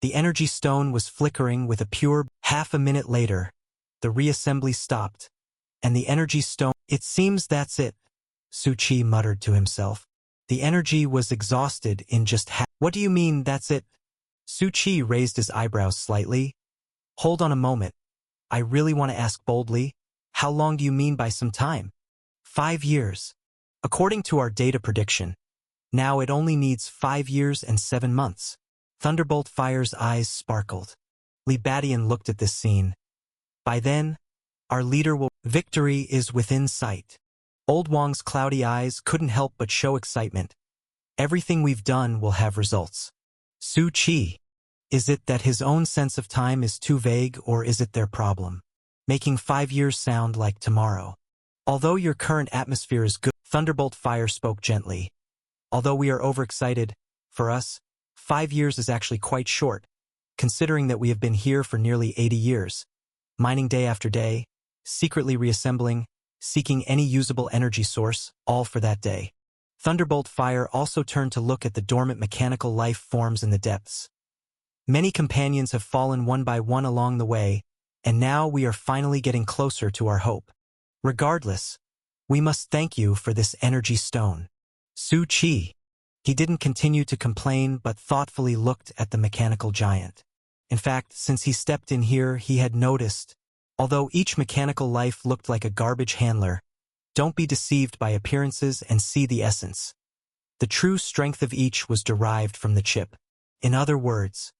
The energy stone was flickering with a pure. Half a minute later, the reassembly stopped, and the energy stone. It seems that's it, Su Qi muttered to himself. The energy was exhausted in just half. What do you mean that's it? Su Qi raised his eyebrows slightly. Hold on a moment. I really want to ask boldly. How long do you mean by some time? 5 years. According to our data prediction, now it only needs 5 years and 7 months. Thunderbolt Fire's eyes sparkled. Li Badian looked at this scene. By then, our leader will. Victory is within sight. Old Wang's cloudy eyes couldn't help but show excitement. Everything we've done will have results. Su Qi. Is it that his own sense of time is too vague, or is it their problem? Making 5 years sound like tomorrow. Although your current atmosphere is good, Thunderbolt Fire spoke gently. Although we are overexcited, for us, 5 years is actually quite short, considering that we have been here for nearly 80 years, mining day after day, secretly reassembling, seeking any usable energy source, all for that day. Thunderbolt Fire also turned to look at the dormant mechanical life forms in the depths. Many companions have fallen one by one along the way, and now we are finally getting closer to our hope. Regardless, we must thank you for this energy stone. Su Qi. He didn't continue to complain but thoughtfully looked at the mechanical giant. In fact, since he stepped in here, he had noticed. Although each mechanical life looked like a garbage handler, don't be deceived by appearances and see the essence. The true strength of each was derived from the chip. In other words,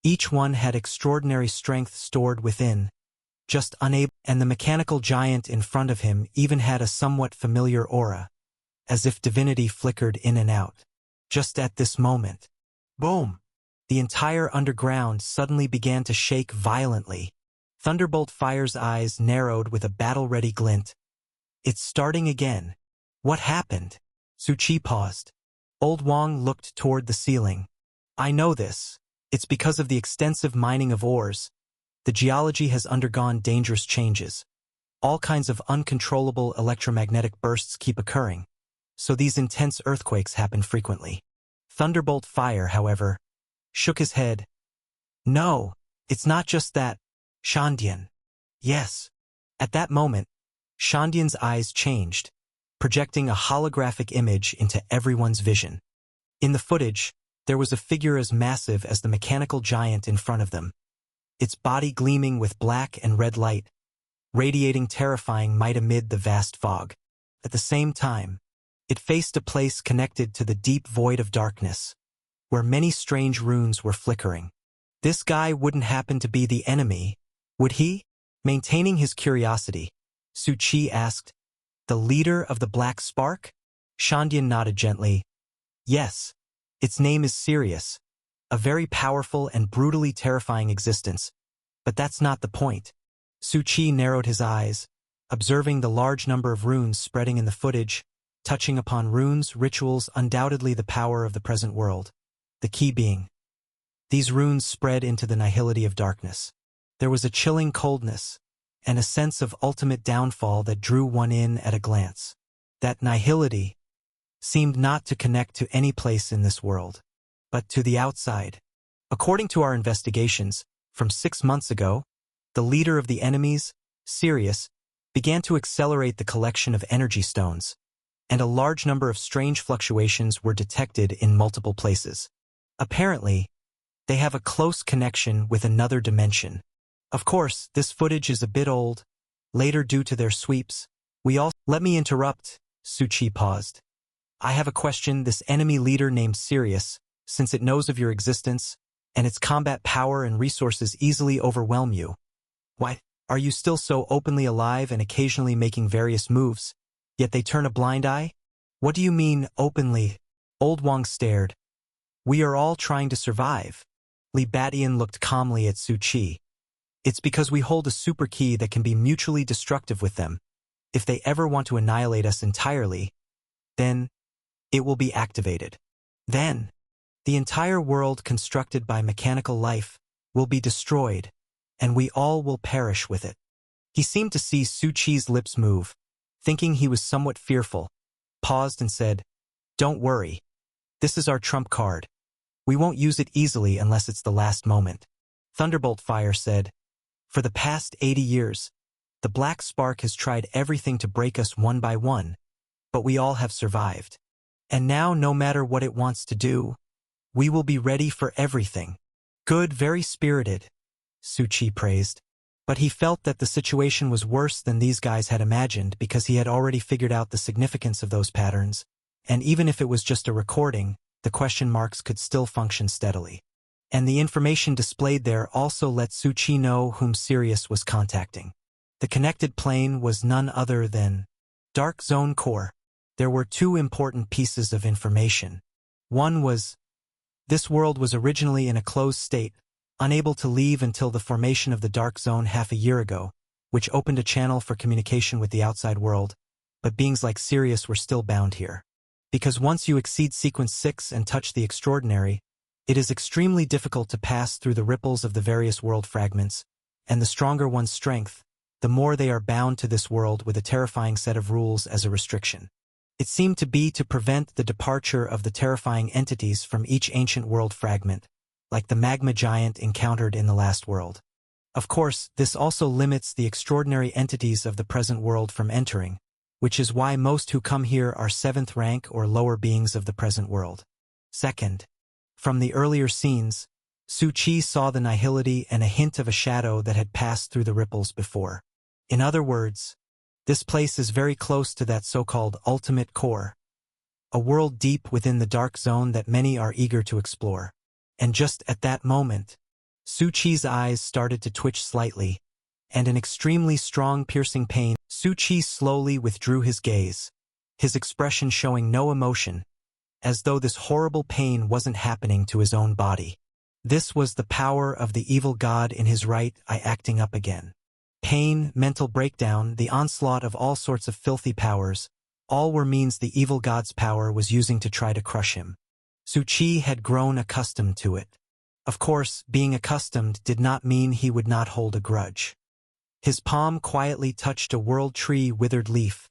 each one had extraordinary strength stored within, just unable, and the mechanical giant in front of him even had a somewhat familiar aura, as if divinity flickered in and out. Just at this moment, boom! The entire underground suddenly began to shake violently. Thunderbolt Fire's eyes narrowed with a battle-ready glint. It's starting again. What happened? Su Qi paused. Old Wang looked toward the ceiling. I know this. It's because of the extensive mining of ores. The geology has undergone dangerous changes. All kinds of uncontrollable electromagnetic bursts keep occurring, so these intense earthquakes happen frequently. Thunderbolt Fire, however, shook his head. No, it's not just that. Shandian. Yes. At that moment, Shandian's eyes changed, projecting a holographic image into everyone's vision. In the footage, there was a figure as massive as the mechanical giant in front of them, its body gleaming with black and red light, radiating terrifying might amid the vast fog. At the same time, it faced a place connected to the deep void of darkness, where many strange runes were flickering. This guy wouldn't happen to be the enemy, would he? Maintaining his curiosity, Su Qi asked, the leader of the Black Spark? Shandian nodded gently. Yes. Its name is Sirius, a very powerful and brutally terrifying existence. But that's not the point. Su Qi narrowed his eyes, observing the large number of runes spreading in the footage, touching upon runes, rituals, undoubtedly the power of the present world. The key being, these runes spread into the nihility of darkness. There was a chilling coldness, and a sense of ultimate downfall that drew one in at a glance. That nihility seemed not to connect to any place in this world, but to the outside. According to our investigations, from 6 months ago, the leader of the enemies, Sirius, began to accelerate the collection of energy stones, and a large number of strange fluctuations were detected in multiple places. Apparently, they have a close connection with another dimension. Of course, this footage is a bit old, later due to their sweeps. Let me interrupt, Su Qi paused. I have a question. This enemy leader named Sirius, since it knows of your existence, and its combat power and resources easily overwhelm you. Why, are you still so openly alive and occasionally making various moves, yet they turn a blind eye? What do you mean, openly? Old Wang stared. We are all trying to survive. Li Badian looked calmly at Su Qi. It's because we hold a super key that can be mutually destructive with them. If they ever want to annihilate us entirely, then it will be activated. Then, the entire world constructed by mechanical life will be destroyed, and we all will perish with it. He seemed to see Su Qi's lips move, thinking he was somewhat fearful, paused and said, Don't worry. This is our trump card. We won't use it easily unless it's the last moment. Thunderbolt Fire said, "For the past 80 years, the Black Spark has tried everything to break us one by one, but we all have survived. And now, no matter what it wants to do, we will be ready for everything." "Good, very spirited," Su Chi praised. But he felt that the situation was worse than these guys had imagined because he had already figured out the significance of those patterns, and even if it was just a recording, the question marks could still function steadily. And the information displayed there also let Su Chi know whom Sirius was contacting. The connected plane was none other than Dark Zone Core. There were two important pieces of information. One was, this world was originally in a closed state, unable to leave until the formation of the Dark Zone half a year ago, which opened a channel for communication with the outside world, but beings like Sirius were still bound here. Because once you exceed Sequence 6 and touch the extraordinary, it is extremely difficult to pass through the ripples of the various world fragments, and the stronger one's strength, the more they are bound to this world with a terrifying set of rules as a restriction. It seemed to be to prevent the departure of the terrifying entities from each ancient world fragment, like the magma giant encountered in the last world. Of course, this also limits the extraordinary entities of the present world from entering, which is why most who come here are 7th rank or lower beings of the present world. Second, from the earlier scenes, Su Chi saw the nihility and a hint of a shadow that had passed through the ripples before. In other words, this place is very close to that so-called ultimate core, a world deep within the dark zone that many are eager to explore. And just at that moment, Su Chi's eyes started to twitch slightly, and an extremely strong piercing pain. Su Chi slowly withdrew his gaze, his expression showing no emotion, as though this horrible pain wasn't happening to his own body. This was the power of the evil god in his right eye acting up again. Pain, mental breakdown, the onslaught of all sorts of filthy powers, all were means the evil god's power was using to try to crush him. Su Chi had grown accustomed to it. Of course, being accustomed did not mean he would not hold a grudge. His palm quietly touched a world tree withered leaf,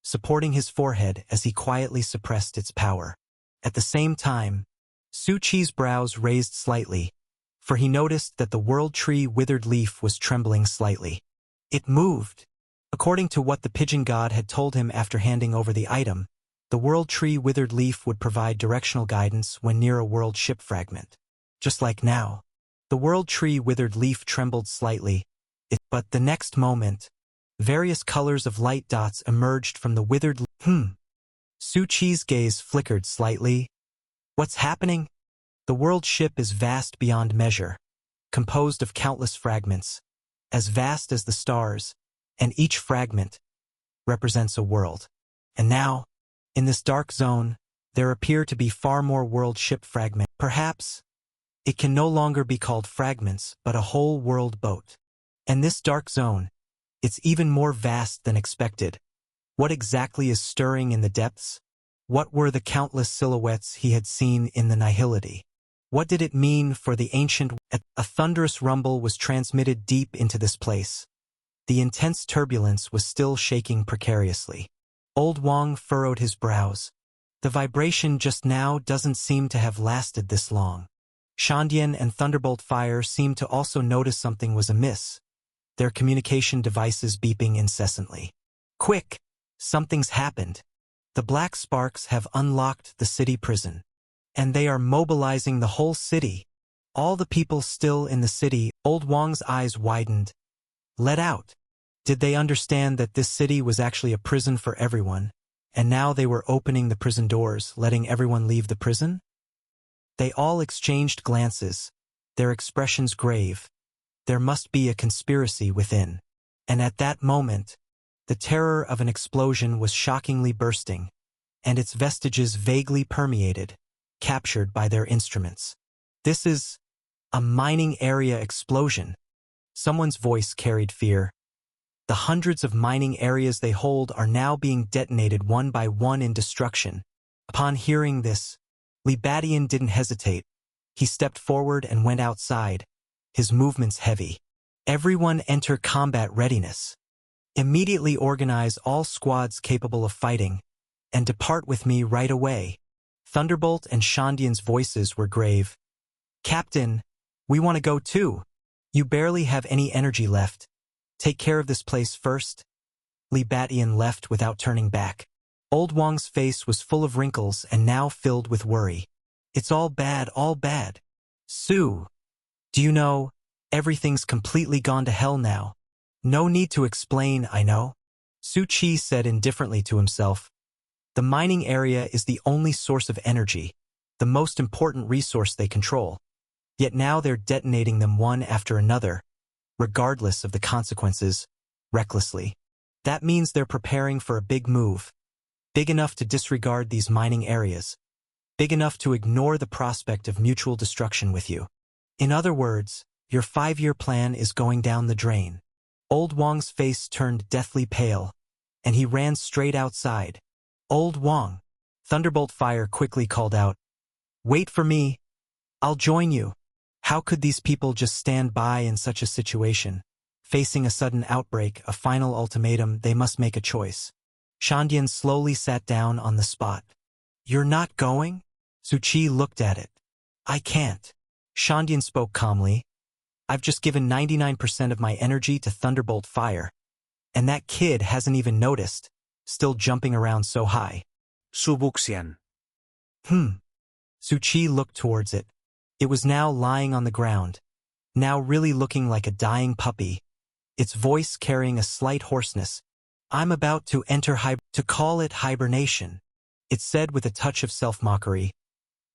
supporting his forehead as he quietly suppressed its power. At the same time, Su Chi's brows raised slightly, for he noticed that the world tree withered leaf was trembling slightly. It moved. According to what the pigeon god had told him after handing over the item, the world tree withered leaf would provide directional guidance when near a world ship fragment. Just like now, the world tree withered leaf trembled slightly, but the next moment, various colors of light dots emerged from the withered leaf. Su Chi's gaze flickered slightly. What's happening? The world ship is vast beyond measure, composed of countless fragments, as vast as the stars, and each fragment represents a world. And now, in this dark zone, there appear to be far more world ship fragments. Perhaps, it can no longer be called fragments, but a whole world boat. And this dark zone, it's even more vast than expected. What exactly is stirring in the depths? What were the countless silhouettes he had seen in the nihility? What did it mean for the ancient? A thunderous rumble was transmitted deep into this place. The intense turbulence was still shaking precariously. Old Wong furrowed his brows. The vibration just now doesn't seem to have lasted this long. Shandian and Thunderbolt Fire seemed to also notice something was amiss, their communication devices beeping incessantly. Quick! Something's happened. The Black Sparks have unlocked the city prison, and they are mobilizing the whole city. All the people still in the city. Old Wong's eyes widened. Let out. Did they understand that this city was actually a prison for everyone, and now they were opening the prison doors, letting everyone leave the prison? They all exchanged glances, their expressions grave. There must be a conspiracy within. And at that moment, the terror of an explosion was shockingly bursting, and its vestiges vaguely permeated, captured by their instruments. This is a mining area explosion. Someone's voice carried fear. The hundreds of mining areas they hold are now being detonated one by one in destruction. Upon hearing this, Li Badian didn't hesitate. He stepped forward and went outside, his movements heavy. Everyone enter combat readiness. Immediately organize all squads capable of fighting, and depart with me right away. Thunderbolt and Shandian's voices were grave, Captain, we want to go too. You barely have any energy left. Take care of this place first. Li Batian left without turning back. Old Wang's face was full of wrinkles and now filled with worry. It's all bad, all bad. Su, do you know, everything's completely gone to hell now. No need to explain, I know. Su Qi said indifferently to himself. The mining area is the only source of energy, the most important resource they control. Yet now they're detonating them one after another, regardless of the consequences, recklessly. That means they're preparing for a big move, big enough to disregard these mining areas, big enough to ignore the prospect of mutual destruction with you. In other words, your 5-year plan is going down the drain. Old Wang's face turned deathly pale, and he ran straight outside. Old Wang, Thunderbolt Fire quickly called out. Wait for me. I'll join you. How could these people just stand by in such a situation? Facing a sudden outbreak, a final ultimatum, they must make a choice. Shandian slowly sat down on the spot. You're not going? Su Qi looked at it. I can't. Shandian spoke calmly. I've just given 99% of my energy to Thunderbolt Fire. And that kid hasn't even noticed, still jumping around so high. Su Buxian. Su Qi looked towards it. It was now lying on the ground, now really looking like a dying puppy, its voice carrying a slight hoarseness. I'm about to enter to call it hibernation, it said with a touch of self-mockery.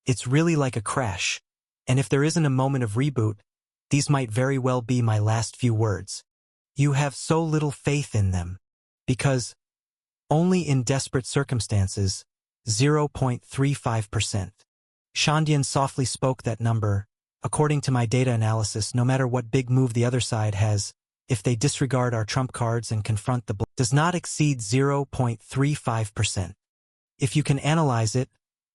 It's really like a crash, and if there isn't a moment of reboot, these might very well be my last few words. You have so little faith in them, because only in desperate circumstances, 0.35%. Shandian softly spoke that number. According to my data analysis, no matter what big move the other side has, if they disregard our trump cards and confront the does not exceed 0.35%. If you can analyze it,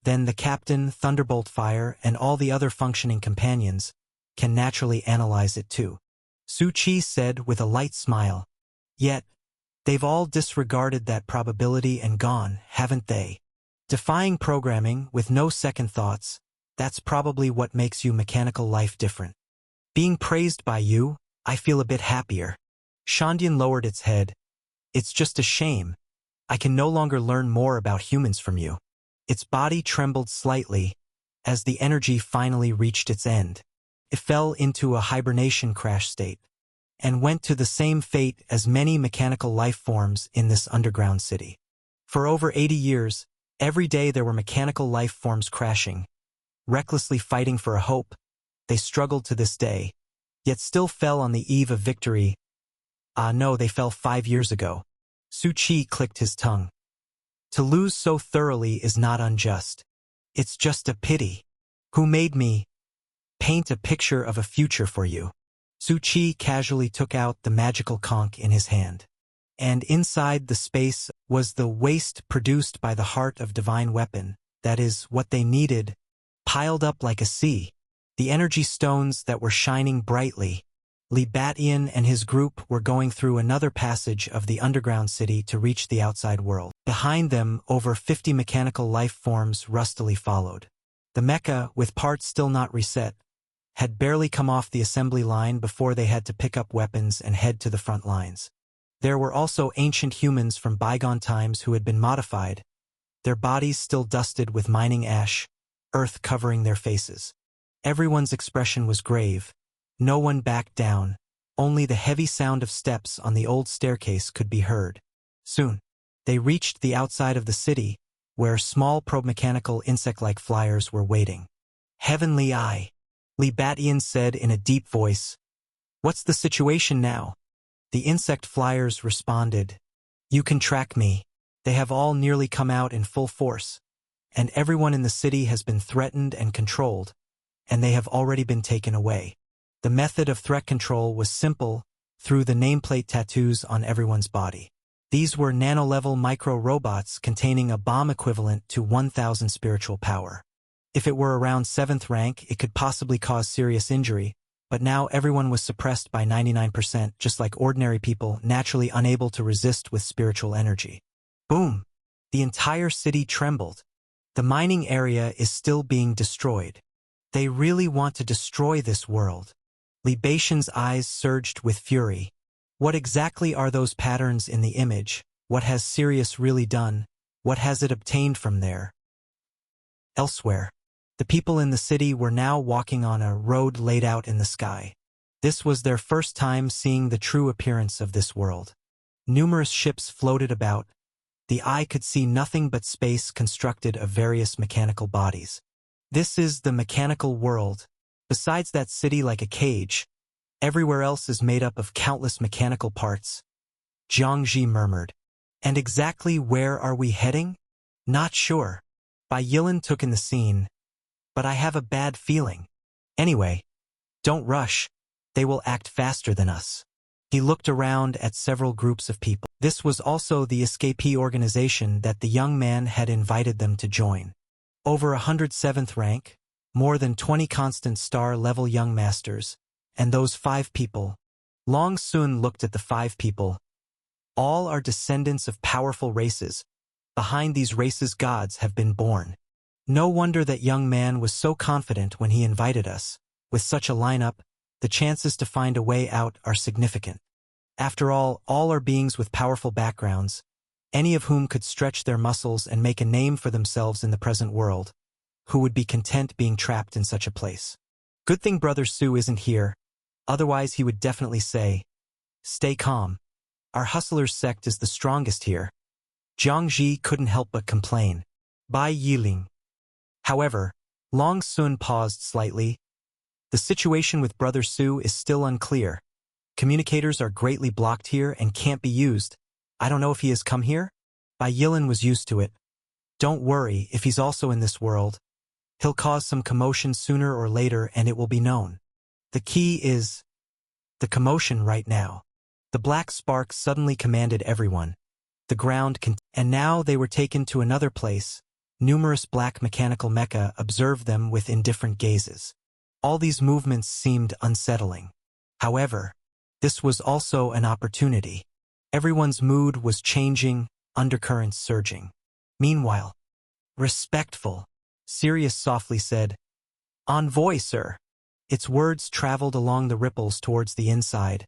then the Captain, Thunderbolt Fire, and all the other functioning companions can naturally analyze it too. Su Qi said with a light smile. Yet, they've all disregarded that probability and gone, haven't they? Defying programming with no second thoughts, that's probably what makes you mechanical life different. Being praised by you, I feel a bit happier. Shandian lowered its head. It's just a shame. I can no longer learn more about humans from you. Its body trembled slightly as the energy finally reached its end. It fell into a hibernation crash state and went to the same fate as many mechanical life forms in this underground city. For over 80 years, every day there were mechanical life forms crashing, recklessly fighting for a hope. They struggled to this day, yet still fell on the eve of victory. Ah no, they fell 5 years ago. Su Qi clicked his tongue. To lose so thoroughly is not unjust. It's just a pity. Who made me paint a picture of a future for you? Su Qi casually took out the magical conch in his hand. And inside the space was the waste produced by the heart of divine weapon, that is, what they needed, piled up like a sea. The energy stones that were shining brightly. Li Batian and his group were going through another passage of the underground city to reach the outside world. Behind them, over 50 mechanical life forms rustily followed. The mecha, with parts still not reset, had barely come off the assembly line before they had to pick up weapons and head to the front lines. There were also ancient humans from bygone times who had been modified, their bodies still dusted with mining ash, earth covering their faces. Everyone's expression was grave. No one backed down. Only the heavy sound of steps on the old staircase could be heard. Soon, they reached the outside of the city, where small probe-mechanical insect-like flyers were waiting. Heavenly Eye, Li Batian said in a deep voice. What's the situation now? The insect flyers responded. You can track me. They have all nearly come out in full force, and everyone in the city has been threatened and controlled, and they have already been taken away. The method of threat control was simple, through the nameplate tattoos on everyone's body. These were nano-level micro-robots containing a bomb equivalent to 1,000 spiritual power. If it were around 7th rank, it could possibly cause serious injury, but now everyone was suppressed by 99%, just like ordinary people, naturally unable to resist with spiritual energy. Boom! The entire city trembled. The mining area is still being destroyed. They really want to destroy this world. Li Beixian's eyes surged with fury. What exactly are those patterns in the image? What has Sirius really done? What has it obtained from there? Elsewhere, the people in the city were now walking on a road laid out in the sky. This was their first time seeing the true appearance of this world. Numerous ships floated about. The eye could see nothing but space constructed of various mechanical bodies. This is the mechanical world. Besides that city like a cage, everywhere else is made up of countless mechanical parts. Jiang Ji murmured. And exactly where are we heading? Not sure. Bai Yilan took in the scene. But I have a bad feeling. Anyway, don't rush. They will act faster than us. He looked around at several groups of people. This was also the escapee organization that the young man had invited them to join. Over 107th rank, more than 20 constant star-level young masters, and those 5 people. Long Sun looked at the 5 people. All are descendants of powerful races. Behind these races gods have been born. No wonder that young man was so confident when he invited us. With such a lineup, the chances to find a way out are significant. After all are beings with powerful backgrounds, any of whom could stretch their muscles and make a name for themselves in the present world, who would be content being trapped in such a place. Good thing Brother Su isn't here, otherwise he would definitely say, "Stay calm. Our hustlers' sect is the strongest here." Jiang Ji couldn't help but complain. Bai Yiling. However, Long Sun paused slightly. The situation with Brother Su is still unclear. Communicators are greatly blocked here and can't be used. I don't know if he has come here? Bai Yilan was used to it. Don't worry, if he's also in this world. He'll cause some commotion sooner or later and it will be known. The key is the commotion right now. The black spark suddenly commanded everyone. The ground and now they were taken to another place. Numerous black mechanical mecha observed them with indifferent gazes. All these movements seemed unsettling. However, this was also an opportunity. Everyone's mood was changing, undercurrents surging. Meanwhile, respectful, Sirius softly said, "Envoy, sir." Its words traveled along the ripples towards the inside,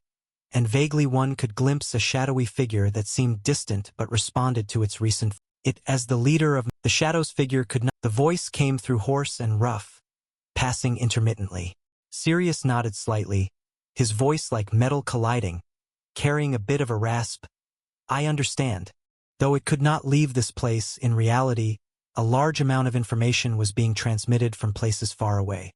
and vaguely one could glimpse a shadowy figure that seemed distant but responded to its recent as the leader of the shadow's figure could not. The voice came through hoarse and rough, passing intermittently. Sirius nodded slightly, his voice like metal colliding, carrying a bit of a rasp. "I understand." Though it could not leave this place, in reality, a large amount of information was being transmitted from places far away.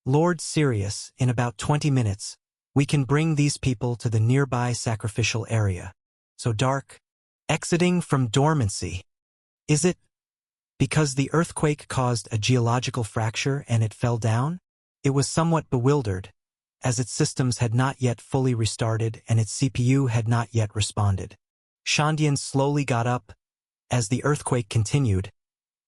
"Lord Sirius, in about 20 minutes, we can bring these people to the nearby sacrificial area. So dark. Exiting from dormancy. Is it because the earthquake caused a geological fracture and it fell down? It was somewhat bewildered, as its systems had not yet fully restarted and its CPU had not yet responded. Shandian slowly got up as the earthquake continued,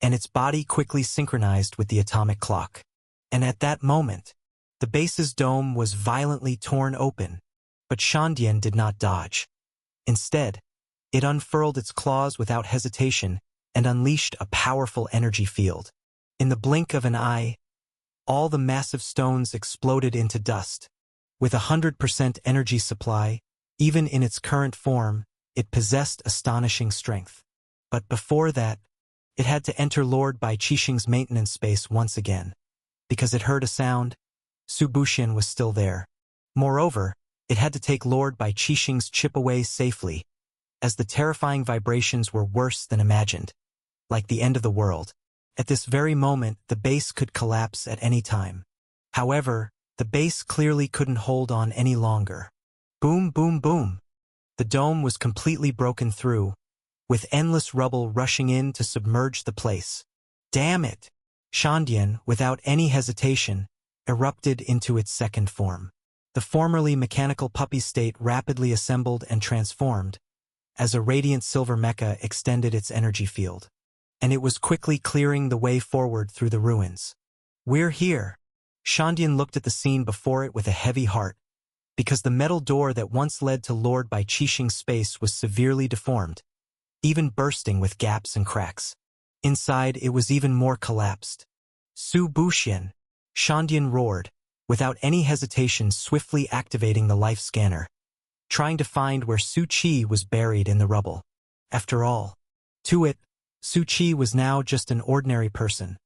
and its body quickly synchronized with the atomic clock. And at that moment, the base's dome was violently torn open, but Shandian did not dodge. Instead, it unfurled its claws without hesitation and unleashed a powerful energy field. In the blink of an eye, all the massive stones exploded into dust. With 100% energy supply, even in its current form, it possessed astonishing strength. But before that, it had to enter Lord Bai Qixing's maintenance space once again. Because it heard a sound, Su Buxian was still there. Moreover, it had to take Lord Bai Qixing's chip away safely, as the terrifying vibrations were worse than imagined. Like the end of the world. At this very moment, the base could collapse at any time. However, the base clearly couldn't hold on any longer. Boom, boom, boom. The dome was completely broken through, with endless rubble rushing in to submerge the place. Damn it! Shandian, without any hesitation, erupted into its second form. The formerly mechanical puppy state rapidly assembled and transformed, as a radiant silver mecha extended its energy field. And it was quickly clearing the way forward through the ruins. "We're here." Shandian looked at the scene before it with a heavy heart, because the metal door that once led to Lord Bai Qixing's space was severely deformed, even bursting with gaps and cracks. Inside, it was even more collapsed. "Su Buxian." Shandian roared, without any hesitation swiftly activating the life scanner, trying to find where Su Qi was buried in the rubble. After all, to it, Su Qi was now just an ordinary person,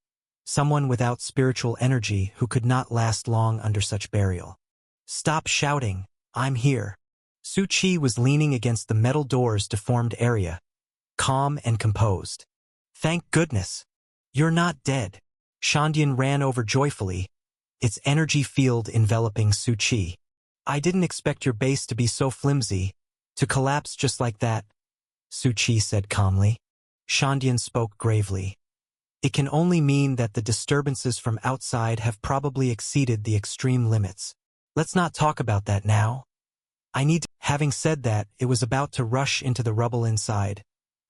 someone without spiritual energy who could not last long under such burial. Stop shouting, I'm here. Su Qi was leaning against the metal door's deformed area, calm and composed. Thank goodness. You're not dead. Shandian ran over joyfully, its energy field enveloping Su Qi. I didn't expect your base to be so flimsy, to collapse just like that, Su Qi said calmly. Shandian spoke gravely. It can only mean that the disturbances from outside have probably exceeded the extreme limits. Let's not talk about that now. I need to. Having said that, it was about to rush into the rubble inside,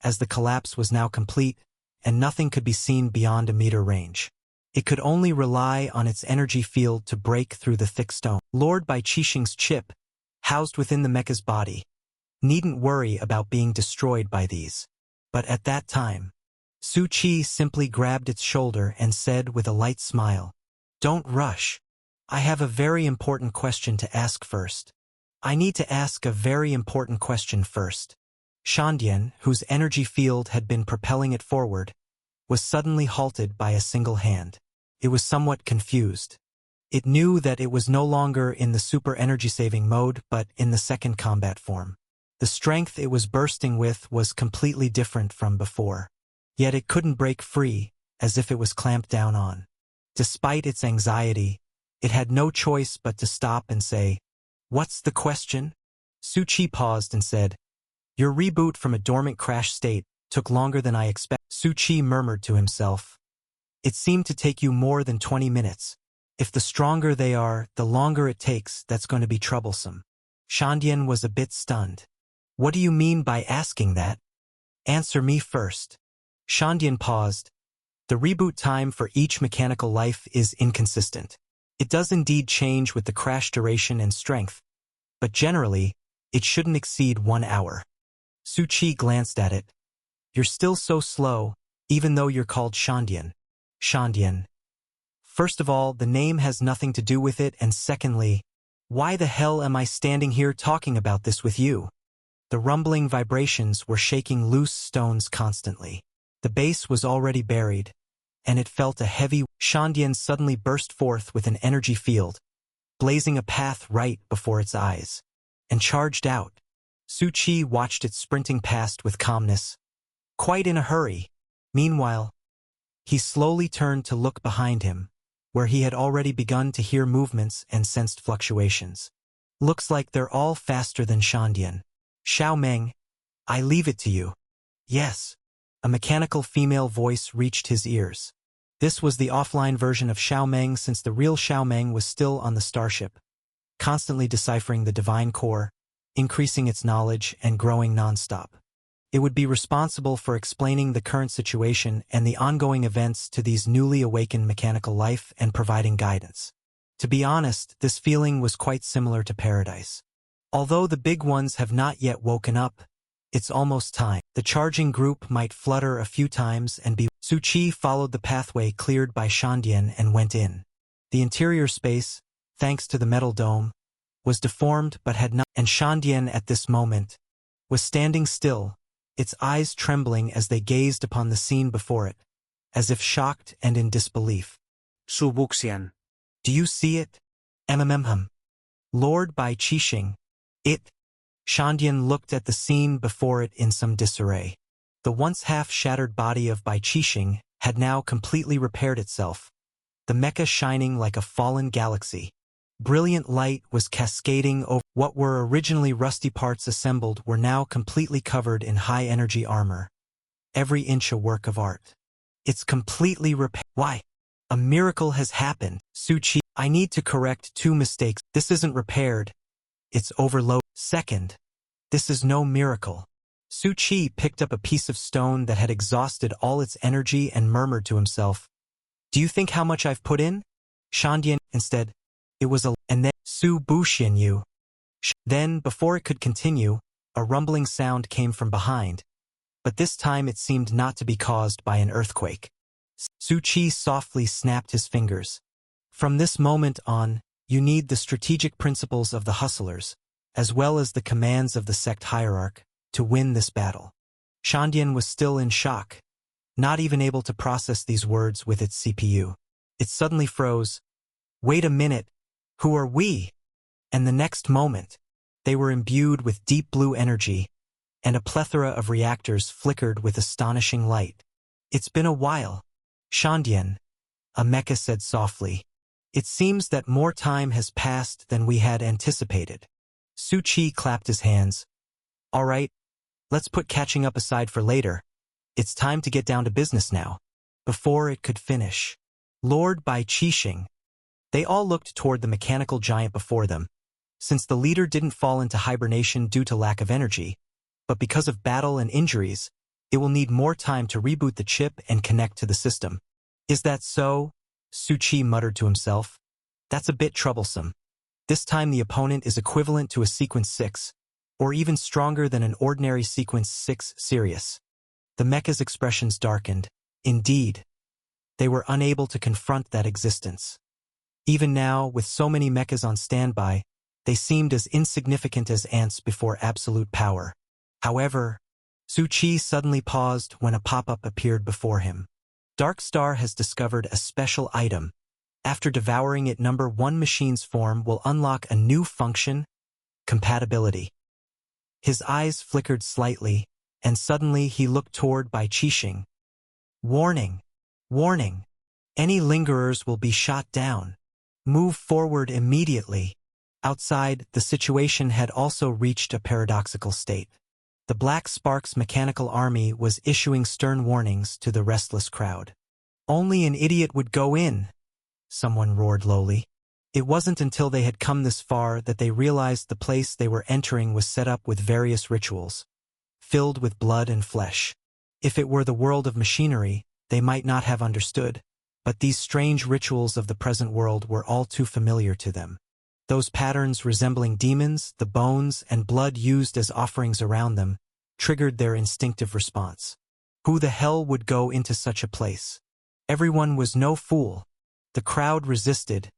as the collapse was now complete, and nothing could be seen beyond a meter range. It could only rely on its energy field to break through the thick stone. Lord Bai Qixing's chip, housed within the mecha's body, needn't worry about being destroyed by these. But at that time, Su Qi simply grabbed its shoulder and said with a light smile, Don't rush. I have a very important question to ask first. I need to ask a very important question first. Shandian, whose energy field had been propelling it forward, was suddenly halted by a single hand. It was somewhat confused. It knew that it was no longer in the super energy-saving mode, but in the second combat form. The strength it was bursting with was completely different from before. Yet it couldn't break free, as if it was clamped down on. Despite its anxiety, it had no choice but to stop and say, What's the question? Su Qi paused and said, Your reboot from a dormant crash state took longer than I expected. Su Qi murmured to himself. It seemed to take you more than 20 minutes. If the stronger they are, the longer it takes, that's going to be troublesome. Shandian was a bit stunned. What do you mean by asking that? Answer me first. Shandian paused. The reboot time for each mechanical life is inconsistent. It does indeed change with the crash duration and strength, but generally, it shouldn't exceed 1 hour. Su Qi glanced at it. You're still so slow, even though you're called Shandian. Shandian. First of all, the name has nothing to do with it, and secondly, why the hell am I standing here talking about this with you? The rumbling vibrations were shaking loose stones constantly. The base was already buried, and it felt a heavy. Shandian suddenly burst forth with an energy field, blazing a path right before its eyes, and charged out. Su Qi watched it sprinting past with calmness, quite in a hurry. Meanwhile, he slowly turned to look behind him, where he had already begun to hear movements and sensed fluctuations. Looks like they're all faster than Shandian. Xiao Meng, I leave it to you. Yes. A mechanical female voice reached his ears. This was the offline version of Xiao Meng, since the real Xiao Meng was still on the starship, constantly deciphering the divine core, increasing its knowledge and growing non-stop. It would be responsible for explaining the current situation and the ongoing events to these newly awakened mechanical life and providing guidance. To be honest, this feeling was quite similar to Paradise. Although the big ones have not yet woken up, it's almost time. The charging group might flutter a few times and be. Su Qi followed the pathway cleared by Shandian and went in. The interior space, thanks to the metal dome, was deformed but had not. And Shandian at this moment was standing still, its eyes trembling as they gazed upon the scene before it, as if shocked and in disbelief. Su Buxian. Do you see it? Lord Bai Qixing. It. Shandian looked at the scene before it in some disarray. The once half-shattered body of Bai Qixing had now completely repaired itself, the mecha shining like a fallen galaxy. Brilliant light was cascading over. What were originally rusty parts assembled were now completely covered in high-energy armor, every inch a work of art. It's completely repaired. Why? A miracle has happened. Su Qi, I need to correct 2 mistakes. This isn't repaired. It's overloaded. Second, this is no miracle. Su Qi picked up a piece of stone that had exhausted all its energy and murmured to himself, Do you think how much I've put in? Shandian, instead, it was a. And then, Su Buxian you. Then, before it could continue, a rumbling sound came from behind, but this time it seemed not to be caused by an earthquake. Su Qi softly snapped his fingers. From this moment on, you need the strategic principles of the hustlers, as well as the commands of the sect hierarch, to win this battle. Shandian was still in shock, not even able to process these words with its CPU. It suddenly froze. Wait a minute, who are we? And the next moment, they were imbued with deep blue energy, and a plethora of reactors flickered with astonishing light. It's been a while, Shandian, a mecha said softly. It seems that more time has passed than we had anticipated. Su Chi clapped his hands. All right, let's put catching up aside for later. It's time to get down to business now. Before it could finish. Lord Bai Qixing. They all looked toward the mechanical giant before them. Since the leader didn't fall into hibernation due to lack of energy, but because of battle and injuries, it will need more time to reboot the chip and connect to the system. Is that so? Su Chi muttered to himself. That's a bit troublesome. This time the opponent is equivalent to a Sequence 6, or even stronger than an ordinary Sequence 6 Sirius. The mecha's expressions darkened. Indeed, they were unable to confront that existence. Even now, with so many mechas on standby, they seemed as insignificant as ants before absolute power. However, Su Chi suddenly paused when a pop-up appeared before him. Dark Star has discovered a special item. After devouring it, number 1 machine's form will unlock a new function, compatibility. His eyes flickered slightly, and suddenly he looked toward Bai Qixing. Warning! Warning! Any lingerers will be shot down. Move forward immediately. Outside, the situation had also reached a paradoxical state. The Black Sparks mechanical army was issuing stern warnings to the restless crowd. Only an idiot would go in, someone roared lowly. It wasn't until they had come this far that they realized the place they were entering was set up with various rituals, filled with blood and flesh. If it were the world of machinery, they might not have understood, but these strange rituals of the present world were all too familiar to them. Those patterns resembling demons, the bones and blood used as offerings around them, triggered their instinctive response. Who the hell would go into such a place? Everyone was no fool. The crowd resisted,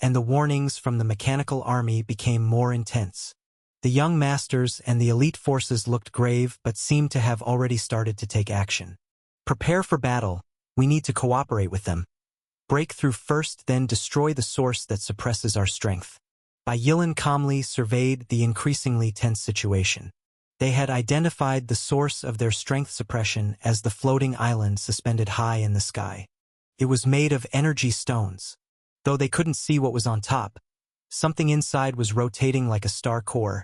and the warnings from the mechanical army became more intense. The young masters and the elite forces looked grave but seemed to have already started to take action. Prepare for battle. We need to cooperate with them. Break through first, then destroy the source that suppresses our strength. Bai Yilan calmly surveyed the increasingly tense situation. They had identified the source of their strength suppression as the floating island suspended high in the sky. It was made of energy stones. Though they couldn't see what was on top, something inside was rotating like a star core,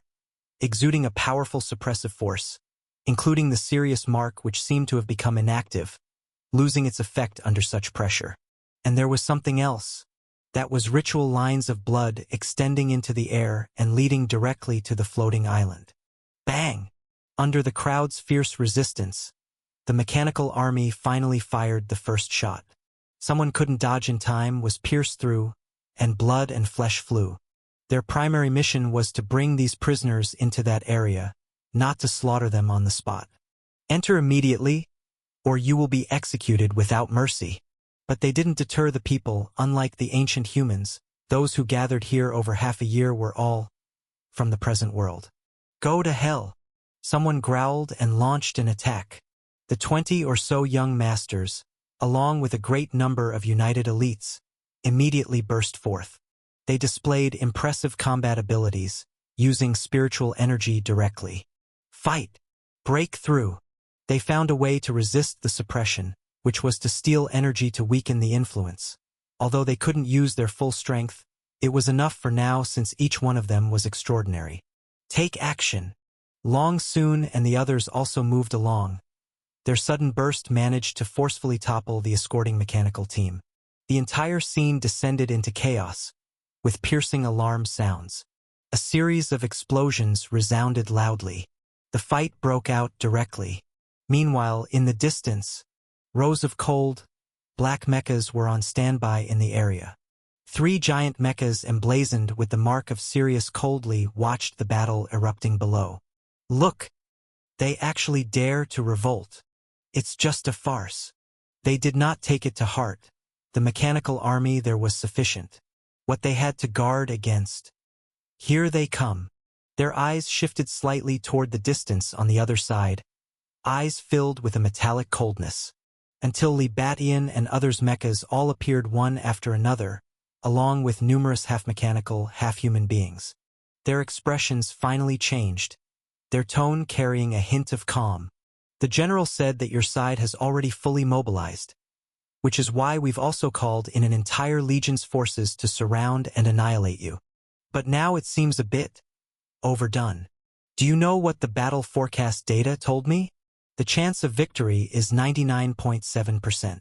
exuding a powerful suppressive force, including the Sirius mark which seemed to have become inactive, losing its effect under such pressure. And there was something else. That was ritual lines of blood extending into the air and leading directly to the floating island. Bang! Under the crowd's fierce resistance, the mechanical army finally fired the first shot. Someone couldn't dodge in time, was pierced through, and blood and flesh flew. Their primary mission was to bring these prisoners into that area, not to slaughter them on the spot. Enter immediately, or you will be executed without mercy. But they didn't deter the people. Unlike the ancient humans, those who gathered here over half a year were all from the present world. Go to hell! Someone growled and launched an attack. The 20 or so young masters, along with a great number of united elites, immediately burst forth. They displayed impressive combat abilities, using spiritual energy directly. Fight! Break through! They found a way to resist the suppression, which was to steal energy to weaken the influence. Although they couldn't use their full strength, it was enough for now since each one of them was extraordinary. Take action! Long Soon and the others also moved along. Their sudden burst managed to forcefully topple the escorting mechanical team. The entire scene descended into chaos, with piercing alarm sounds. A series of explosions resounded loudly. The fight broke out directly. Meanwhile, in the distance, rows of cold, black mechas were on standby in the area. 3 giant mechas emblazoned with the mark of Sirius coldly watched the battle erupting below. Look! They actually dare to revolt. It's just a farce. They did not take it to heart. The mechanical army there was sufficient. what they had to guard against. Here they come. Their eyes shifted slightly toward the distance on the other side, eyes filled with a metallic coldness, until Li Batian and others' mechas all appeared one after another, along with numerous half-mechanical, half-human beings. Their expressions finally changed, their tone carrying a hint of calm. The general said that your side has already fully mobilized, which is why we've also called in an entire legion's forces to surround and annihilate you. But now it seems a bit overdone. Do you know what the battle forecast data told me? The chance of victory is 99.7%.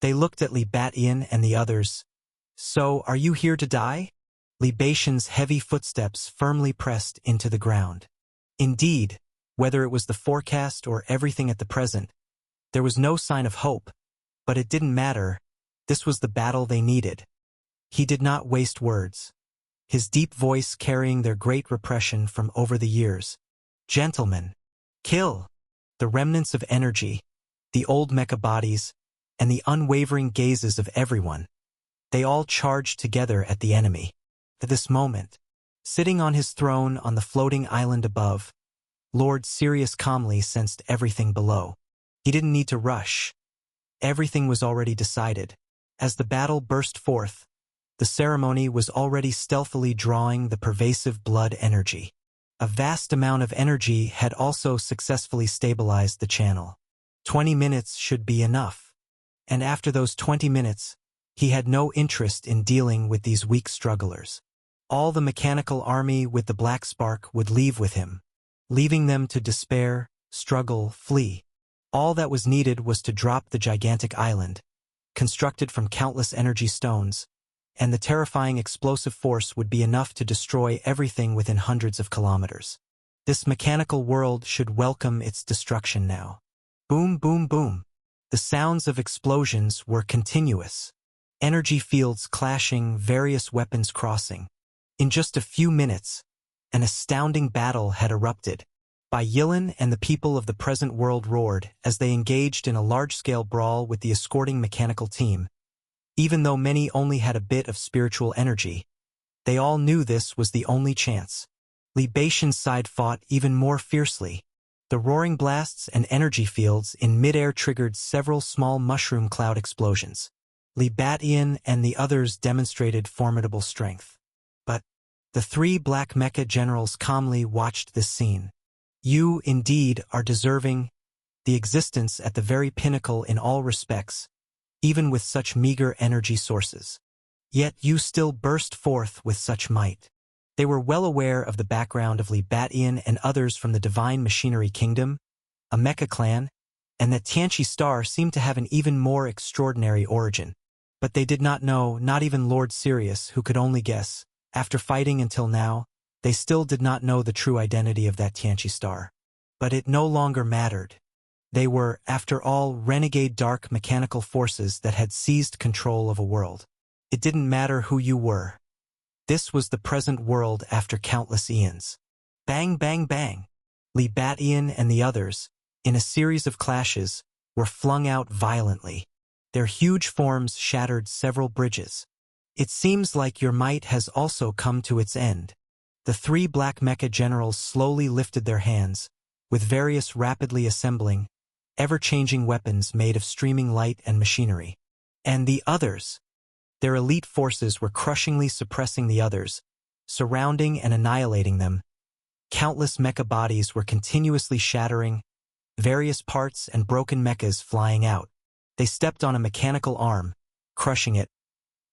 They looked at Li Batian and the others. So, are you here to die? Li Batian's heavy footsteps firmly pressed into the ground. Indeed, whether it was the forecast or everything at the present, there was no sign of hope, but it didn't matter. This was the battle they needed. He did not waste words, his deep voice carrying their great repression from over the years. Gentlemen, kill! The remnants of energy, the old mecha bodies, and the unwavering gazes of everyone. They all charged together at the enemy. At this moment, sitting on his throne on the floating island above, Lord Sirius calmly sensed everything below. He didn't need to rush. Everything was already decided. As the battle burst forth, the ceremony was already stealthily drawing the pervasive blood energy. A vast amount of energy had also successfully stabilized the channel. 20 minutes should be enough. And after those 20 minutes, he had no interest in dealing with these weak strugglers. All the mechanical army with the Black Spark would leave with him, leaving them to despair, struggle, flee. All that was needed was to drop the gigantic island, constructed from countless energy stones, and the terrifying explosive force would be enough to destroy everything within hundreds of kilometers. This mechanical world should welcome its destruction now. Boom, boom, boom. The sounds of explosions were continuous. Energy fields clashing, various weapons crossing. In just a few minutes, an astounding battle had erupted. Bai Yilan and the people of the present world roared as they engaged in a large-scale brawl with the escorting mechanical team. Even though many only had a bit of spiritual energy, they all knew this was the only chance. Li Batian's side fought even more fiercely. The roaring blasts and energy fields in midair triggered several small mushroom cloud explosions. Li Batian and the others demonstrated formidable strength. But the three black mecha generals calmly watched this scene. You, indeed, are deserving the existence at the very pinnacle in all respects, even with such meager energy sources. Yet you still burst forth with such might. They were well aware of the background of Li Batian and others from the Divine Machinery Kingdom, a mecha clan, and that Tianqi Star seemed to have an even more extraordinary origin. But they did not know, not even Lord Sirius, who could only guess. After fighting until now, they still did not know the true identity of that Tianqi Star. But it no longer mattered. They were, after all, renegade dark mechanical forces that had seized control of a world. It didn't matter who you were. This was the present world after countless eons. Bang, bang, bang. Li Batian and the others, in a series of clashes, were flung out violently. Their huge forms shattered several bridges. It seems like your might has also come to its end. The three black mecha generals slowly lifted their hands, with various rapidly assembling, ever-changing weapons made of streaming light and machinery. And the others. Their elite forces were crushingly suppressing the others, surrounding and annihilating them. Countless mecha bodies were continuously shattering, various parts and broken mechas flying out. They stepped on a mechanical arm, crushing it.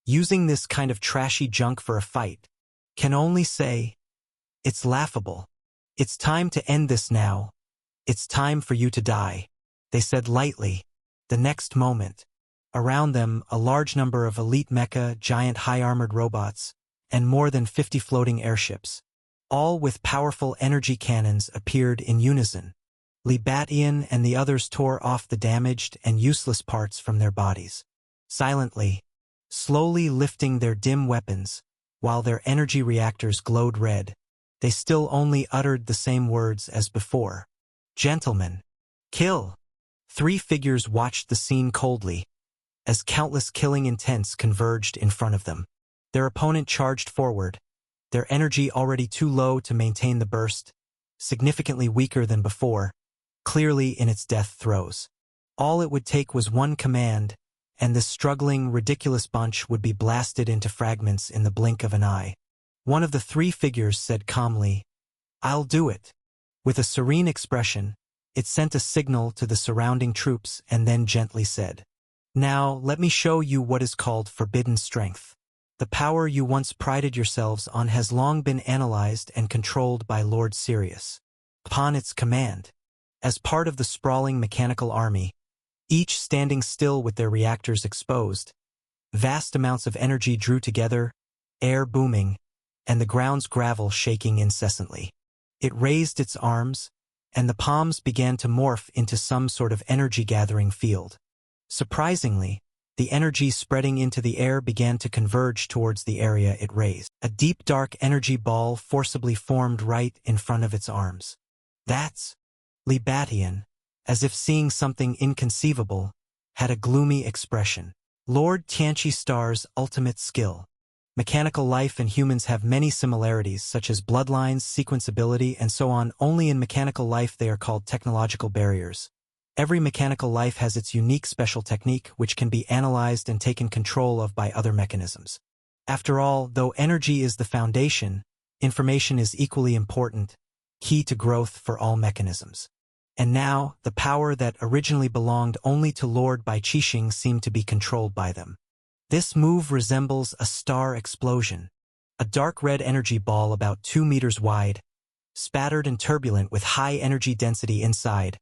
Using this kind of trashy junk for a fight, can only say, it's laughable. It's time to end this now. It's time for you to die, they said lightly. The next moment, around them a large number of elite mecha, giant high-armored robots, and more than 50 floating airships, all with powerful energy cannons, appeared in unison. Li Batian and the others tore off the damaged and useless parts from their bodies. Silently, slowly lifting their dim weapons, while their energy reactors glowed red, they still only uttered the same words as before. Gentlemen, kill! Three figures watched the scene coldly, as countless killing intents converged in front of them. Their opponent charged forward, their energy already too low to maintain the burst, significantly weaker than before, clearly in its death throes. All it would take was one command, and this struggling, ridiculous bunch would be blasted into fragments in the blink of an eye. One of the three figures said calmly, "I'll do it." With a serene expression, it sent a signal to the surrounding troops and then gently said, "Now, let me show you what is called forbidden strength. The power you once prided yourselves on has long been analyzed and controlled by Lord Sirius. Upon its command, as part of the sprawling mechanical army, each standing still with their reactors exposed, vast amounts of energy drew together, air booming, and the ground's gravel shaking incessantly. It raised its arms, and the palms began to morph into some sort of energy-gathering field. Surprisingly, the energy spreading into the air began to converge towards the area it raised. A deep dark energy ball forcibly formed right in front of its arms. That's Libatian, as if seeing something inconceivable, had a gloomy expression. Lord Tianchi Star's ultimate skill. Mechanical life and humans have many similarities, such as bloodlines, sequenceability, and so on. Only in mechanical life they are called technological barriers. Every mechanical life has its unique special technique, which can be analyzed and taken control of by other mechanisms. After all, though energy is the foundation, information is equally important, key to growth for all mechanisms. And now, the power that originally belonged only to Lord Bai Qixing seemed to be controlled by them. This move resembles a star explosion. A dark red energy ball about 2 meters wide, spattered and turbulent with high energy density inside,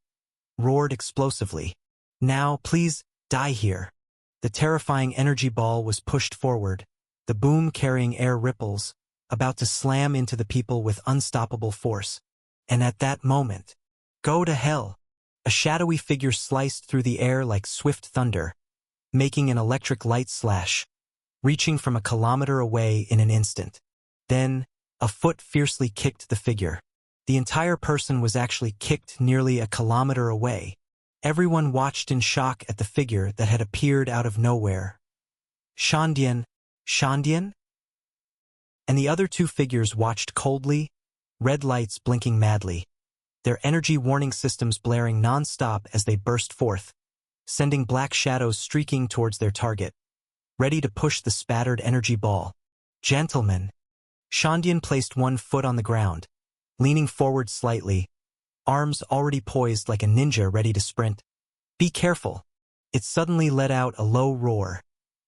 roared explosively. "Now, please, die here." The terrifying energy ball was pushed forward, the boom carrying air ripples, about to slam into the people with unstoppable force. And at that moment, "Go to hell!" A shadowy figure sliced through the air like swift thunder, making an electric light slash, reaching from a kilometer away in an instant. Then, a foot fiercely kicked the figure. The entire person was actually kicked nearly a kilometer away. Everyone watched in shock at the figure that had appeared out of nowhere. Shandian? Shandian? And the other two figures watched coldly, red lights blinking madly, their energy warning systems blaring non-stop as they burst forth, sending black shadows streaking towards their target, ready to push the spattered energy ball. "Gentlemen." Shandian placed one foot on the ground, leaning forward slightly, arms already poised like a ninja ready to sprint. "Be careful." It suddenly let out a low roar,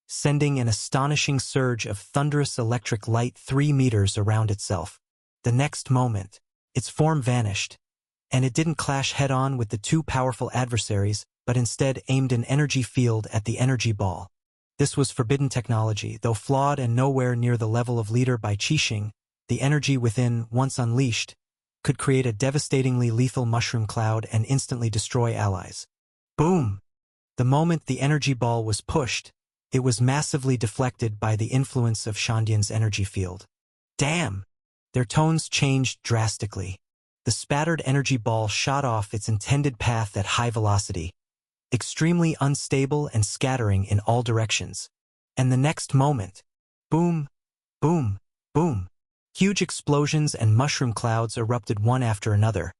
sending an astonishing surge of thunderous electric light 3 meters around itself. The next moment, its form vanished, and it didn't clash head-on with the two powerful adversaries, but instead aimed an energy field at the energy ball. This was forbidden technology, though flawed and nowhere near the level of leader Bai Qixing. The energy within, once unleashed, could create a devastatingly lethal mushroom cloud and instantly destroy allies. Boom! The moment the energy ball was pushed, it was massively deflected by the influence of Shandian's energy field. Damn! Their tones changed drastically. The spattered energy ball shot off its intended path at high velocity, extremely unstable and scattering in all directions. And the next moment, boom, boom, boom. Huge explosions and mushroom clouds erupted one after another.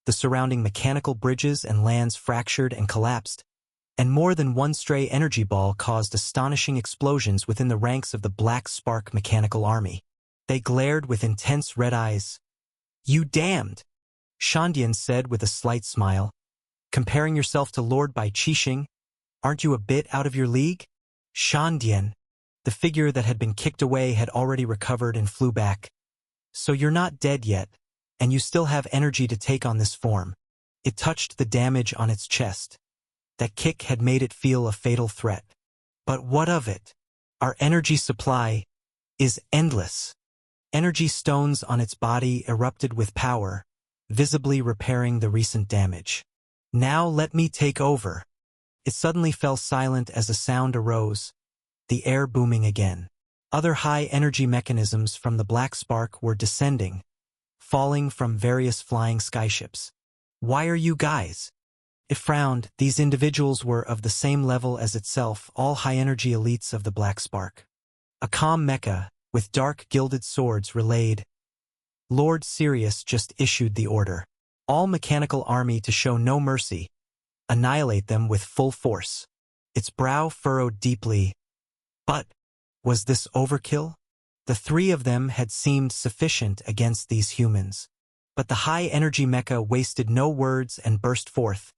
The surrounding mechanical bridges and lands fractured and collapsed, and more than one stray energy ball caused astonishing explosions within the ranks of the Black Spark mechanical army. They glared with intense red eyes. "You damned!" Shandian said with a slight smile. "Comparing yourself to Lord Bai Qixing, aren't you a bit out of your league?" Shandian, the figure that had been kicked away, had already recovered and flew back. "So you're not dead yet, and you still have energy to take on this form." It touched the damage on its chest. That kick had made it feel a fatal threat. But what of it? Our energy supply is endless. Energy stones on its body erupted with power, visibly repairing the recent damage. "Now let me take over." It suddenly fell silent as a sound arose, the air booming again. Other high-energy mechanisms from the Black Spark were descending, falling from various flying skyships. "Why are you guys?" It frowned. These individuals were of the same level as itself, all high-energy elites of the Black Spark. A calm mecha, with dark gilded swords, relayed, "Lord Sirius just issued the order. All mechanical army to show no mercy. Annihilate them with full force." Its brow furrowed deeply. But was this overkill? The three of them had seemed sufficient against these humans. But the high-energy mecha wasted no words and burst forth,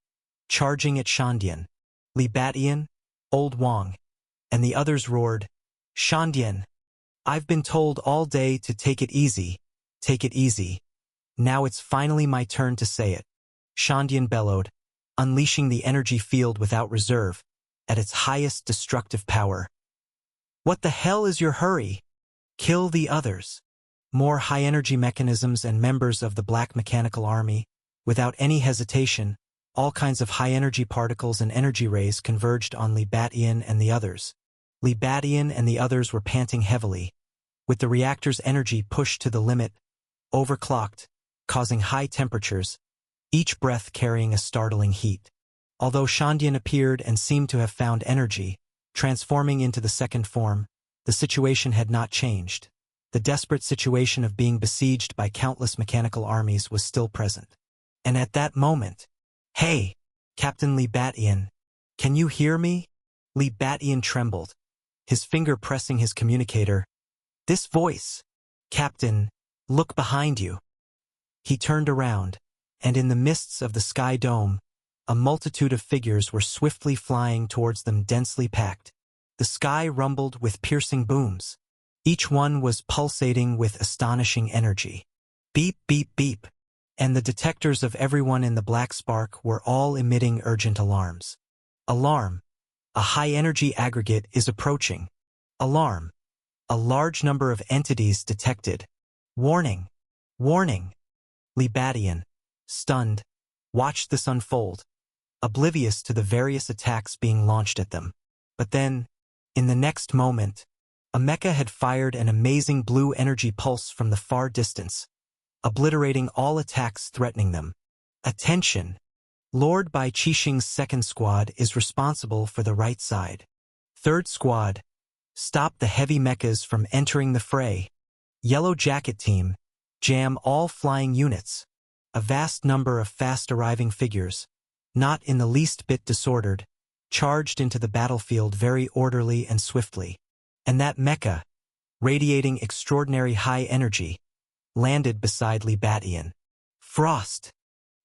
charging at Shandian. Li Batian, Old Wang, and the others roared, "Shandian, I've been told all day to take it easy, take it easy. Now it's finally my turn to say it." Shandian bellowed, unleashing the energy field without reserve, at its highest destructive power. "What the hell is your hurry? Kill the others." More high-energy mechanisms and members of the Black Mechanical Army. Without any hesitation, all kinds of high-energy particles and energy rays converged on Li Batian and the others. Li Batian and the others were panting heavily, with the reactor's energy pushed to the limit, overclocked, causing high temperatures, each breath carrying a startling heat. Although Shandian appeared and seemed to have found energy, transforming into the second form, the situation had not changed. The desperate situation of being besieged by countless mechanical armies was still present. And at that moment, "Hey, Captain Li Batian, can you hear me?" Li Batian trembled, his finger pressing his communicator. "This voice, Captain, look behind you." He turned around, and in the mists of the sky dome, a multitude of figures were swiftly flying towards them, densely packed. The sky rumbled with piercing booms. Each one was pulsating with astonishing energy. Beep, beep, beep. And the detectors of everyone in the black spark were all emitting urgent alarms. Alarm! A high-energy aggregate is approaching. Alarm! A large number of entities detected. Warning! Warning! Li Batian, stunned, watched this unfold, oblivious to the various attacks being launched at them. But then, in the next moment, a mecha had fired an amazing blue energy pulse from the far distance, obliterating all attacks threatening them. Attention! Lord Bai Qixing's second squad is responsible for the right side. Third squad, stop the heavy mechas from entering the fray. Yellow Jacket Team, jam all flying units. A vast number of fast-arriving figures, not in the least bit disordered, charged into the battlefield very orderly and swiftly. And that mecha, radiating extraordinary high energy, landed beside Li Batian. "Frost!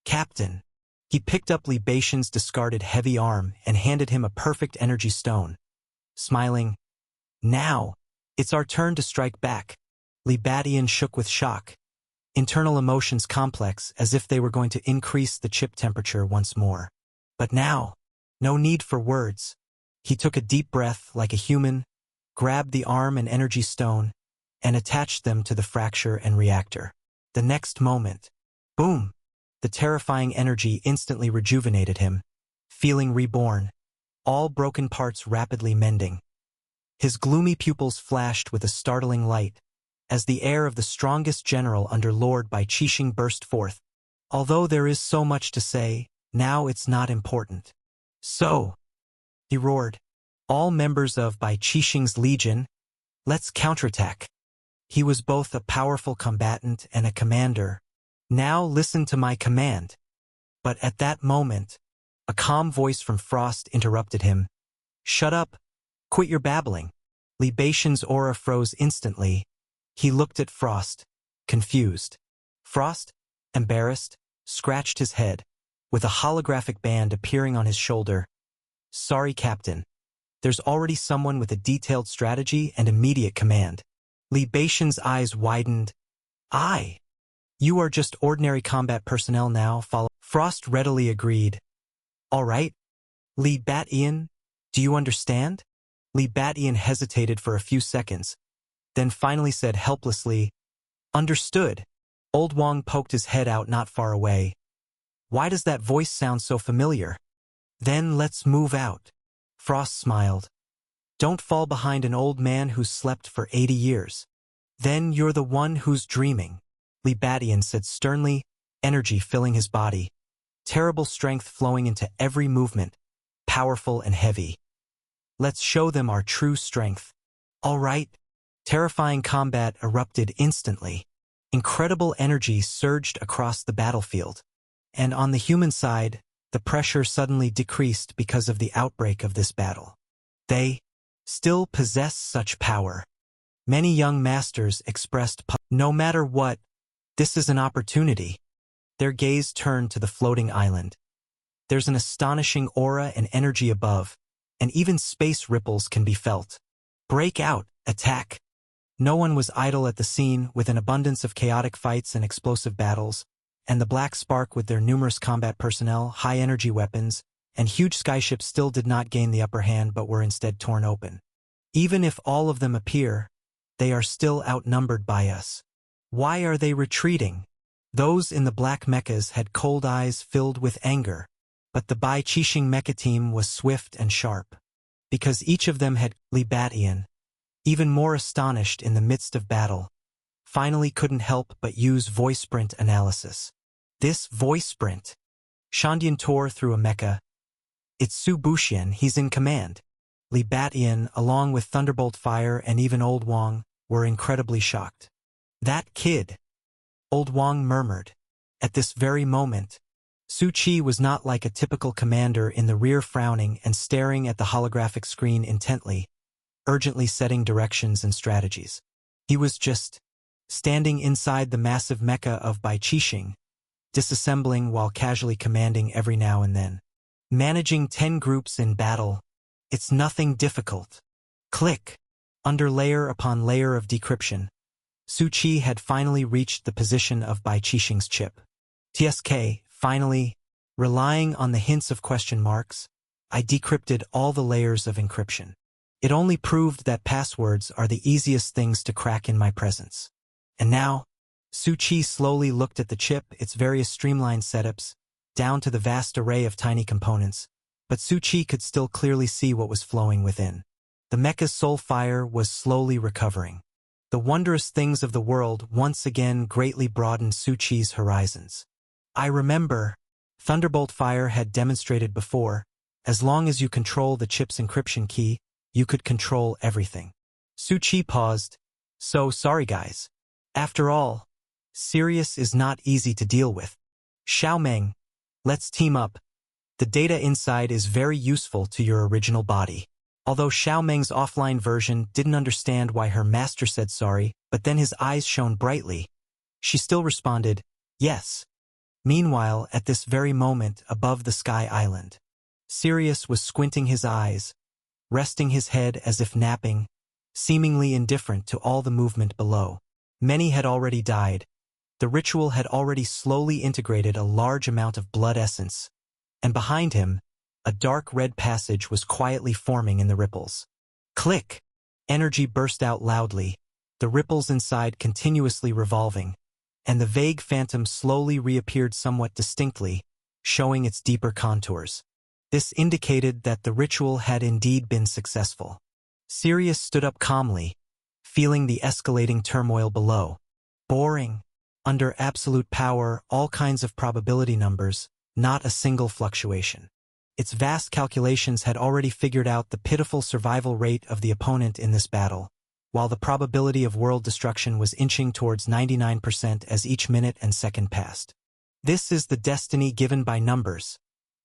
Captain!" He picked up Li Batian's discarded heavy arm and handed him a perfect energy stone. Smiling, "Now, it's our turn to strike back." Li Batian shook with shock, internal emotions complex as if they were going to increase the chip temperature once more. But now, no need for words. He took a deep breath like a human, grabbed the arm and energy stone, and attached them to the fracture and reactor. The next moment, boom! The terrifying energy instantly rejuvenated him, feeling reborn, all broken parts rapidly mending. His gloomy pupils flashed with a startling light, as the air of the strongest general under Lord Bai Qixing burst forth. "Although there is so much to say, now it's not important. So," he roared, "all members of Bai Qixing's legion, let's counterattack." He was both a powerful combatant and a commander. "Now listen to my command." But at that moment, a calm voice from Frost interrupted him. "Shut up. Quit your babbling." Li Batian's aura froze instantly. He looked at Frost, confused. Frost, embarrassed, scratched his head, with a holographic band appearing on his shoulder. "Sorry, Captain. There's already someone with a detailed strategy and immediate command." Li Batian's eyes widened. You are just ordinary combat personnel now, follow." Frost readily agreed. "All right. Li Batian, do you understand?" Li Batian hesitated for a few seconds, then finally said helplessly, "Understood." Old Wang poked his head out not far away. "Why does that voice sound so familiar?" "Then let's move out." Frost smiled. "Don't fall behind an old man who's slept for 80 years. Then you're the one who's dreaming," Li Batian said sternly, energy filling his body, terrible strength flowing into every movement, powerful and heavy. "Let's show them our true strength." "All right, Terrifying combat erupted instantly. Incredible energy surged across the battlefield. And on the human side, the pressure suddenly decreased because of the outbreak of this battle. They still possess such power. Many young masters expressed, no matter what, this is an opportunity. Their gaze turned to the floating island. There's an astonishing aura and energy above, and even space ripples can be felt. Break out, attack. No one was idle at the scene, with an abundance of chaotic fights and explosive battles, and the Black Spark with their numerous combat personnel, high-energy weapons, and huge skyships still did not gain the upper hand but were instead torn open. Even if all of them appear, they are still outnumbered by us. Why are they retreating? Those in the black mechas had cold eyes filled with anger, but the Bai Qixing mecha team was swift and sharp. Because each of them had Li Batian, even more astonished in the midst of battle, finally couldn't help but use voice sprint analysis. This voice sprint. Shandian tore through a mecha. It's Su Buxian, he's in command. Li Batian, along with Thunderbolt Fire and even Old Wang, were incredibly shocked. That kid, Old Wang murmured. At this very moment, Su Qi was not like a typical commander in the rear, frowning and staring at the holographic screen intently, urgently setting directions and strategies. He was just standing inside the massive mecha of Bai Qixing, disassembling while casually commanding every now and then. Managing 10 groups in battle, it's nothing difficult. Click. Under layer upon layer of decryption, Su Qi had finally reached the position of Bai Qixing's chip. TSK, finally, relying on the hints of question marks, I decrypted all the layers of encryption. It only proved that passwords are the easiest things to crack in my presence. And now, Su Qi slowly looked at the chip, its various streamlined setups, down to the vast array of tiny components, but Su Qi could still clearly see what was flowing within. The mecha's soul fire was slowly recovering. The wondrous things of the world once again greatly broadened Su Qi's horizons. I remember, Thunderbolt Fire had demonstrated before, as long as you control the chip's encryption key, you could control everything. Su Qi paused. So sorry guys. After all, Sirius is not easy to deal with. Xiaomeng, let's team up. The data inside is very useful to your original body. Although Xiaomeng's offline version didn't understand why her master said sorry, but then his eyes shone brightly. She still responded, yes. Meanwhile, at this very moment above the Sky Island, Sirius was squinting his eyes, resting his head as if napping, seemingly indifferent to all the movement below. Many had already died. The ritual had already slowly integrated a large amount of blood essence, and behind him, a dark red passage was quietly forming in the ripples. Click! Energy burst out loudly, the ripples inside continuously revolving, and the vague phantom slowly reappeared somewhat distinctly, showing its deeper contours. This indicated that the ritual had indeed been successful. Sirius stood up calmly, feeling the escalating turmoil below. Boring. Under absolute power, all kinds of probability numbers, not a single fluctuation. Its vast calculations had already figured out the pitiful survival rate of the opponent in this battle, while the probability of world destruction was inching towards 99% as each minute and second passed. This is the destiny given by numbers.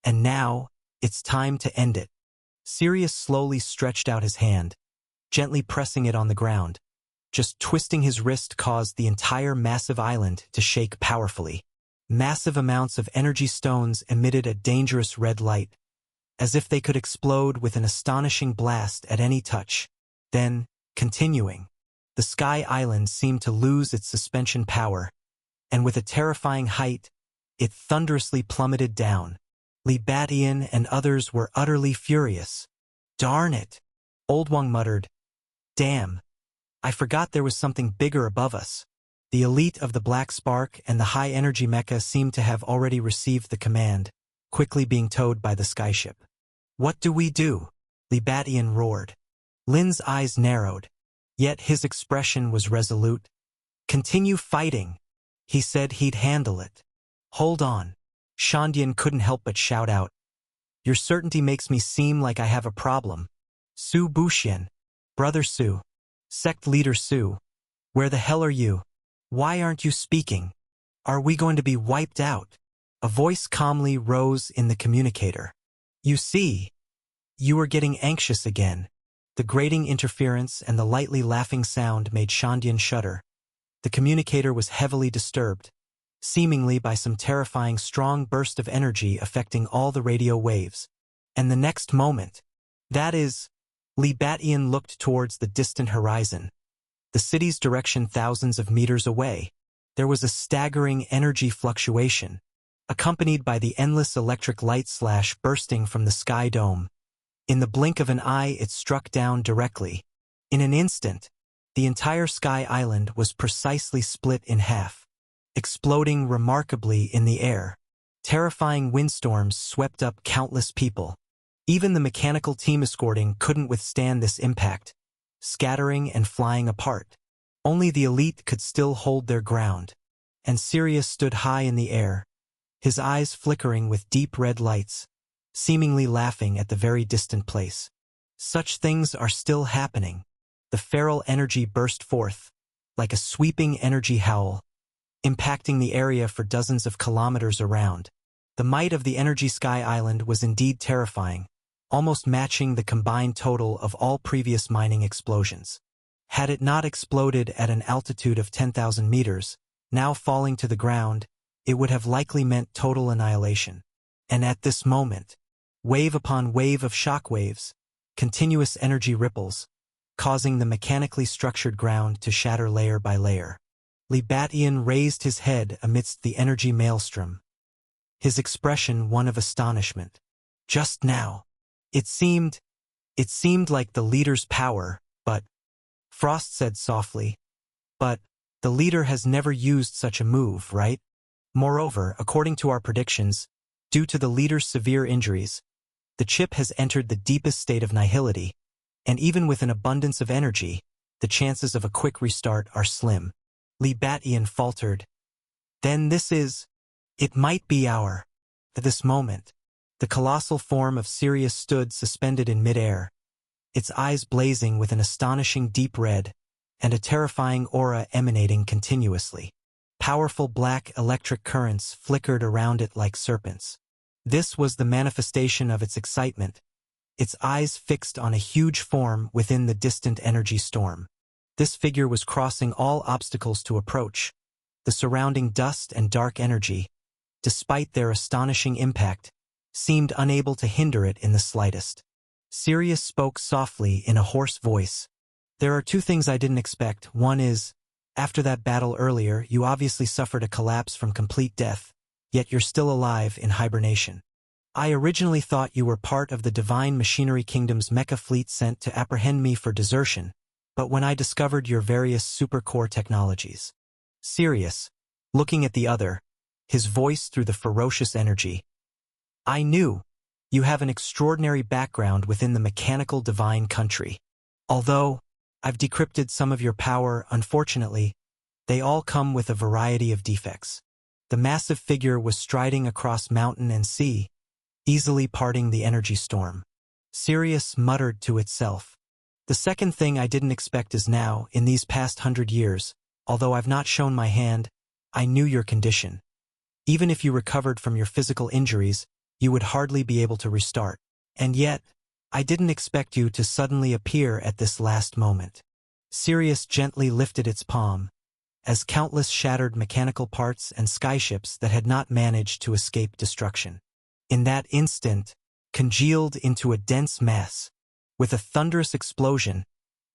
And now, it's time to end it. Sirius slowly stretched out his hand, gently pressing it on the ground. Just twisting his wrist caused the entire massive island to shake powerfully. Massive amounts of energy stones emitted a dangerous red light, as if they could explode with an astonishing blast at any touch. Then, continuing, the Sky Island seemed to lose its suspension power, and with a terrifying height, it thunderously plummeted down. Li Batian and others were utterly furious. Darn it! Old Wang muttered. Damn! I forgot there was something bigger above us. The elite of the Black Spark and the high-energy mecha seemed to have already received the command, quickly being towed by the skyship. What do we do? Li Batian roared. Lin's eyes narrowed, yet his expression was resolute. Continue fighting. He said he'd handle it. Hold on. Shandian couldn't help but shout out. Your certainty makes me seem like I have a problem. Su Buxian. Brother Su. Sect leader Su, where the hell are you? Why aren't you speaking? Are we going to be wiped out? A voice calmly rose in the communicator. You see, you are getting anxious again. The grating interference and the lightly laughing sound made Shandian shudder. The communicator was heavily disturbed, seemingly by some terrifying strong burst of energy affecting all the radio waves. And the next moment, that is, Li Batian looked towards the distant horizon. The city's direction thousands of meters away. There was a staggering energy fluctuation, accompanied by the endless electric light slash bursting from the sky dome. In the blink of an eye, it struck down directly. In an instant, the entire sky island was precisely split in half, exploding remarkably in the air. Terrifying windstorms swept up countless people. Even the mechanical team escorting couldn't withstand this impact, scattering and flying apart. Only the elite could still hold their ground, and Sirius stood high in the air, his eyes flickering with deep red lights, seemingly laughing at the very distant place. Such things are still happening. The feral energy burst forth, like a sweeping energy howl, impacting the area for dozens of kilometers around. The might of the energy sky island was indeed terrifying, almost matching the combined total of all previous mining explosions. Had it not exploded at an altitude of 10,000 meters, now falling to the ground, it would have likely meant total annihilation. And at this moment, wave upon wave of shock waves, continuous energy ripples, causing the mechanically structured ground to shatter layer by layer. Li Batian raised his head amidst the energy maelstrom, his expression one of astonishment. Just now, it seemed like the leader's power, but, Frost said softly, but, the leader has never used such a move, right? Moreover, according to our predictions, due to the leader's severe injuries, the chip has entered the deepest state of nihility, and even with an abundance of energy, the chances of a quick restart are slim. Li Batian faltered. Then it might be our. At this moment, the colossal form of Sirius stood suspended in midair, its eyes blazing with an astonishing deep red, and a terrifying aura emanating continuously. Powerful black electric currents flickered around it like serpents. This was the manifestation of its excitement, its eyes fixed on a huge form within the distant energy storm. This figure was crossing all obstacles to approach. The surrounding dust and dark energy, despite their astonishing impact, seemed unable to hinder it in the slightest. Sirius spoke softly in a hoarse voice. There are two things I didn't expect. One is, after that battle earlier, you obviously suffered a collapse from complete death, yet you're still alive in hibernation. I originally thought you were part of the Divine Machinery Kingdom's mecha fleet sent to apprehend me for desertion, but when I discovered your various supercore technologies. Sirius, looking at the other, his voice through the ferocious energy. I knew. You have an extraordinary background within the mechanical divine country. Although I've decrypted some of your power, unfortunately, they all come with a variety of defects. The massive figure was striding across mountain and sea, easily parting the energy storm. Sirius muttered to itself. The second thing I didn't expect is now, in these past 100 years, although I've not shown my hand, I knew your condition. Even if you recovered from your physical injuries, you would hardly be able to restart. And yet, I didn't expect you to suddenly appear at this last moment. Sirius gently lifted its palm, as countless shattered mechanical parts and skyships that had not managed to escape destruction. In that instant, congealed into a dense mass. With a thunderous explosion,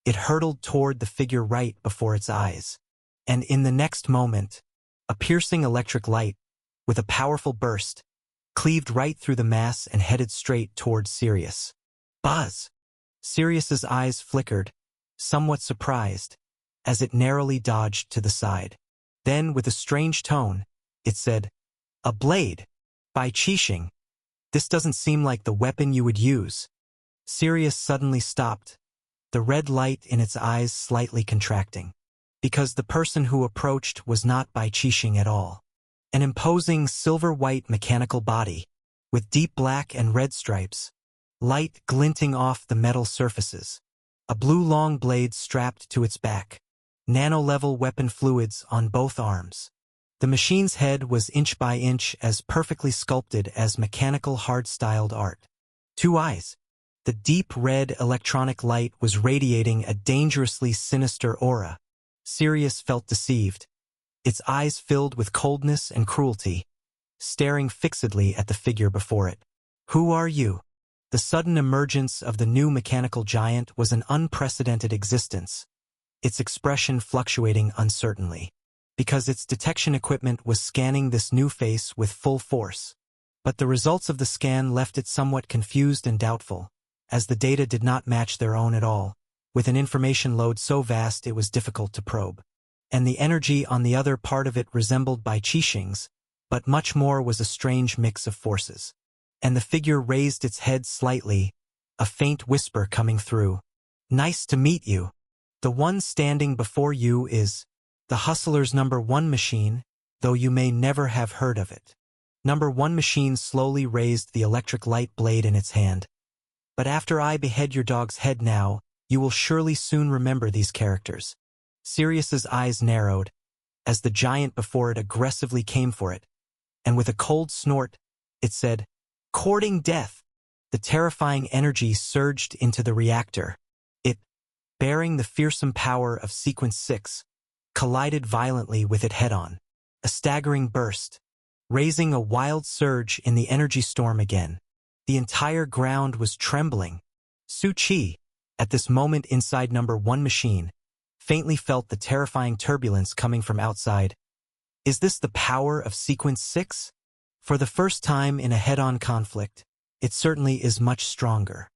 it hurtled toward the figure right before its eyes. And in the next moment, a piercing electric light, with a powerful burst, cleaved right through the mass and headed straight towards Sirius. Buzz! Sirius's eyes flickered, somewhat surprised, as it narrowly dodged to the side. Then, with a strange tone, it said, "A blade! By Qixing! This doesn't seem like the weapon you would use." Sirius suddenly stopped, the red light in its eyes slightly contracting. Because the person who approached was not Bai Qixing at all. An imposing silver-white mechanical body, with deep black and red stripes, light glinting off the metal surfaces. A blue long blade strapped to its back. Nano-level weapon fluids on both arms. The machine's head was inch by inch as perfectly sculpted as mechanical hard-styled art. 2 eyes. The deep red electronic light was radiating a dangerously sinister aura. Sirius felt deceived. Its eyes filled with coldness and cruelty, staring fixedly at the figure before it. Who are you? The sudden emergence of the new mechanical giant was an unprecedented existence, its expression fluctuating uncertainly, because its detection equipment was scanning this new face with full force. But the results of the scan left it somewhat confused and doubtful, as the data did not match their own at all, with an information load so vast it was difficult to probe. And the energy on the other part of it resembled Bai Qixing's, but much more was a strange mix of forces. And the figure raised its head slightly, a faint whisper coming through. Nice to meet you. The one standing before you is the Hustler's #1 machine, though you may never have heard of it. #1 machine slowly raised the electric light blade in its hand. But after I behead your dog's head now, you will surely soon remember these characters. Sirius's eyes narrowed, as the giant before it aggressively came for it, and with a cold snort, it said, "Courting death." The terrifying energy surged into the reactor. It, bearing the fearsome power of Sequence 6, collided violently with it head-on. A staggering burst, raising a wild surge in the energy storm again. The entire ground was trembling. Su Qi, at this moment inside #1 machine, faintly felt the terrifying turbulence coming from outside. Is this the power of Sequence 6? For the first time in a head-on conflict, it certainly is much stronger.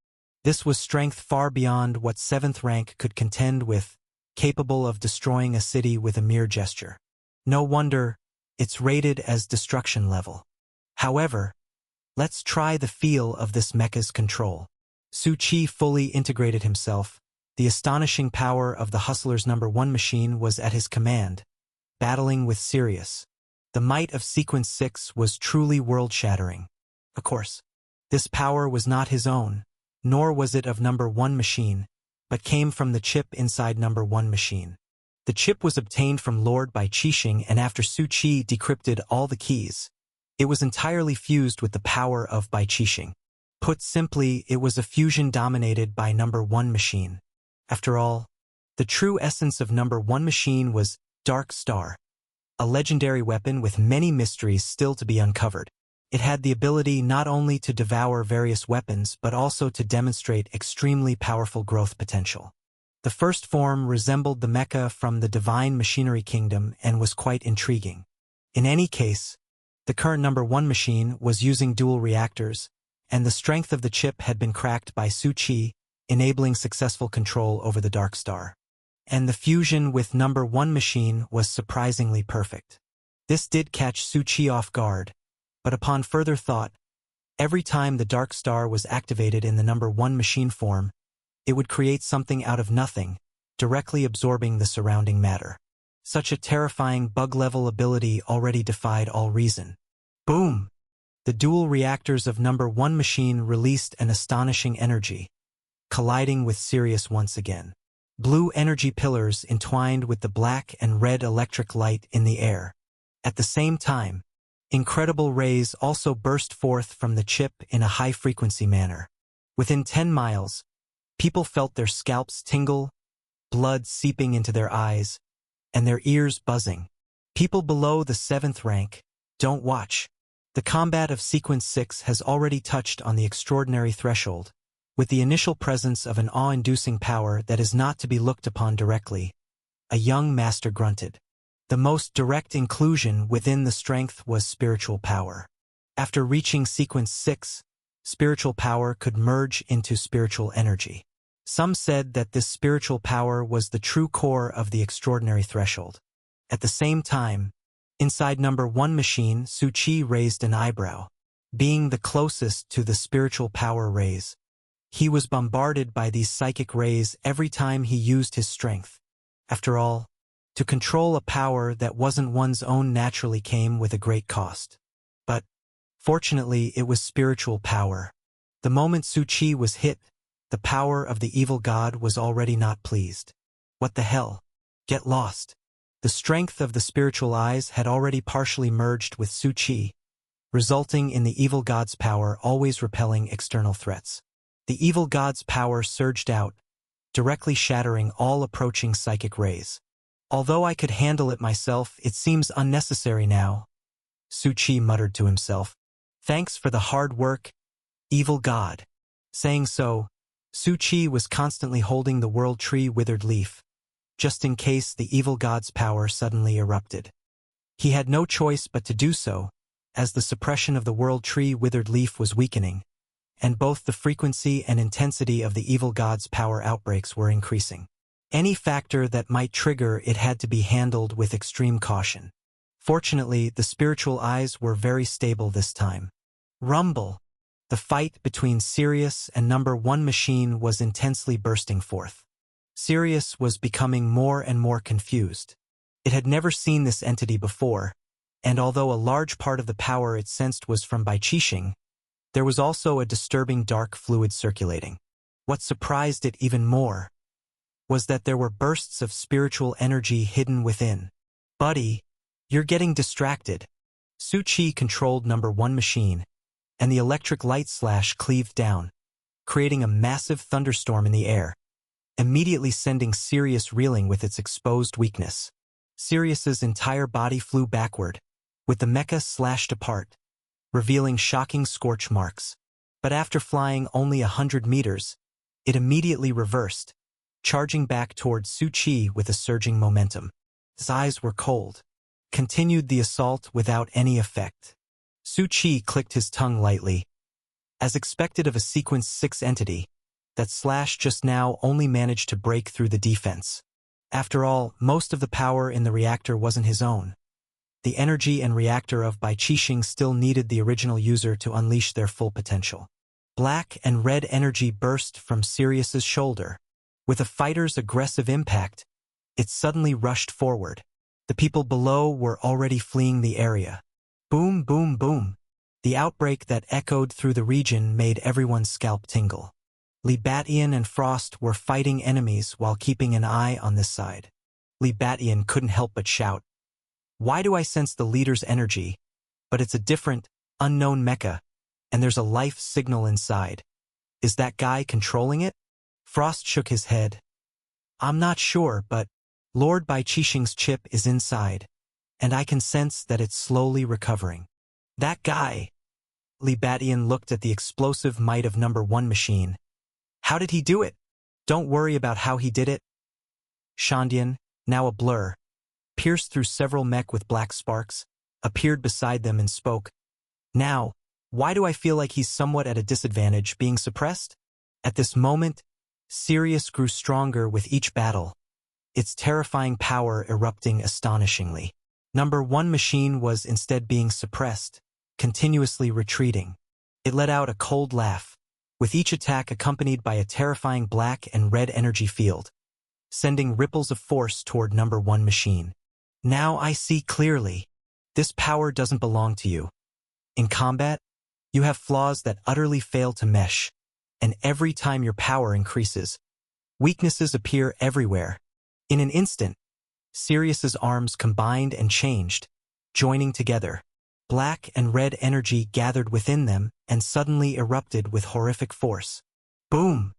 This was strength far beyond what 7th rank could contend with, capable of destroying a city with a mere gesture. No wonder it's rated as destruction level. However, let's try the feel of this mecha's control. Su Qi fully integrated himself. The astonishing power of the Hustler's #1 machine was at his command, battling with Sirius. The might of Sequence 6 was truly world-shattering. Of course, this power was not his own, nor was it of #1 machine, but came from the chip inside #1 machine. The chip was obtained from Lord Bai Qixing, and after Su Qi decrypted all the keys, it was entirely fused with the power of Bai Qixing. Put simply, it was a fusion dominated by #1 machine. After all, the true essence of #1 machine was Dark Star, a legendary weapon with many mysteries still to be uncovered. It had the ability not only to devour various weapons but also to demonstrate extremely powerful growth potential. The first form resembled the mecha from the Divine Machinery Kingdom and was quite intriguing. In any case, the current #1 machine was using dual reactors, and the strength of the chip had been cracked by Su Qi, enabling successful control over the Dark Star. And the fusion with #1 machine was surprisingly perfect. This did catch Su Qi off guard, but upon further thought, every time the Dark Star was activated in the #1 machine form, it would create something out of nothing, directly absorbing the surrounding matter. Such a terrifying bug-level ability already defied all reason. Boom! The dual reactors of #1 machine released an astonishing energy, colliding with Sirius once again. Blue energy pillars entwined with the black and red electric light in the air. At the same time, incredible rays also burst forth from the chip in a high-frequency manner. Within 10 miles, people felt their scalps tingle, blood seeping into their eyes, and their ears buzzing. People below the 7th rank, don't watch. The combat of Sequence 6 has already touched on the extraordinary threshold, with the initial presence of an awe-inducing power that is not to be looked upon directly. A young master grunted. The most direct inclusion within the strength was spiritual power. After reaching Sequence 6, spiritual power could merge into spiritual energy. Some said that this spiritual power was the true core of the extraordinary threshold. At the same time, inside #1 machine, Su Qi raised an eyebrow. Being the closest to the spiritual power rays, he was bombarded by these psychic rays every time he used his strength. After all, to control a power that wasn't one's own naturally came with a great cost. But, fortunately, it was spiritual power. The moment Su Qi was hit, The power of the evil god was already not pleased. What the hell? Get lost. The strength of the spiritual eyes had already partially merged with Su Qi, resulting in the evil god's power always repelling external threats. The evil god's power surged out, directly shattering all approaching psychic rays. Although I could handle it myself, it seems unnecessary now, Su Qi muttered to himself. Thanks for the hard work, evil god. Saying so, Su Qi was constantly holding the world tree withered leaf, just in case the evil god's power suddenly erupted. He had no choice but to do so, as the suppression of the world tree withered leaf was weakening, and both the frequency and intensity of the evil god's power outbreaks were increasing. Any factor that might trigger it had to be handled with extreme caution. Fortunately, the spiritual eyes were very stable this time. Rumble! The fight between Sirius and number 1 machine was intensely bursting forth. Sirius was becoming more and more confused. It had never seen this entity before, and although a large part of the power it sensed was from Bai Qixing, there was also a disturbing dark fluid circulating. What surprised it even more was that there were bursts of spiritual energy hidden within. Buddy, you're getting distracted. Su Qi controlled number 1 machine, and the electric light slash cleaved down, creating a massive thunderstorm in the air, immediately sending Sirius reeling with its exposed weakness. Sirius's entire body flew backward, with the mecha slashed apart, revealing shocking scorch marks. But after flying only 100 meters, it immediately reversed, charging back towards Su Qi with a surging momentum. His eyes were cold, continued the assault without any effect. Su Qi clicked his tongue lightly. As expected of a Sequence 6 entity, that slash just now only managed to break through the defense. After all, most of the power in the reactor wasn't his own. The energy and reactor of Bai Qixing still needed the original user to unleash their full potential. Black and red energy burst from Sirius's shoulder. With a fighter's aggressive impact, it suddenly rushed forward. The people below were already fleeing the area. Boom, boom, boom. The outbreak that echoed through the region made everyone's scalp tingle. Li Batian and Frost were fighting enemies while keeping an eye on this side. Li Batian couldn't help but shout, "Why do I sense the leader's energy? But it's a different, unknown mecha, and there's a life signal inside. Is that guy controlling it?" Frost shook his head. "I'm not sure, but Lord Bai Qixing's chip is inside, and I can sense that it's slowly recovering." "That guy!" Li Batian looked at the explosive might of number 1 machine. "How did he do it?" "Don't worry about how he did it." Shandian, now a blur, pierced through several mech with black sparks, appeared beside them and spoke. "Now, why do I feel like he's somewhat at a disadvantage being suppressed?" At this moment, Sirius grew stronger with each battle, its terrifying power erupting astonishingly. Number 1 machine was instead being suppressed, continuously retreating. It let out a cold laugh, with each attack accompanied by a terrifying black and red energy field, sending ripples of force toward number 1 machine. "Now I see clearly. This power doesn't belong to you. In combat, you have flaws that utterly fail to mesh, and every time your power increases, weaknesses appear everywhere." In an instant, Sirius's arms combined and changed, joining together. Black and red energy gathered within them and suddenly erupted with horrific force. Boom!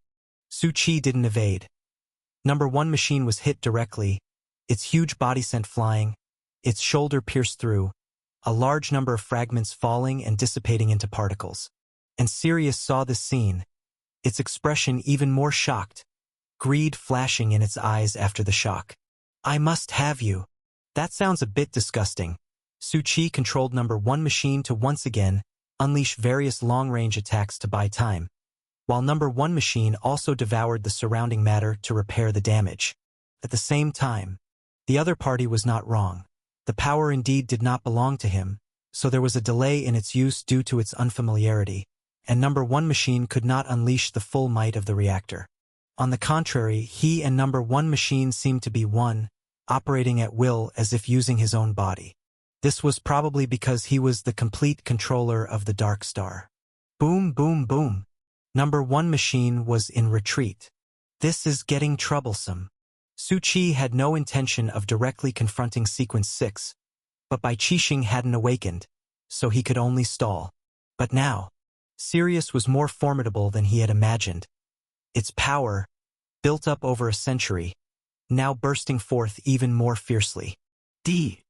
Su Qi didn't evade. Number 1 machine was hit directly, its huge body sent flying, its shoulder pierced through, a large number of fragments falling and dissipating into particles. And Sirius saw this scene, its expression even more shocked, greed flashing in its eyes after the shock. "I must have you." "That sounds a bit disgusting." Su Qi controlled number 1 machine to once again unleash various long-range attacks to buy time, while number 1 machine also devoured the surrounding matter to repair the damage. At the same time, the other party was not wrong. The power indeed did not belong to him, so there was a delay in its use due to its unfamiliarity, and number 1 machine could not unleash the full might of the reactor. On the contrary, he and number 1 machine seemed to be one, operating at will as if using his own body. This was probably because he was the complete controller of the Dark Star. Boom, boom, boom. Number 1 machine was in retreat. This is getting troublesome. Su Qi had no intention of directly confronting Sequence 6, but Bai Qixing hadn't awakened, so he could only stall. But now, Sirius was more formidable than he had imagined. Its power, built up over a century, now bursting forth even more fiercely. D.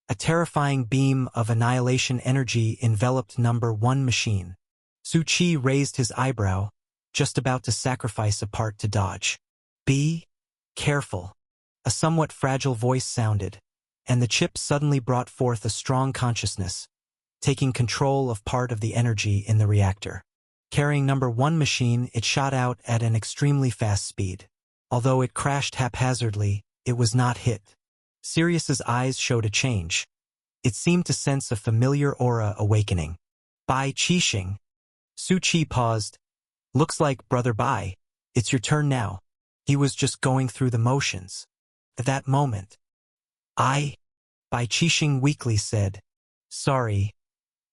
A terrifying beam of annihilation energy enveloped Number 1 machine. Su Qi raised his eyebrow, just about to sacrifice a part to dodge. Be careful. A somewhat fragile voice sounded, and the chip suddenly brought forth a strong consciousness, taking control of part of the energy in the reactor. Carrying Number 1 machine, it shot out at an extremely fast speed. Although it crashed haphazardly, it was not hit. Sirius's eyes showed a change. It seemed to sense a familiar aura awakening. Bai Qixing. Su Qi paused. Looks like, Brother Bai, it's your turn now. He was just going through the motions. At that moment, Bai Qixing weakly said, sorry.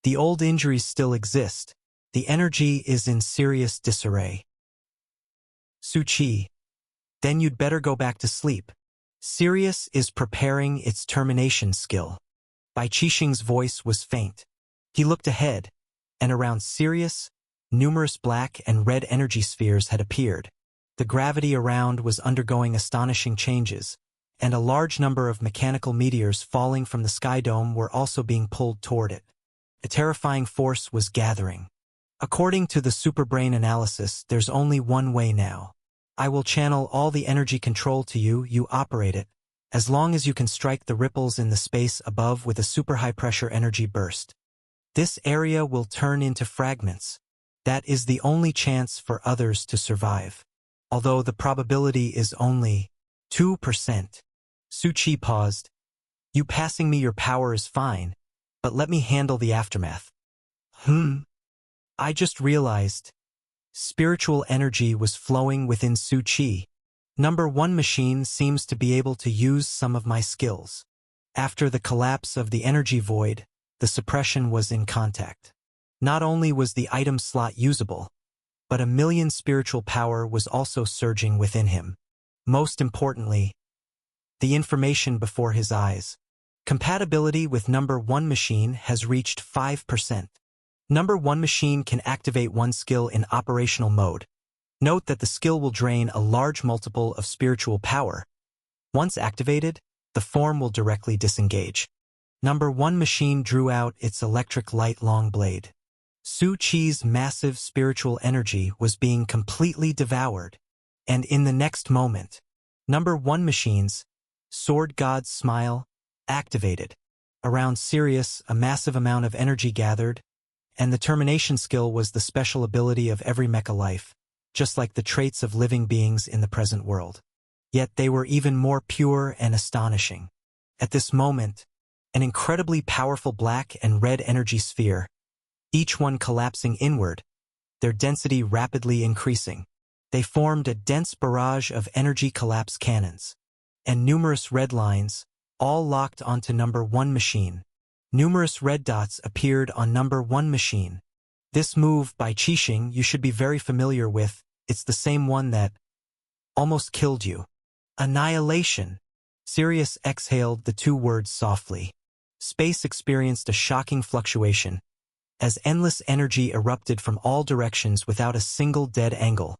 The old injuries still exist. The energy is in serious disarray. Su Qi. Then you'd better go back to sleep. Sirius is preparing its termination skill. Bai Qixing's voice was faint. He looked ahead, and around Sirius, numerous black and red energy spheres had appeared. The gravity around was undergoing astonishing changes, and a large number of mechanical meteors falling from the sky dome were also being pulled toward it. A terrifying force was gathering. According to the superbrain analysis, there's only one way now. I will channel all the energy control to you, you operate it, as long as you can strike the ripples in the space above with a super high-pressure energy burst. This area will turn into fragments. That is the only chance for others to survive. Although the probability is only 2%. Su Qi paused. You passing me your power is fine, but let me handle the aftermath. I just realized. Spiritual energy was flowing within Su Qi. Number 1 machine seems to be able to use some of my skills. After the collapse of the energy void, the suppression was in contact. Not only was the item slot usable, but 1,000,000 spiritual power was also surging within him. Most importantly, the information before his eyes. Compatibility with Number 1 machine has reached 5%. Number 1 machine can activate one skill in operational mode. Note that the skill will drain a large multiple of spiritual power. Once activated, the form will directly disengage. Number 1 machine drew out its electric light long blade. Su Qi's massive spiritual energy was being completely devoured, and in the next moment, Number 1 machine's Sword God's Smile activated. Around Sirius, a massive amount of energy gathered, and the termination skill was the special ability of every mecha life, just like the traits of living beings in the present world. Yet they were even more pure and astonishing. At this moment, an incredibly powerful black and red energy sphere, each one collapsing inward, their density rapidly increasing. They formed a dense barrage of energy collapse cannons, and numerous red lines, all locked onto Number 1 machine. Numerous red dots appeared on Number 1 machine. This move by Qixing you should be very familiar with. It's the same one that almost killed you. Annihilation. Sirius exhaled the 2 words softly. Space experienced a shocking fluctuation, as endless energy erupted from all directions without a single dead angle,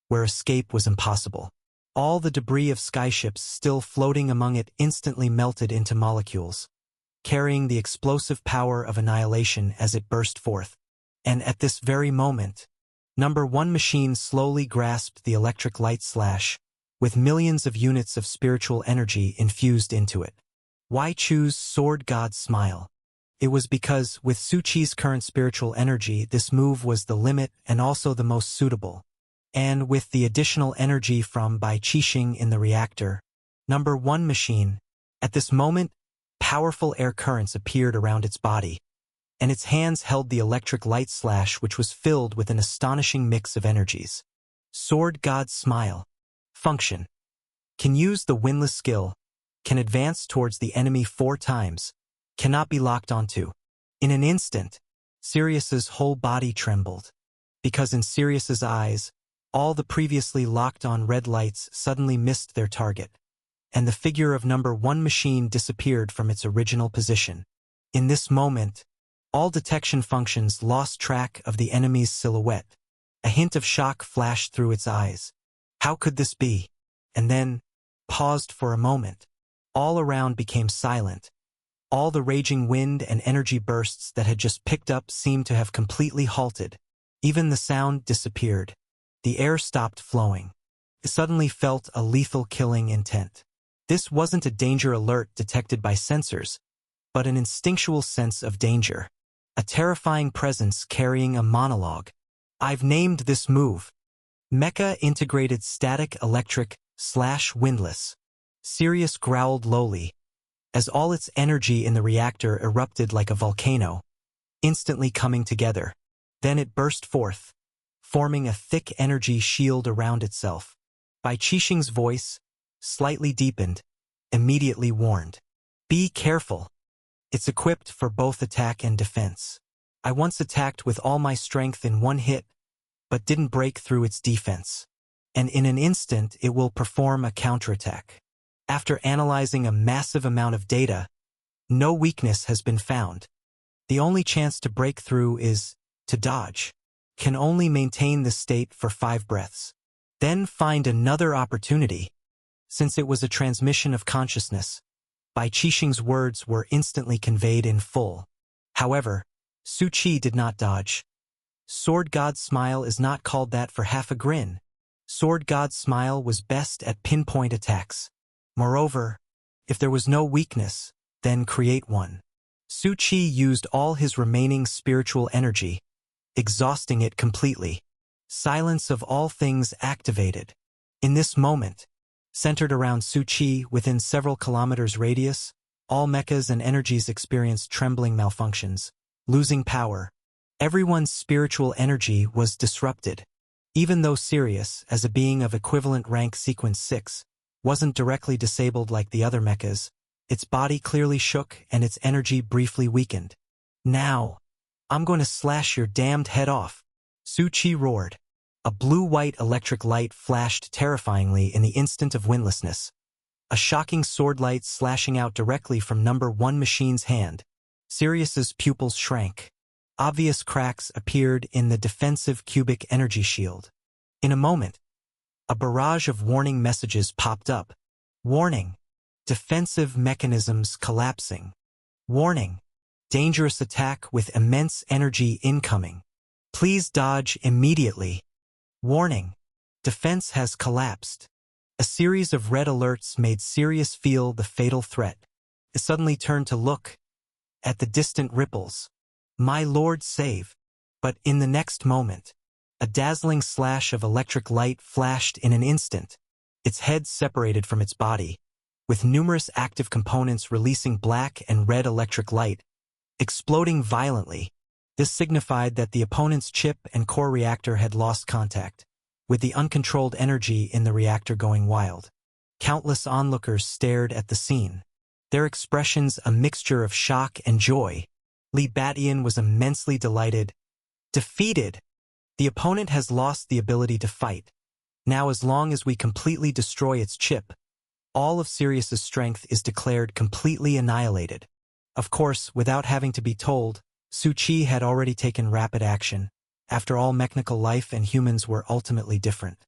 where escape was impossible. All the debris of skyships still floating among it instantly melted into molecules, carrying the explosive power of annihilation as it burst forth. And at this very moment, Number 1 machine slowly grasped the electric light slash, with millions of units of spiritual energy infused into it. Why choose Sword God's Smile? It was because, with Su Qi's current spiritual energy, this move was the limit and also the most suitable. And with the additional energy from Bai Qixing in the reactor, Number 1 machine, at this moment, powerful air currents appeared around its body, and its hands held the electric light slash which was filled with an astonishing mix of energies. Sword God's Smile. Function. Can use the windless skill. Can advance towards the enemy 4 times. Cannot be locked onto. In an instant, Sirius's whole body trembled. because in Sirius's eyes, all the previously locked-on red lights suddenly missed their target, and the figure of number 1 machine disappeared from its original position. In this moment, all detection functions lost track of the enemy's silhouette. A hint of shock flashed through its eyes. How could this be? And then, paused for a moment. All around became silent. All the raging wind and energy bursts that had just picked up seemed to have completely halted. Even the sound disappeared. The air stopped flowing. It suddenly felt a lethal killing intent. This wasn't a danger alert detected by sensors, but an instinctual sense of danger. A terrifying presence carrying a monologue. I've named this move Mecha Integrated Static Electric / Windless. Sirius growled lowly, as all its energy in the reactor erupted like a volcano, instantly coming together. Then it burst forth, forming a thick energy shield around itself. Bai Qixing's voice, slightly deepened, immediately warned. Be careful. It's equipped for both attack and defense. I once attacked with all my strength in one hit, but didn't break through its defense. And in an instant it will perform a counterattack. After analyzing a massive amount of data, no weakness has been found. The only chance to break through is to dodge. Can only maintain this state for 5 breaths. Then find another opportunity. Since it was a transmission of consciousness, Bai Qixing's words were instantly conveyed in full. However, Su Qi did not dodge. Sword God's smile is not called that for half a grin. Sword God's smile was best at pinpoint attacks. Moreover, if there was no weakness, then create one. Su Qi used all his remaining spiritual energy, exhausting it completely. Silence of all things activated. In this moment, centered around Su Qi within several kilometers radius, all mechas and energies experienced trembling malfunctions, losing power. Everyone's spiritual energy was disrupted. Even though Sirius, as a being of equivalent rank sequence 6, wasn't directly disabled like the other mechas, its body clearly shook and its energy briefly weakened. Now, I'm going to slash your damned head off, Su Qi roared. A blue-white electric light flashed terrifyingly in the instant of windlessness. A shocking sword light slashing out directly from number 1 machine's hand. Sirius's pupils shrank. Obvious cracks appeared in the defensive cubic energy shield. In a moment, a barrage of warning messages popped up. Warning. Defensive mechanisms collapsing. Warning. Dangerous attack with immense energy incoming. Please dodge immediately. Warning. Defense has collapsed. A series of red alerts made Sirius feel the fatal threat. It suddenly turned to look at the distant ripples. My lord save. But in the next moment, a dazzling slash of electric light flashed in an instant. Its head separated from its body, with numerous active components releasing black and red electric light, exploding violently. This signified that the opponent's chip and core reactor had lost contact, with the uncontrolled energy in the reactor going wild. Countless onlookers stared at the scene, their expressions a mixture of shock and joy. Li Batian was immensely delighted. Defeated! The opponent has lost the ability to fight. Now as long as we completely destroy its chip, all of Sirius's strength is declared completely annihilated. Of course, without having to be told, Su Qi had already taken rapid action. After all, mechanical life and humans were ultimately different.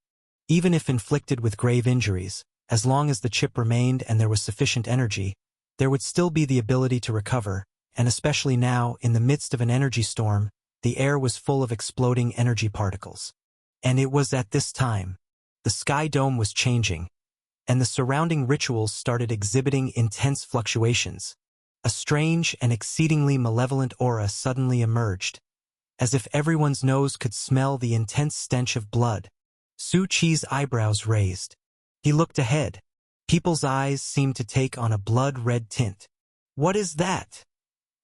Even if inflicted with grave injuries, as long as the chip remained and there was sufficient energy, there would still be the ability to recover, and especially now, in the midst of an energy storm, the air was full of exploding energy particles. And it was at this time, the sky dome was changing, and the surrounding rituals started exhibiting intense fluctuations. A strange and exceedingly malevolent aura suddenly emerged, as if everyone's nose could smell the intense stench of blood. Su Qi's eyebrows raised. He looked ahead. People's eyes seemed to take on a blood-red tint. What is that?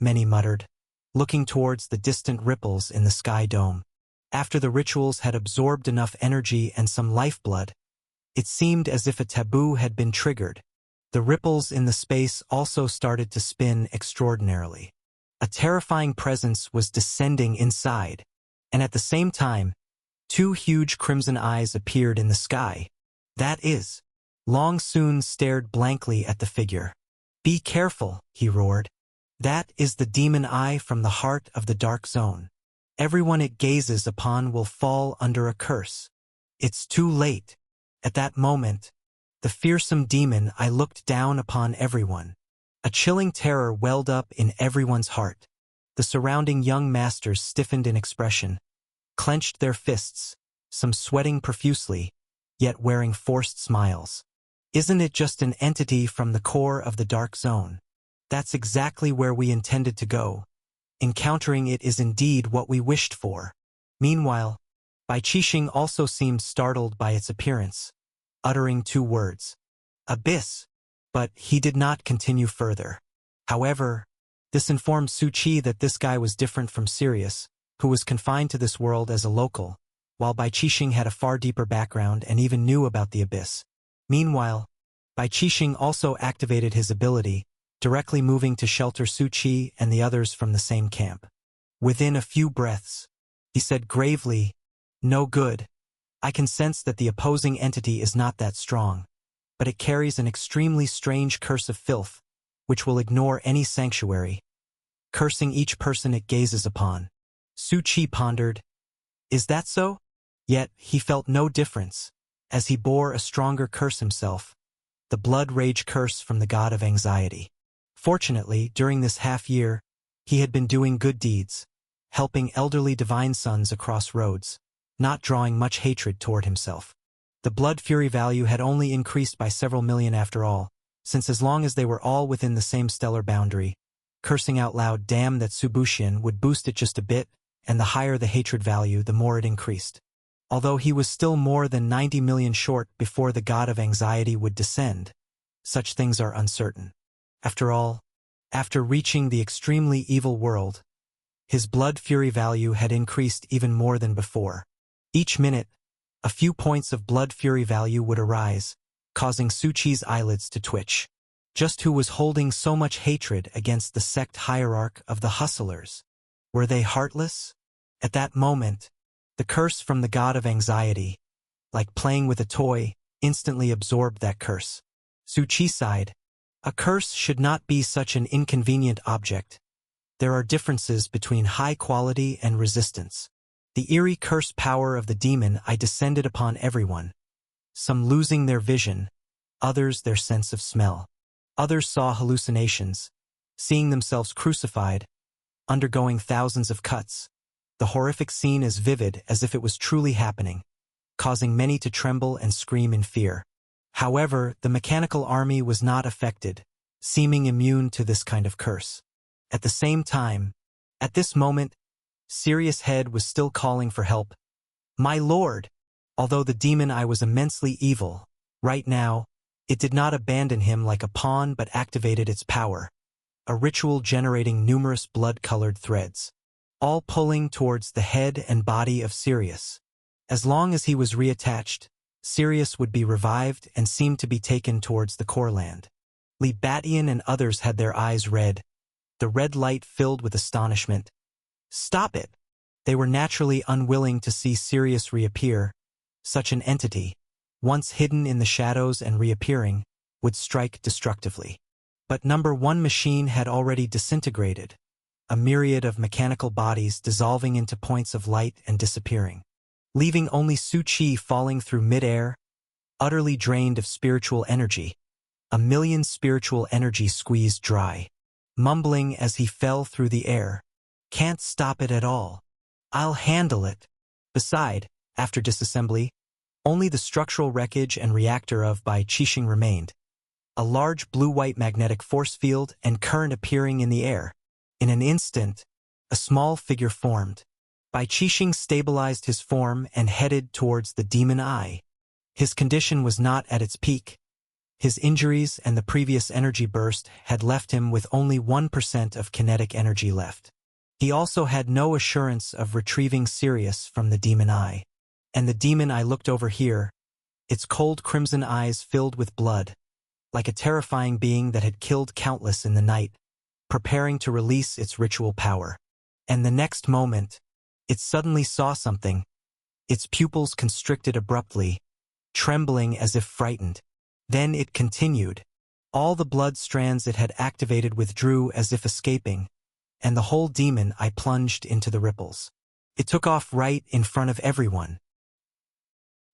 Many muttered, looking towards the distant ripples in the sky dome. After the rituals had absorbed enough energy and some lifeblood, it seemed as if a taboo had been triggered. The ripples in the space also started to spin extraordinarily. A terrifying presence was descending inside, and at the same time, Two huge crimson eyes appeared in the sky. That is. Long Sun stared blankly at the figure. Be careful, he roared. That is the demon eye from the heart of the dark zone. Everyone it gazes upon will fall under a curse. It's too late. At that moment, the fearsome demon eye looked down upon everyone. A chilling terror welled up in everyone's heart. The surrounding young masters stiffened in expression, clenched their fists, some sweating profusely, yet wearing forced smiles. Isn't it just an entity from the core of the dark zone? That's exactly where we intended to go. Encountering it is indeed what we wished for. Meanwhile, Bai Qixing also seemed startled by its appearance, uttering two words. Abyss. But he did not continue further. However, this informed Su Qi that this guy was different from Sirius, who was confined to this world as a local, while Bai Qixing had a far deeper background and even knew about the Abyss. Meanwhile, Bai Qixing also activated his ability, directly moving to shelter Su Qi and the others from the same camp. Within a few breaths, he said gravely, "No good. I can sense that the opposing entity is not that strong, but it carries an extremely strange curse of filth, which will ignore any sanctuary, cursing each person it gazes upon." Su Qi pondered, "Is that so?" Yet he felt no difference, as he bore a stronger curse himself, the blood rage curse from the god of anxiety. Fortunately, during this half-year, he had been doing good deeds, helping elderly divine sons across roads, not drawing much hatred toward himself. The blood fury value had only increased by several million after all, since as long as they were all within the same stellar boundary, cursing out loud "damn that Subuxian" would boost it just a bit, and the higher the hatred value, the more it increased. Although he was still more than 90 million short before the god of anxiety would descend, such things are uncertain. After all, after reaching the extremely evil world, his blood fury value had increased even more than before. Each minute, a few points of blood fury value would arise, causing Su Qi's eyelids to twitch. Just who was holding so much hatred against the sect hierarch of the Hustlers? Were they heartless? At that moment, the curse from the god of anxiety, like playing with a toy, instantly absorbed that curse. Su Qi sighed. A curse should not be such an inconvenient object. There are differences between high quality and resistance. The eerie curse power of the demon eye descended upon everyone, some losing their vision, others their sense of smell. Others saw hallucinations, seeing themselves crucified, undergoing thousands of cuts. The horrific scene as vivid as if it was truly happening, causing many to tremble and scream in fear. However, the mechanical army was not affected, seeming immune to this kind of curse. At the same time, at this moment, Sirius' head was still calling for help. "My lord!" Although the demon eye was immensely evil, right now, it did not abandon him like a pawn but activated its power, a ritual generating numerous blood-colored threads, all pulling towards the head and body of Sirius. As long as he was reattached, Sirius would be revived and seemed to be taken towards the core land. Li Batian and others had their eyes red, the red light filled with astonishment. Stop it! They were naturally unwilling to see Sirius reappear. Such an entity, once hidden in the shadows and reappearing, would strike destructively. But number one machine had already disintegrated, a myriad of mechanical bodies dissolving into points of light and disappearing, leaving only Su Qi falling through mid-air, utterly drained of spiritual energy, a million spiritual energy squeezed dry, mumbling as he fell through the air. Can't stop it at all. I'll handle it. Beside, after disassembly, only the structural wreckage and reactor of Bai Qixing remained, a large blue-white magnetic force field and current appearing in the air. In an instant, a small figure formed. Bai Qixing stabilized his form and headed towards the demon eye. His condition was not at its peak. His injuries and the previous energy burst had left him with only 1% of kinetic energy left. He also had no assurance of retrieving Sirius from the demon eye. And the demon eye looked over here, its cold crimson eyes filled with blood, like a terrifying being that had killed countless in the night, preparing to release its ritual power. And the next moment, it suddenly saw something. Its pupils constricted abruptly, trembling as if frightened. Then it continued. All the blood strands it had activated withdrew as if escaping, and the whole demon eye plunged into the ripples. It took off right in front of everyone.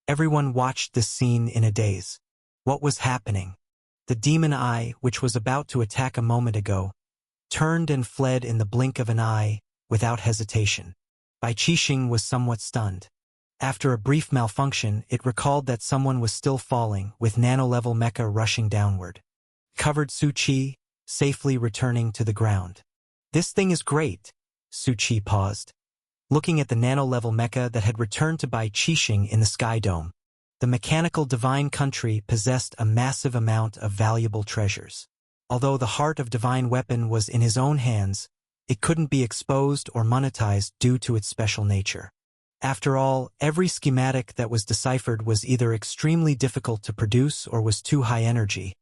Everyone watched this scene in a daze. What was happening? The demon eye, which was about to attack a moment ago, turned and fled in the blink of an eye, without hesitation. Bai Qixing was somewhat stunned. After a brief malfunction, it recalled that someone was still falling, with nano-level mecha rushing downward. Covered Su Qi, safely returning to the ground. This thing is great. Su Qi paused, looking at the nano-level mecha that had returned to Bai Qixing in the Sky Dome. The mechanical divine country possessed a massive amount of valuable treasures. Although the heart of divine weapon was in his own hands, it couldn't be exposed or monetized due to its special nature. After all, every schematic that was deciphered was either extremely difficult to produce or was too high energy,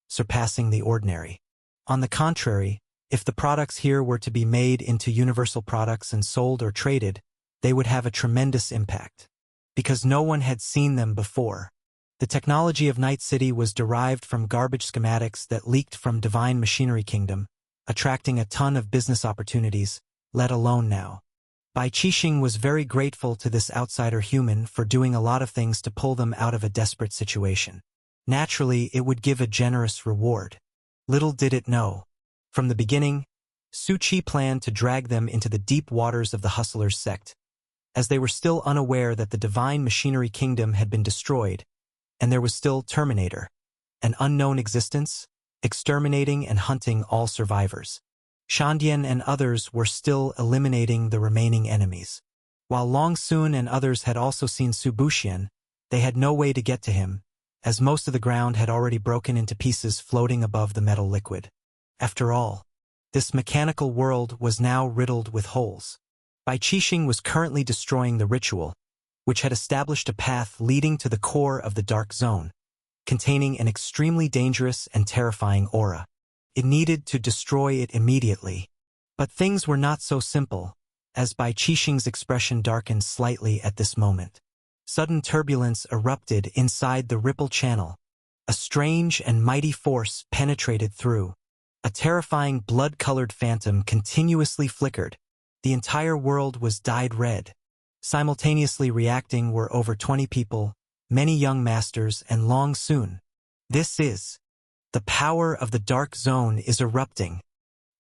surpassing the ordinary. On the contrary, if the products here were to be made into universal products and sold or traded, they would have a tremendous impact. Because no one had seen them before. The technology of Night City was derived from garbage schematics that leaked from Divine Machinery Kingdom, attracting a ton of business opportunities, let alone now. Bai Qixing was very grateful to this outsider human for doing a lot of things to pull them out of a desperate situation. Naturally, it would give a generous reward. Little did it know. From the beginning, Su Qi planned to drag them into the deep waters of the Hustlers sect, as they were still unaware that the Divine Machinery Kingdom had been destroyed, and there was still Terminator, an unknown existence, exterminating and hunting all survivors. Shandian and others were still eliminating the remaining enemies. While Long Sun and others had also seen Su Buxian, they had no way to get to him, as most of the ground had already broken into pieces floating above the metal liquid. After all, this mechanical world was now riddled with holes. Bai Qixing was currently destroying the ritual, which had established a path leading to the core of the Dark Zone, containing an extremely dangerous and terrifying aura. It needed to destroy it immediately. But things were not so simple, as Bai Qixing's expression darkened slightly at this moment. Sudden turbulence erupted inside the ripple channel. A strange and mighty force penetrated through. A terrifying blood-colored phantom continuously flickered. The entire world was dyed red. Simultaneously reacting were over 20 people, many young masters, and Long Sun. This is. The power of the Dark Zone is erupting.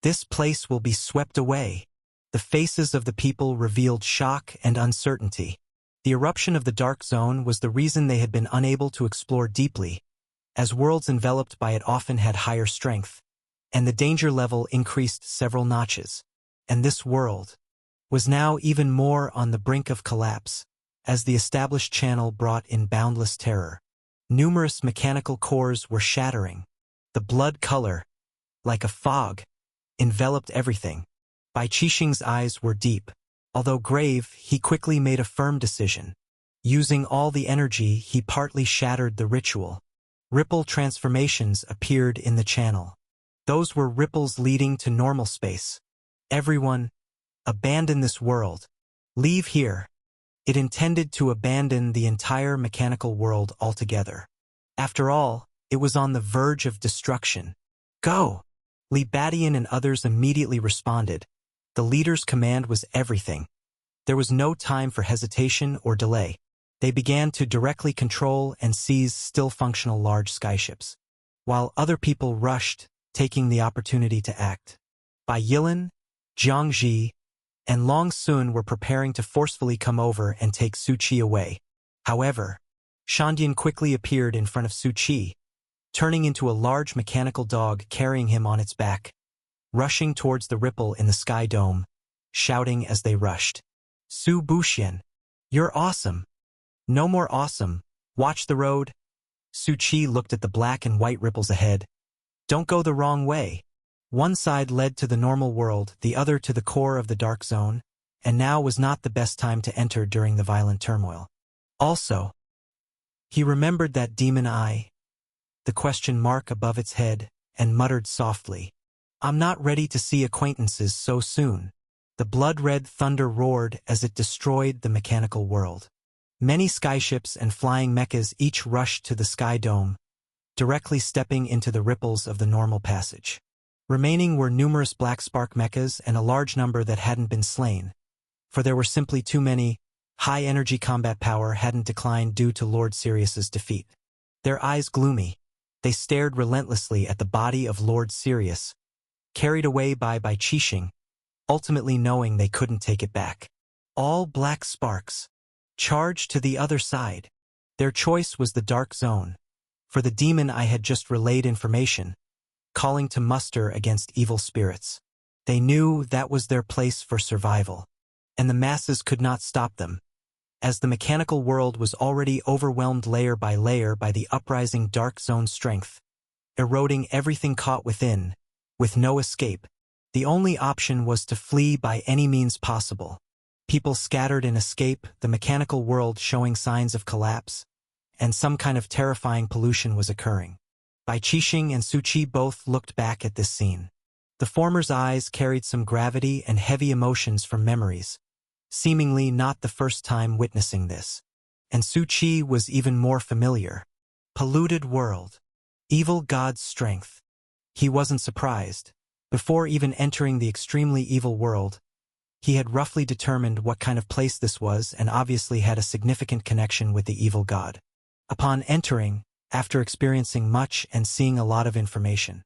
This place will be swept away. The faces of the people revealed shock and uncertainty. The eruption of the Dark Zone was the reason they had been unable to explore deeply, as worlds enveloped by it often had higher strength, and the danger level increased several notches. And this world was now even more on the brink of collapse, as the established channel brought in boundless terror. Numerous mechanical cores were shattering. The blood color, like a fog, enveloped everything. Bai Qixing's eyes were deep. Although grave, he quickly made a firm decision. Using all the energy, he partly shattered the ritual. Ripple transformations appeared in the channel. Those were ripples leading to normal space. Everyone, abandon this world. Leave here. It intended to abandon the entire mechanical world altogether. After all, it was on the verge of destruction. Go! Li Badian and others immediately responded. The leader's command was everything. There was no time for hesitation or delay. They began to directly control and seize still functional large skyships, while other people rushed, taking the opportunity to act. Bai Yilan, Jiang Ji, and Long Sun were preparing to forcefully come over and take Su Qi away. However, Shandian quickly appeared in front of Su Qi, turning into a large mechanical dog carrying him on its back, rushing towards the ripple in the Sky Dome, shouting as they rushed. Su Buxian, you're awesome. No more awesome. Watch the road. Su Qi looked at the black and white ripples ahead. Don't go the wrong way. One side led to the normal world, the other to the core of the Dark Zone, and now was not the best time to enter during the violent turmoil. Also, he remembered that demon eye, the question mark above its head, and muttered softly, I'm not ready to see acquaintances so soon. The blood-red thunder roared as it destroyed the mechanical world. Many skyships and flying mechas each rushed to the sky dome, directly stepping into the ripples of the normal passage. Remaining were numerous black spark mechas and a large number that hadn't been slain, for there were simply too many. High-energy combat power hadn't declined due to Lord Sirius's defeat. Their eyes gloomy, they stared relentlessly at the body of Lord Sirius, carried away by Qixing, ultimately knowing they couldn't take it back. All black sparks charged to the other side. Their choice was the Dark Zone. For the demon I had just relayed information, calling to muster against evil spirits. They knew that was their place for survival, and the masses could not stop them, as the mechanical world was already overwhelmed layer by layer by the uprising Dark Zone strength, eroding everything caught within, with no escape. The only option was to flee by any means possible. People scattered in escape, the mechanical world showing signs of collapse, and some kind of terrifying pollution was occurring. Qixing and Su Qi both looked back at this scene. The former's eyes carried some gravity and heavy emotions from memories, seemingly not the first time witnessing this. And Su Qi was even more familiar. Polluted world. Evil god's strength. He wasn't surprised. Before even entering the extremely evil world, he had roughly determined what kind of place this was and obviously had a significant connection with the evil god. Upon entering, after experiencing much and seeing a lot of information,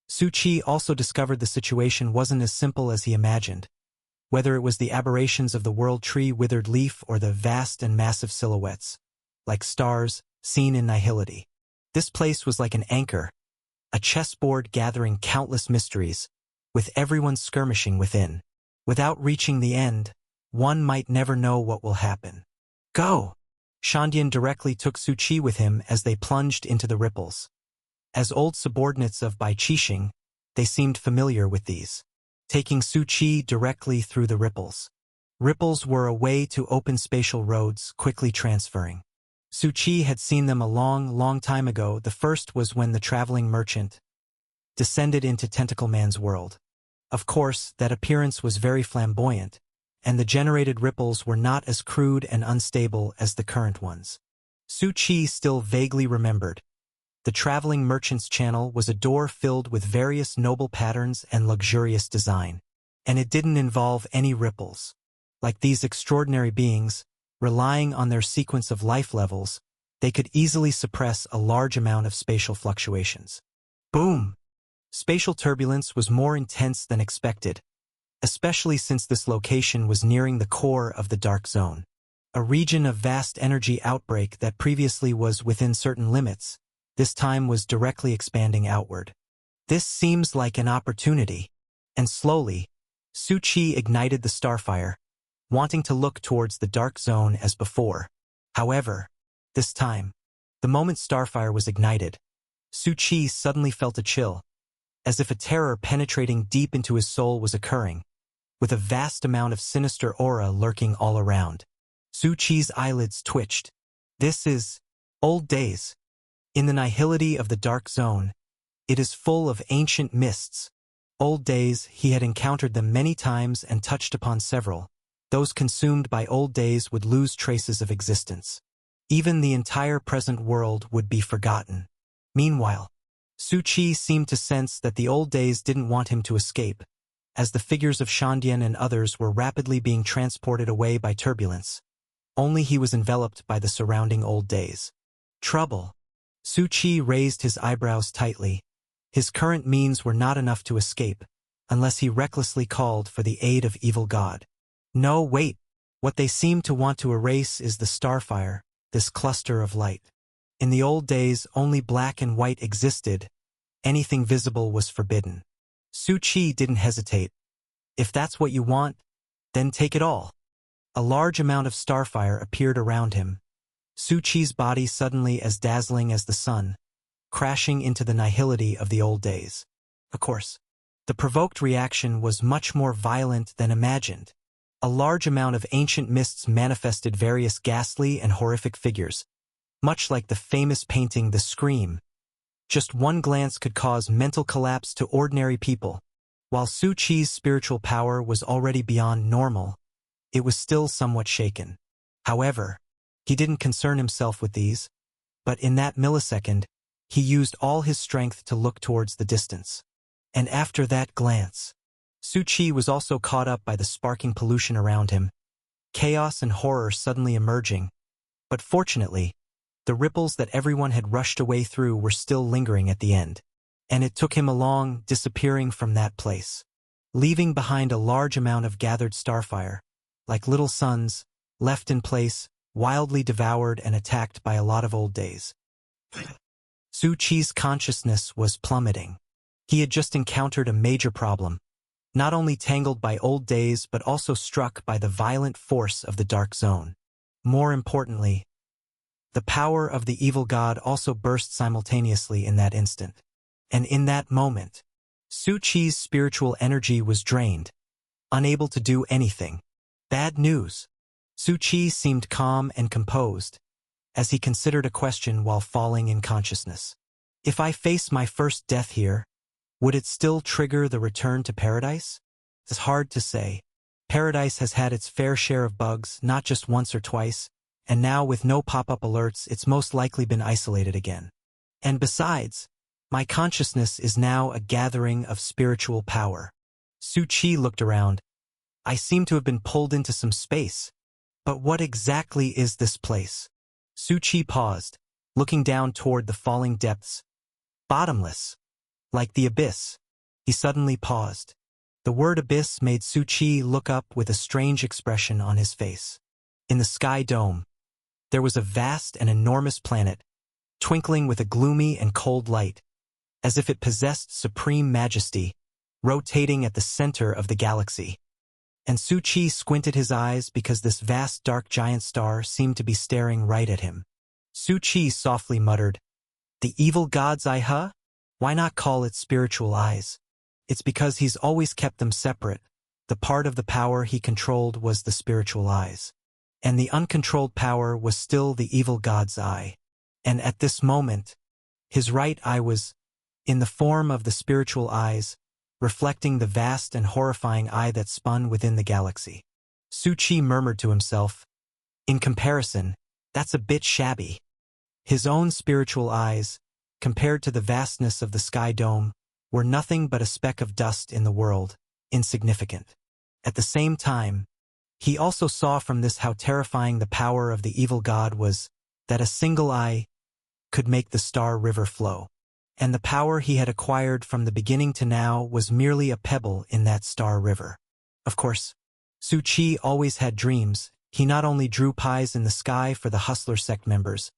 Su Qi also discovered the situation wasn't as simple as he imagined. Whether it was the aberrations of the world tree withered leaf or the vast and massive silhouettes, like stars, seen in nihility. This place was like an anchor, a chessboard gathering countless mysteries, with everyone skirmishing within. Without reaching the end, one might never know what will happen. Go! Shandian directly took Su Qi with him as they plunged into the ripples. As old subordinates of Qixing, they seemed familiar with these, taking Su Qi directly through the ripples. Ripples were a way to open spatial roads, quickly transferring. Su Qi had seen them a long time ago. The first was when the traveling merchant descended into Tentacle Man's world. Of course, that appearance was very flamboyant, and the generated ripples were not as crude and unstable as the current ones. Su Qi still vaguely remembered. The traveling merchant's channel was a door filled with various noble patterns and luxurious design, and it didn't involve any ripples. Like these extraordinary beings, relying on their sequence of life levels, they could easily suppress a large amount of spatial fluctuations. Boom! Spatial turbulence was more intense than expected, especially since this location was nearing the core of the Dark Zone, a region of vast energy outbreak that previously was within certain limits, this time was directly expanding outward. This seems like an opportunity. And slowly, Su Qi ignited the starfire, wanting to look towards the Dark Zone as before. However, this time, the moment starfire was ignited, Su Qi suddenly felt a chill, as if a terror penetrating deep into his soul was occurring, with a vast amount of sinister aura lurking all around. Su Qi's eyelids twitched. This is old days. In the nihility of the Dark Zone, it is full of ancient mists. Old days, he had encountered them many times and touched upon several. Those consumed by old days would lose traces of existence. Even the entire present world would be forgotten. Meanwhile, Su Qi seemed to sense that the old days didn't want him to escape, as the figures of Shandian and others were rapidly being transported away by turbulence. Only he was enveloped by the surrounding old days. Trouble. Su Qi raised his eyebrows tightly. His current means were not enough to escape, unless he recklessly called for the aid of evil god. No, wait. What they seem to want to erase is the starfire, this cluster of light. In the old days, only black and white existed. Anything visible was forbidden. Su Qi didn't hesitate. If that's what you want, then take it all. A large amount of starfire appeared around him. Su Qi's body suddenly as dazzling as the sun, crashing into the nihility of the old days. Of course, the provoked reaction was much more violent than imagined. A large amount of ancient mists manifested various ghastly and horrific figures, much like the famous painting The Scream. Just one glance could cause mental collapse to ordinary people. While Su Qi's spiritual power was already beyond normal, it was still somewhat shaken. However, He didn't concern himself with these, but in that millisecond, he used all his strength to look towards the distance. And after that glance, Su Qi was also caught up by the sparking pollution around him, chaos and horror suddenly emerging. But fortunately, the ripples that everyone had rushed away through were still lingering at the end. And it took him along, disappearing from that place, leaving behind a large amount of gathered starfire, like little suns, left in place, wildly devoured and attacked by a lot of old days. Su Qi's consciousness was plummeting. He had just encountered a major problem, not only tangled by old days but also struck by the violent force of the Dark Zone. More importantly, the power of the evil god also burst simultaneously in that instant. And in that moment, Su Qi's spiritual energy was drained, unable to do anything. Bad news. Su Qi seemed calm and composed, as he considered a question while falling in consciousness. If I face my first death here, would it still trigger the return to paradise? It's hard to say. Paradise has had its fair share of bugs, not just once or twice, and now with no pop-up alerts, it's most likely been isolated again. And besides, my consciousness is now a gathering of spiritual power. Su Qi looked around. I seem to have been pulled into some space. But what exactly is this place? Su Qi paused, looking down toward the falling depths. Bottomless. Like the abyss. He suddenly paused. The word abyss made Su Qi look up with a strange expression on his face. In the sky dome, there was a vast and enormous planet, twinkling with a gloomy and cold light, as if it possessed supreme majesty, rotating at the center of the galaxy. And Su Qi squinted his eyes because this vast dark giant star seemed to be staring right at him. Su Qi softly muttered, "The evil god's eye, huh? Why not call it spiritual eyes?" It's because he's always kept them separate. The part of the power he controlled was the spiritual eyes. And the uncontrolled power was still the evil god's eye. And at this moment, his right eye was, in the form of the spiritual eyes, reflecting the vast and horrifying eye that spun within the galaxy. Su Qi murmured to himself, "In comparison, that's a bit shabby." His own spiritual eyes, compared to the vastness of the sky dome, were nothing but a speck of dust in the world, insignificant. At the same time, he also saw from this how terrifying the power of the evil god was, that a single eye could make the star river flow. And the power he had acquired from the beginning to now was merely a pebble in that star river. Of course, Su Qi always had dreams. He not only drew pies in the sky for the Hustler sect members,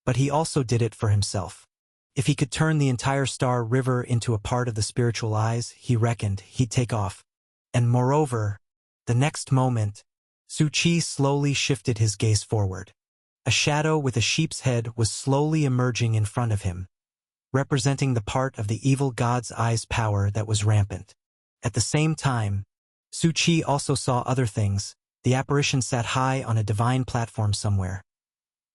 but he also did it for himself. If he could turn the entire star river into a part of the spiritual eyes, he reckoned he'd take off. And moreover, the next moment, Su Qi slowly shifted his gaze forward. A shadow with a sheep's head was slowly emerging in front of him, representing the part of the evil god's eye's power that was rampant. At the same time, Su Qi also saw other things. The apparition sat high on a divine platform somewhere.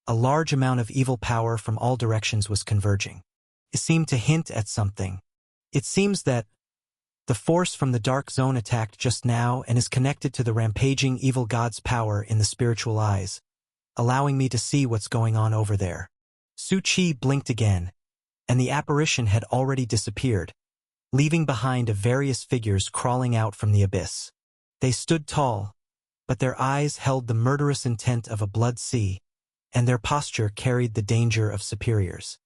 A large amount of evil power from all directions was converging. It seemed to hint at something. It seems that the force from the Dark Zone attacked just now and is connected to the rampaging evil god's power in the spiritual eyes, allowing me to see what's going on over there. Su Qi blinked again, and the apparition had already disappeared, leaving behind various figures crawling out from the abyss. They stood tall, but their eyes held the murderous intent of a blood sea, and their posture carried the danger of superiors.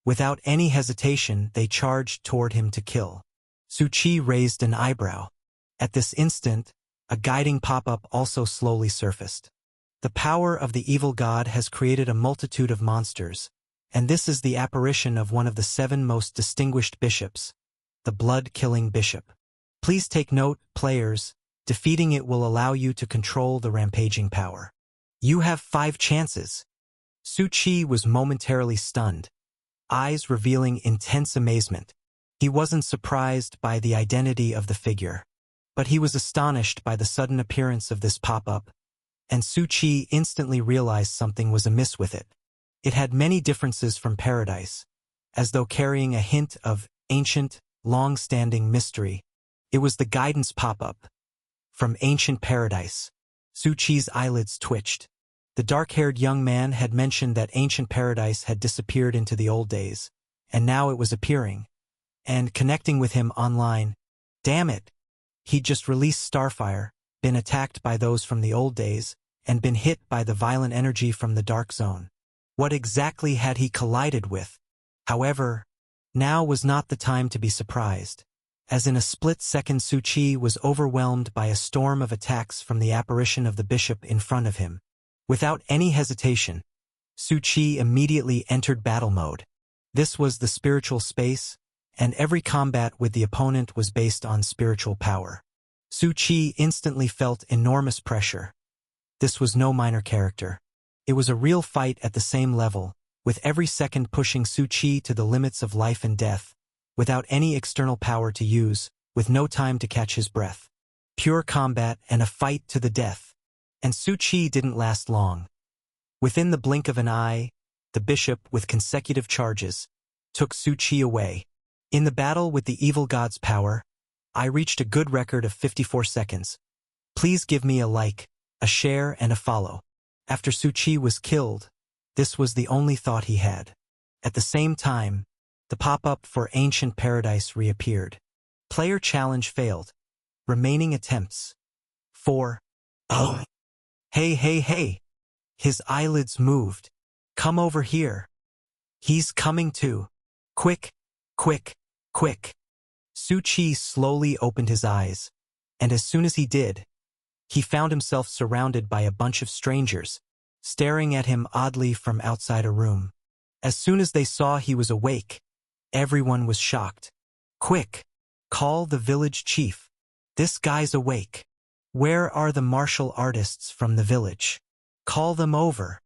Without any hesitation, they charged toward him to kill. Su Qi raised an eyebrow. At this instant, a guiding pop-up also slowly surfaced. The power of the evil god has created a multitude of monsters, and this is the apparition of one of the 7 most distinguished bishops, the blood-killing bishop. Please take note, players, defeating it will allow you to control the rampaging power. You have 5 chances. Su Qi was momentarily stunned, eyes revealing intense amazement. He wasn't surprised by the identity of the figure, but he was astonished by the sudden appearance of this pop-up, and Su Qi instantly realized something was amiss with it. It had many differences from Paradise, as though carrying a hint of ancient, long-standing mystery. It was the guidance pop-up from ancient Paradise. Su Qi's eyelids twitched. The dark-haired young man had mentioned that ancient paradise had disappeared into the old days, and now it was appearing and connecting with him online. Damn it! He'd just released Starfire, been attacked by those from the old days, and been hit by the violent energy from the Dark Zone. What exactly had he collided with? However, now was not the time to be surprised, as in a split second Su Chi was overwhelmed by a storm of attacks from the apparition of the bishop in front of him. Without any hesitation, Su Chi immediately entered battle mode. This was the spiritual space, and every combat with the opponent was based on spiritual power. Su Chi instantly felt enormous pressure. This was no minor character. It was a real fight at the same level, with every second pushing Su Chi to the limits of life and death, without any external power to use, with no time to catch his breath. Pure combat and a fight to the death. And Su Chi didn't last long. Within the blink of an eye, the bishop, with consecutive charges, took Su Chi away. In the battle with the evil god's power, I reached a good record of 54 seconds. Please give me a like, a share and a follow. After Su Chi was killed, this was the only thought he had. At the same time, the pop-up for Ancient Paradise reappeared. Player challenge failed. Remaining attempts. 4. Oh. Hey. His eyelids moved. Come over here. He's coming too. Quick. Su Chi slowly opened his eyes, and as soon as he did, he found himself surrounded by a bunch of strangers, staring at him oddly from outside a room. As soon as they saw he was awake, everyone was shocked. Quick! Call the village chief. This guy's awake. Where are the martial artists from the village? Call them over.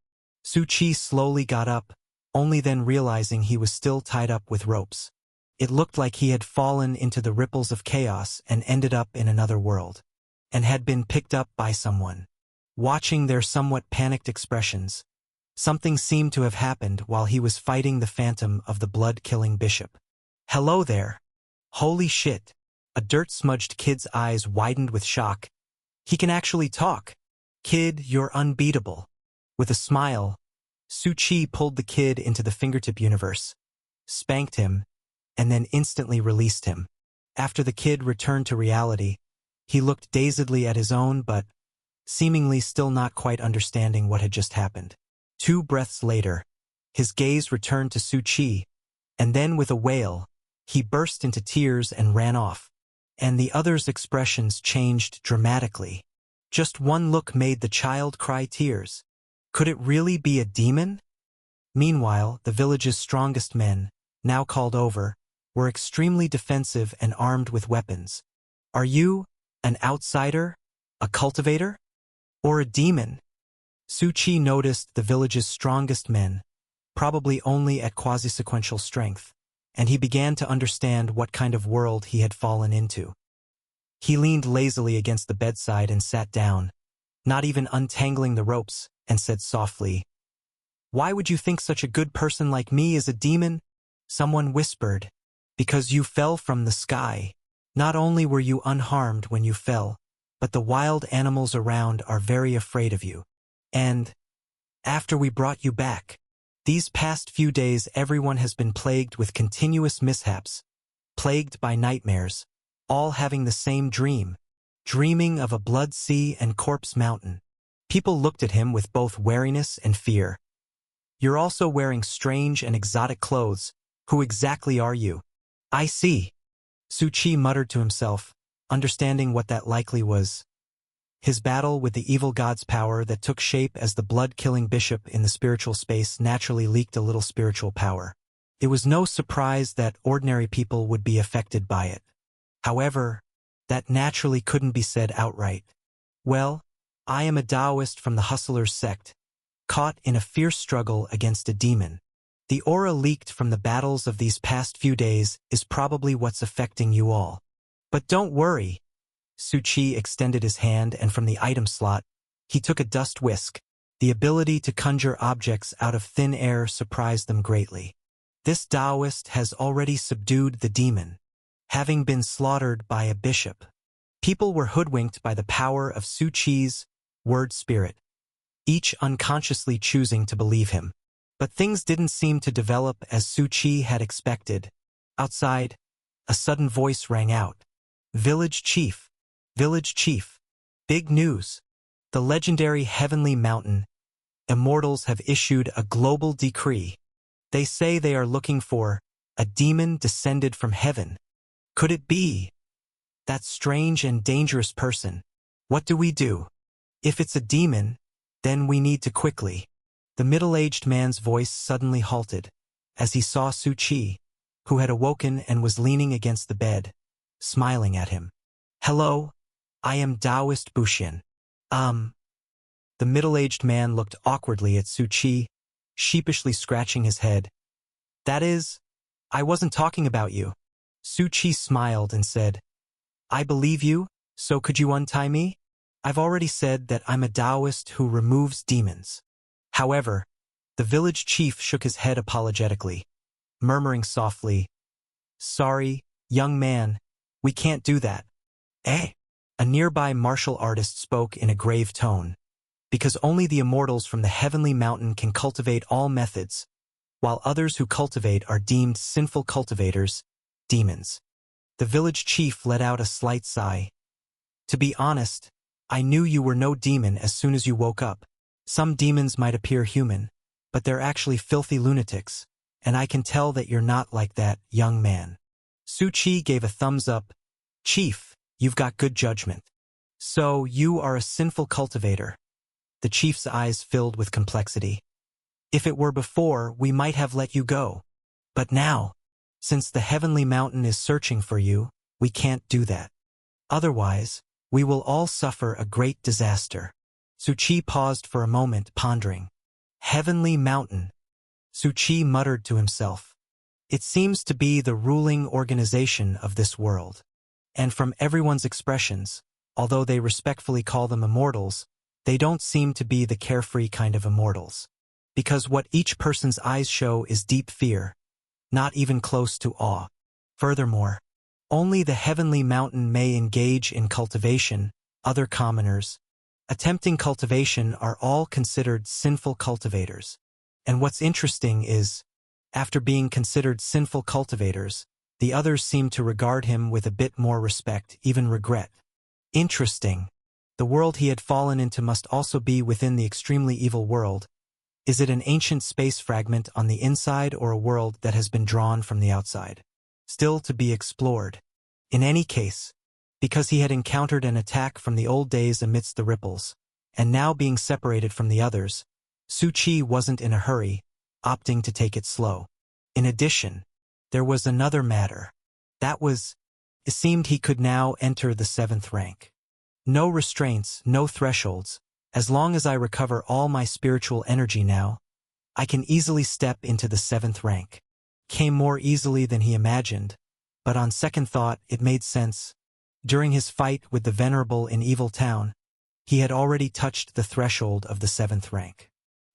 Su Chi slowly got up, only then realizing he was still tied up with ropes. It looked like he had fallen into the ripples of chaos and ended up in another world, and had been picked up by someone. Watching their somewhat panicked expressions, something seemed to have happened while he was fighting the phantom of the blood-killing bishop. Hello there. Holy shit. A dirt-smudged kid's eyes widened with shock. He can actually talk. Kid, you're unbeatable. With a smile, Su Chi pulled the kid into the fingertip universe, spanked him, and then instantly released him. After the kid returned to reality, he looked dazedly at his own but, seemingly still not quite understanding what had just happened. 2 breaths later, his gaze returned to Su Chi, and then with a wail, he burst into tears and ran off. And the other's expressions changed dramatically. Just one look made the child cry tears. Could it really be a demon? Meanwhile, the village's strongest men, now called over, were extremely defensive and armed with weapons. Are you an outsider? A cultivator? Or a demon? Su Chi noticed the village's strongest men, probably only at quasi-sequential strength, and he began to understand what kind of world he had fallen into. He leaned lazily against the bedside and sat down, not even untangling the ropes, and said softly, "Why would you think such a good person like me is a demon?" Someone whispered, "Because you fell from the sky. Not only were you unharmed when you fell, but the wild animals around are very afraid of you. And after we brought you back, these past few days everyone has been plagued with continuous mishaps, plagued by nightmares, all having the same dream, dreaming of a blood sea and corpse mountain." People looked at him with both wariness and fear. "You're also wearing strange and exotic clothes. Who exactly are you?" "I see," Su Chi muttered to himself, understanding what that likely was. His battle with the evil god's power that took shape as the blood-killing bishop in the spiritual space naturally leaked a little spiritual power. It was no surprise that ordinary people would be affected by it. However, that naturally couldn't be said outright. "Well, I am a Taoist from the Hustlers sect, caught in a fierce struggle against a demon. The aura leaked from the battles of these past few days is probably what's affecting you all. But don't worry." Su Chi extended his hand, and from the item slot, he took a dust whisk. The ability to conjure objects out of thin air surprised them greatly. This Taoist has already subdued the demon, having been slaughtered by a bishop. People were hoodwinked by the power of Su Chi's word spirit. each unconsciously choosing to believe him. But things didn't seem to develop as Su Chi had expected. Outside, a sudden voice rang out. Village Chief! Village Chief! Big news! The legendary Heavenly Mountain immortals have issued a global decree. They say they are looking for a demon descended from heaven. Could it be that strange and dangerous person? What do we do? If it's a demon, then we need to quickly. The middle-aged man's voice suddenly halted as he saw Su Chi, who had awoken and was leaning against the bed, smiling at him. Hello, I am Taoist Buxian. The middle-aged man looked awkwardly at Su Chi, sheepishly scratching his head. That is, I wasn't talking about you. Su Chi smiled and said, I believe you, so could you untie me? I've already said that I'm a Taoist who removes demons. However, the village chief shook his head apologetically, murmuring softly, Sorry, young man, we can't do that. Eh? A nearby martial artist spoke in a grave tone, because only the immortals from the Heavenly Mountain can cultivate all methods, while others who cultivate are deemed sinful cultivators, demons. The village chief let out a slight sigh. To be honest, I knew you were no demon as soon as you woke up. Some demons might appear human, but they're actually filthy lunatics, and I can tell that you're not like that, young man. Su Chi gave a thumbs up. Chief, you've got good judgment. So, you are a sinful cultivator. The chief's eyes filled with complexity. If it were before, we might have let you go. But now, since the Heavenly Mountain is searching for you, we can't do that. Otherwise, we will all suffer a great disaster. Su Chi paused for a moment, pondering. Heavenly Mountain. Su Chi muttered to himself. It seems to be the ruling organization of this world. And from everyone's expressions, although they respectfully call them immortals, they don't seem to be the carefree kind of immortals. Because what each person's eyes show is deep fear, not even close to awe. Furthermore, only the Heavenly Mountain may engage in cultivation. Other commoners, attempting cultivation, are all considered sinful cultivators. And what's interesting is, after being considered sinful cultivators, the others seem to regard him with a bit more respect, even regret. Interesting. The world he had fallen into must also be within the extremely evil world. Is it an ancient space fragment on the inside or a world that has been drawn from the outside? Still to be explored. In any case, because he had encountered an attack from the old days amidst the ripples, and now being separated from the others, Su Chi wasn't in a hurry, opting to take it slow. In addition, there was another matter. That was, it seemed he could now enter the 7th rank. No restraints, no thresholds. As long as I recover all my spiritual energy now, I can easily step into the 7th rank. Came more easily than he imagined, but on second thought it made sense. During his fight with the Venerable in Evil Town, he had already touched the threshold of the 7th rank.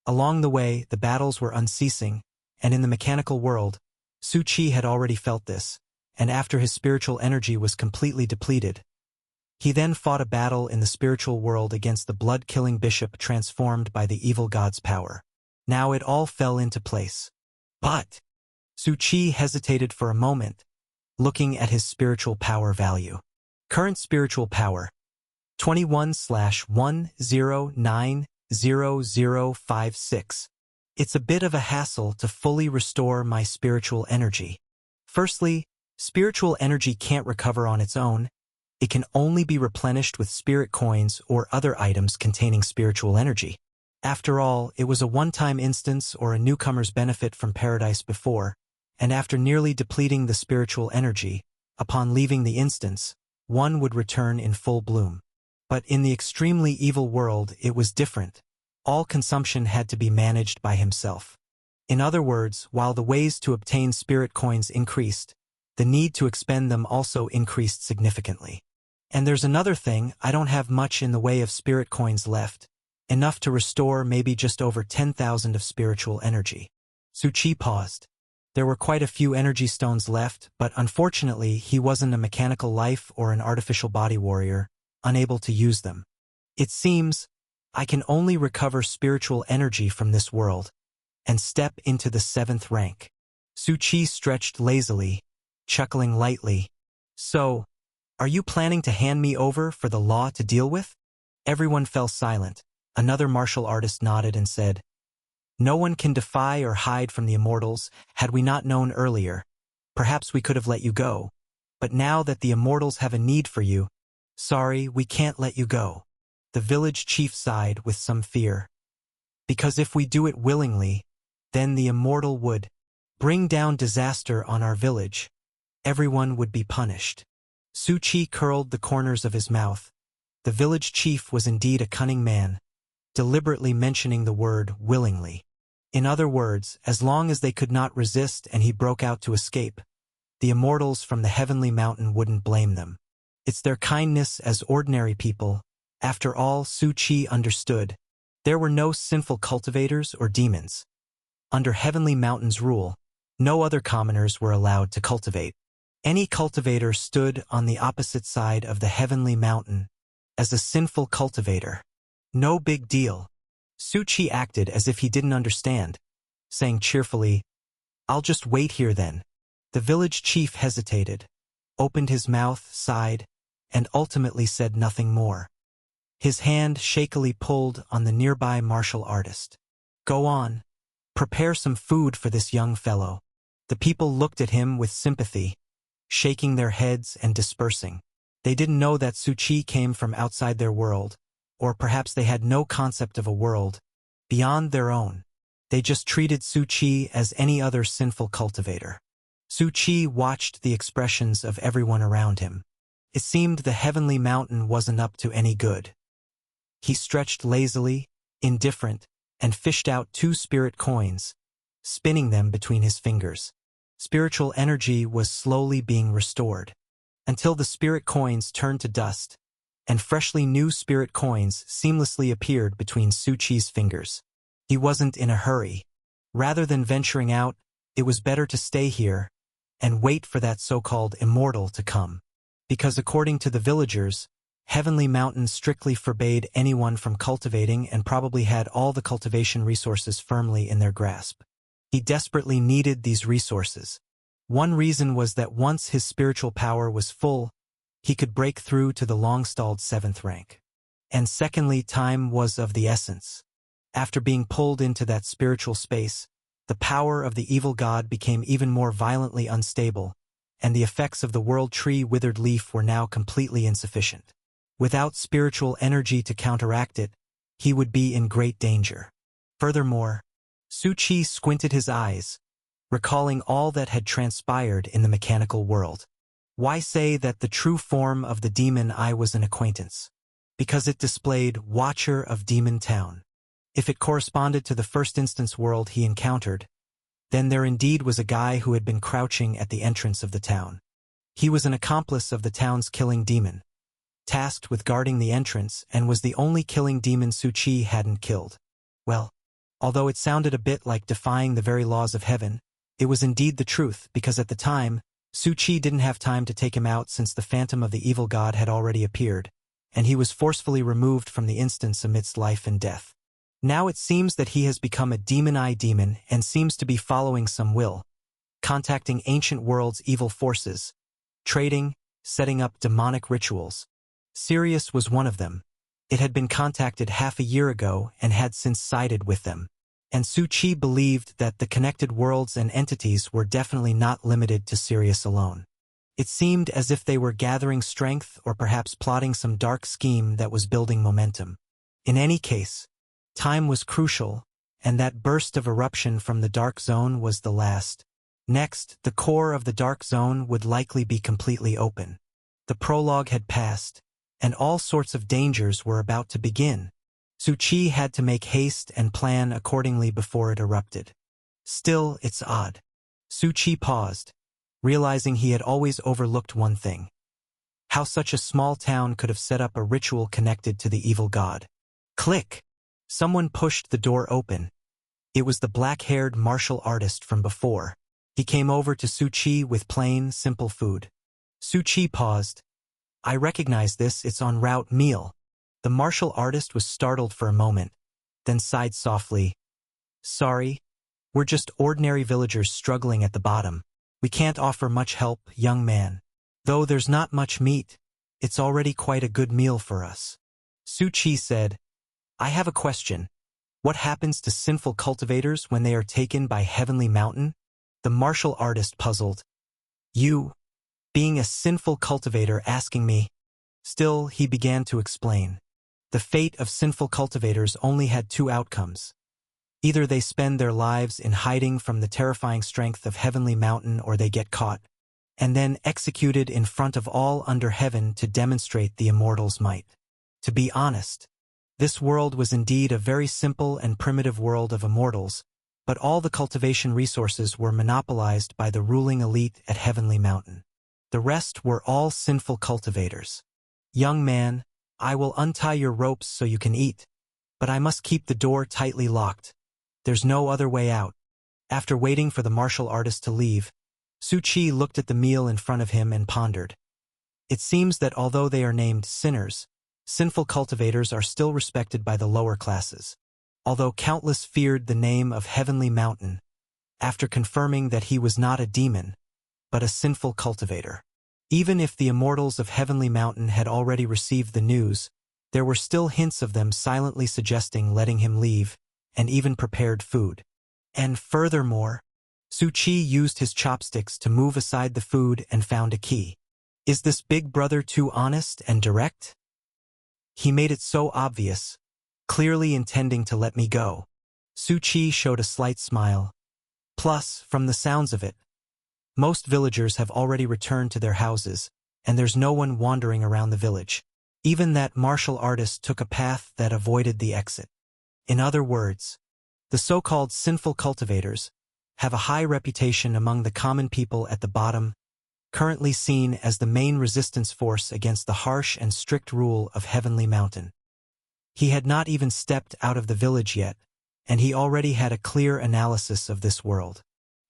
Along the way, the battles were unceasing, and in the mechanical world, Su Chi had already felt this, and after his spiritual energy was completely depleted, he then fought a battle in the spiritual world against the blood-killing bishop transformed by the evil god's power. Now it all fell into place. But Su Chi hesitated for a moment, looking at his spiritual power value. Current spiritual power, 21/10900056. It's a bit of a hassle to fully restore my spiritual energy. Firstly, spiritual energy can't recover on its own. It can only be replenished with spirit coins or other items containing spiritual energy. After all, it was a one-time instance or a newcomer's benefit from paradise before, and after nearly depleting the spiritual energy, upon leaving the instance, one would return in full bloom. But in the extremely evil world it was different. All consumption had to be managed by himself. In other words, while the ways to obtain spirit coins increased, the need to expend them also increased significantly. And there's another thing, I don't have much in the way of spirit coins left, enough to restore maybe just over 10,000 of spiritual energy. Su Chi paused. There were quite a few energy stones left, but unfortunately he wasn't a mechanical life or an artificial body warrior, unable to use them. It seems, I can only recover spiritual energy from this world and step into the 7th rank. Su Chi stretched lazily, chuckling lightly. So, are you planning to hand me over for the law to deal with? Everyone fell silent. Another martial artist nodded and said, No one can defy or hide from the immortals. Had we not known earlier, perhaps we could have let you go. But now that the immortals have a need for you, sorry, we can't let you go. The village chief sighed with some fear. Because if we do it willingly, then the immortal would bring down disaster on our village. Everyone would be punished. Su Chi curled the corners of his mouth. The village chief was indeed a cunning man, deliberately mentioning the word willingly. In other words, as long as they could not resist and he broke out to escape, the immortals from the heavenly mountain wouldn't blame them. It's their kindness as ordinary people. After all, Su Chi understood. There were no sinful cultivators or demons. Under Heavenly Mountain's rule, no other commoners were allowed to cultivate. Any cultivator stood on the opposite side of the Heavenly Mountain as a sinful cultivator. No big deal. Su Chi acted as if he didn't understand, saying cheerfully, I'll just wait here then. The village chief hesitated, opened his mouth, sighed, and ultimately said nothing more. His hand shakily pulled on the nearby martial artist. Go on. Prepare some food for this young fellow. The people looked at him with sympathy, shaking their heads and dispersing. They didn't know that Su Chi came from outside their world, or perhaps they had no concept of a world beyond their own. They just treated Su Chi as any other sinful cultivator. Su Chi watched the expressions of everyone around him. It seemed the heavenly mountain wasn't up to any good. He stretched lazily, indifferent, and fished out 2 spirit coins, spinning them between his fingers. Spiritual energy was slowly being restored, until the spirit coins turned to dust, and freshly new spirit coins seamlessly appeared between Su Chi's fingers. He wasn't in a hurry. Rather than venturing out, it was better to stay here and wait for that so-called immortal to come. Because according to the villagers, Heavenly Mountain strictly forbade anyone from cultivating and probably had all the cultivation resources firmly in their grasp. He desperately needed these resources. One reason was that once his spiritual power was full, he could break through to the long-stalled 7th rank. And secondly, time was of the essence. After being pulled into that spiritual space, the power of the evil god became even more violently unstable, and the effects of the world tree withered leaf were now completely insufficient. Without spiritual energy to counteract it, he would be in great danger. Furthermore, Su Chi squinted his eyes, recalling all that had transpired in the mechanical world. Why say that the true form of the demon eye was an acquaintance? Because it displayed Watcher of Demon Town. If it corresponded to the first instance world he encountered, then there indeed was a guy who had been crouching at the entrance of the town. He was an accomplice of the town's killing demon, tasked with guarding the entrance, and was the only killing demon Su Chi hadn't killed. Well, although it sounded a bit like defying the very laws of heaven, it was indeed the truth, because at the time, Su Chi didn't have time to take him out since the phantom of the evil god had already appeared, and he was forcefully removed from the instance amidst life and death. Now it seems that he has become a demon-eye demon and seems to be following some will, contacting ancient world's evil forces, trading, setting up demonic rituals. Sirius was one of them. It had been contacted half a year ago and had since sided with them. And Su Chi believed that the connected worlds and entities were definitely not limited to Sirius alone. It seemed as if they were gathering strength or perhaps plotting some dark scheme that was building momentum. In any case, time was crucial, and that burst of eruption from the dark zone was the last. Next, the core of the dark zone would likely be completely open. The prologue had passed, and all sorts of dangers were about to begin. Su Chi had to make haste and plan accordingly before it erupted. Still, it's odd. Su Chi paused, realizing he had always overlooked one thing: how such a small town could have set up a ritual connected to the evil god. Click! Someone pushed the door open. It was the black-haired martial artist from before. He came over to Su Chi with plain, simple food. Su Chi paused. I recognize this, it's en route meal. The martial artist was startled for a moment, then sighed softly. Sorry, we're just ordinary villagers struggling at the bottom. We can't offer much help, young man. Though there's not much meat, it's already quite a good meal for us. Su Chi said, I have a question. What happens to sinful cultivators when they are taken by Heavenly Mountain? The martial artist puzzled. You, being a sinful cultivator, asking me. Still, he began to explain. The fate of sinful cultivators only had two outcomes. Either they spend their lives in hiding from the terrifying strength of Heavenly Mountain, or they get caught, and then executed in front of all under heaven to demonstrate the immortals' might. To be honest, this world was indeed a very simple and primitive world of immortals, but all the cultivation resources were monopolized by the ruling elite at Heavenly Mountain. The rest were all sinful cultivators. Young man, I will untie your ropes so you can eat, but I must keep the door tightly locked. There's no other way out. After waiting for the martial artist to leave, Su Chi looked at the meal in front of him and pondered. It seems that although they are named sinners, sinful cultivators are still respected by the lower classes. Although countless feared the name of Heavenly Mountain, after confirming that he was not a demon, but a sinful cultivator. Even if the immortals of Heavenly Mountain had already received the news, there were still hints of them silently suggesting letting him leave, and even prepared food. And furthermore, Su Chi used his chopsticks to move aside the food and found a key. Is this big brother too honest and direct? He made it so obvious, clearly intending to let me go. Su Chi showed a slight smile. Plus, from the sounds of it, most villagers have already returned to their houses, and there's no one wandering around the village. Even that martial artist took a path that avoided the exit. In other words, the so-called sinful cultivators have a high reputation among the common people at the bottom, currently seen as the main resistance force against the harsh and strict rule of Heavenly Mountain. He had not even stepped out of the village yet, and he already had a clear analysis of this world.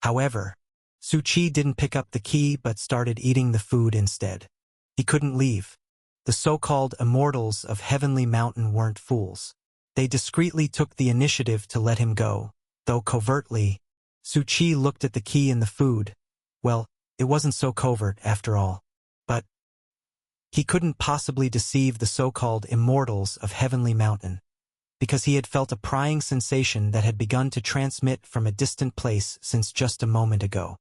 However, Su Chi didn't pick up the key but started eating the food instead. He couldn't leave. The so-called immortals of Heavenly Mountain weren't fools. They discreetly took the initiative to let him go, though covertly. Su Chi looked at the key in the food. Well, it wasn't so covert after all. But he couldn't possibly deceive the so-called immortals of Heavenly Mountain, because he had felt a prying sensation that had begun to transmit from a distant place since just a moment ago.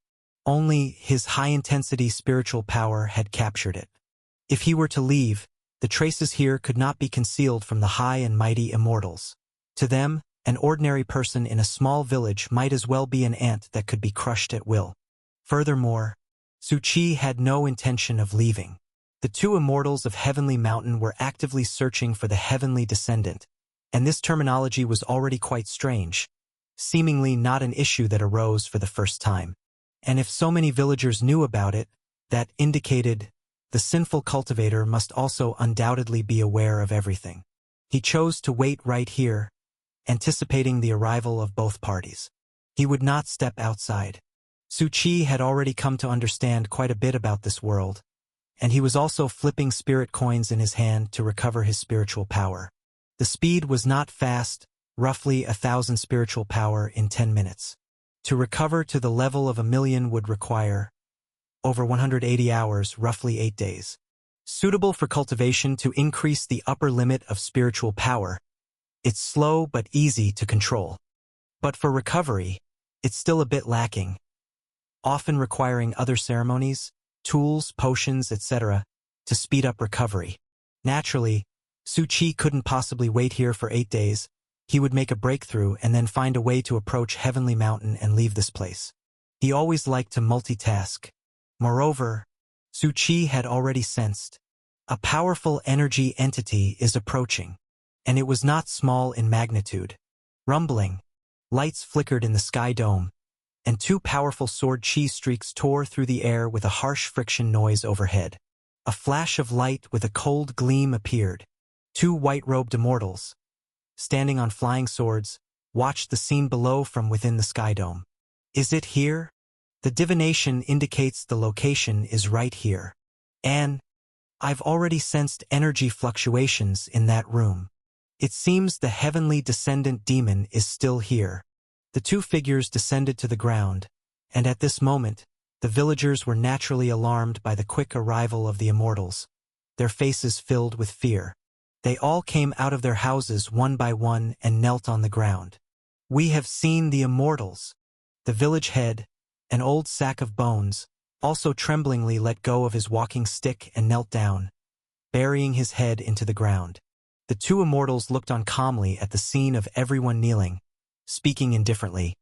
Only his high-intensity spiritual power had captured it. If he were to leave, the traces here could not be concealed from the high and mighty immortals. To them, an ordinary person in a small village might as well be an ant that could be crushed at will. Furthermore, Su Chi had no intention of leaving. The two immortals of Heavenly Mountain were actively searching for the heavenly descendant, and this terminology was already quite strange, seemingly not an issue that arose for the first time. And if so many villagers knew about it, that indicated the sinful cultivator must also undoubtedly be aware of everything. He chose to wait right here, anticipating the arrival of both parties. He would not step outside. Su Chi had already come to understand quite a bit about this world, and he was also flipping spirit coins in his hand to recover his spiritual power. The speed was not fast, roughly 1,000 spiritual power in 10 minutes. To recover to the level of 1,000,000 would require over 180 hours, roughly 8 days. Suitable for cultivation to increase the upper limit of spiritual power. It's slow but easy to control. But for recovery, it's still a bit lacking, often requiring other ceremonies, tools, potions, etc., to speed up recovery. Naturally, Su Chi couldn't possibly wait here for 8 days. He would make a breakthrough and then find a way to approach Heavenly Mountain and leave this place. He always liked to multitask. Moreover, Su Chi had already sensed a powerful energy entity is approaching, and it was not small in magnitude. Rumbling, lights flickered in the sky dome, and two powerful sword chi streaks tore through the air with a harsh friction noise overhead. A flash of light with a cold gleam appeared. Two white-robed immortals, standing on flying swords, watched the scene below from within the sky dome. Is it here? The divination indicates the location is right here. And I've already sensed energy fluctuations in that room. It seems the heavenly descendant demon is still here. The two figures descended to the ground, and at this moment, the villagers were naturally alarmed by the quick arrival of the immortals, their faces filled with fear. They all came out of their houses one by one and knelt on the ground. We have seen the immortals. The village head, an old sack of bones, also tremblingly let go of his walking stick and knelt down, burying his head into the ground. The two immortals looked on calmly at the scene of everyone kneeling, speaking indifferently.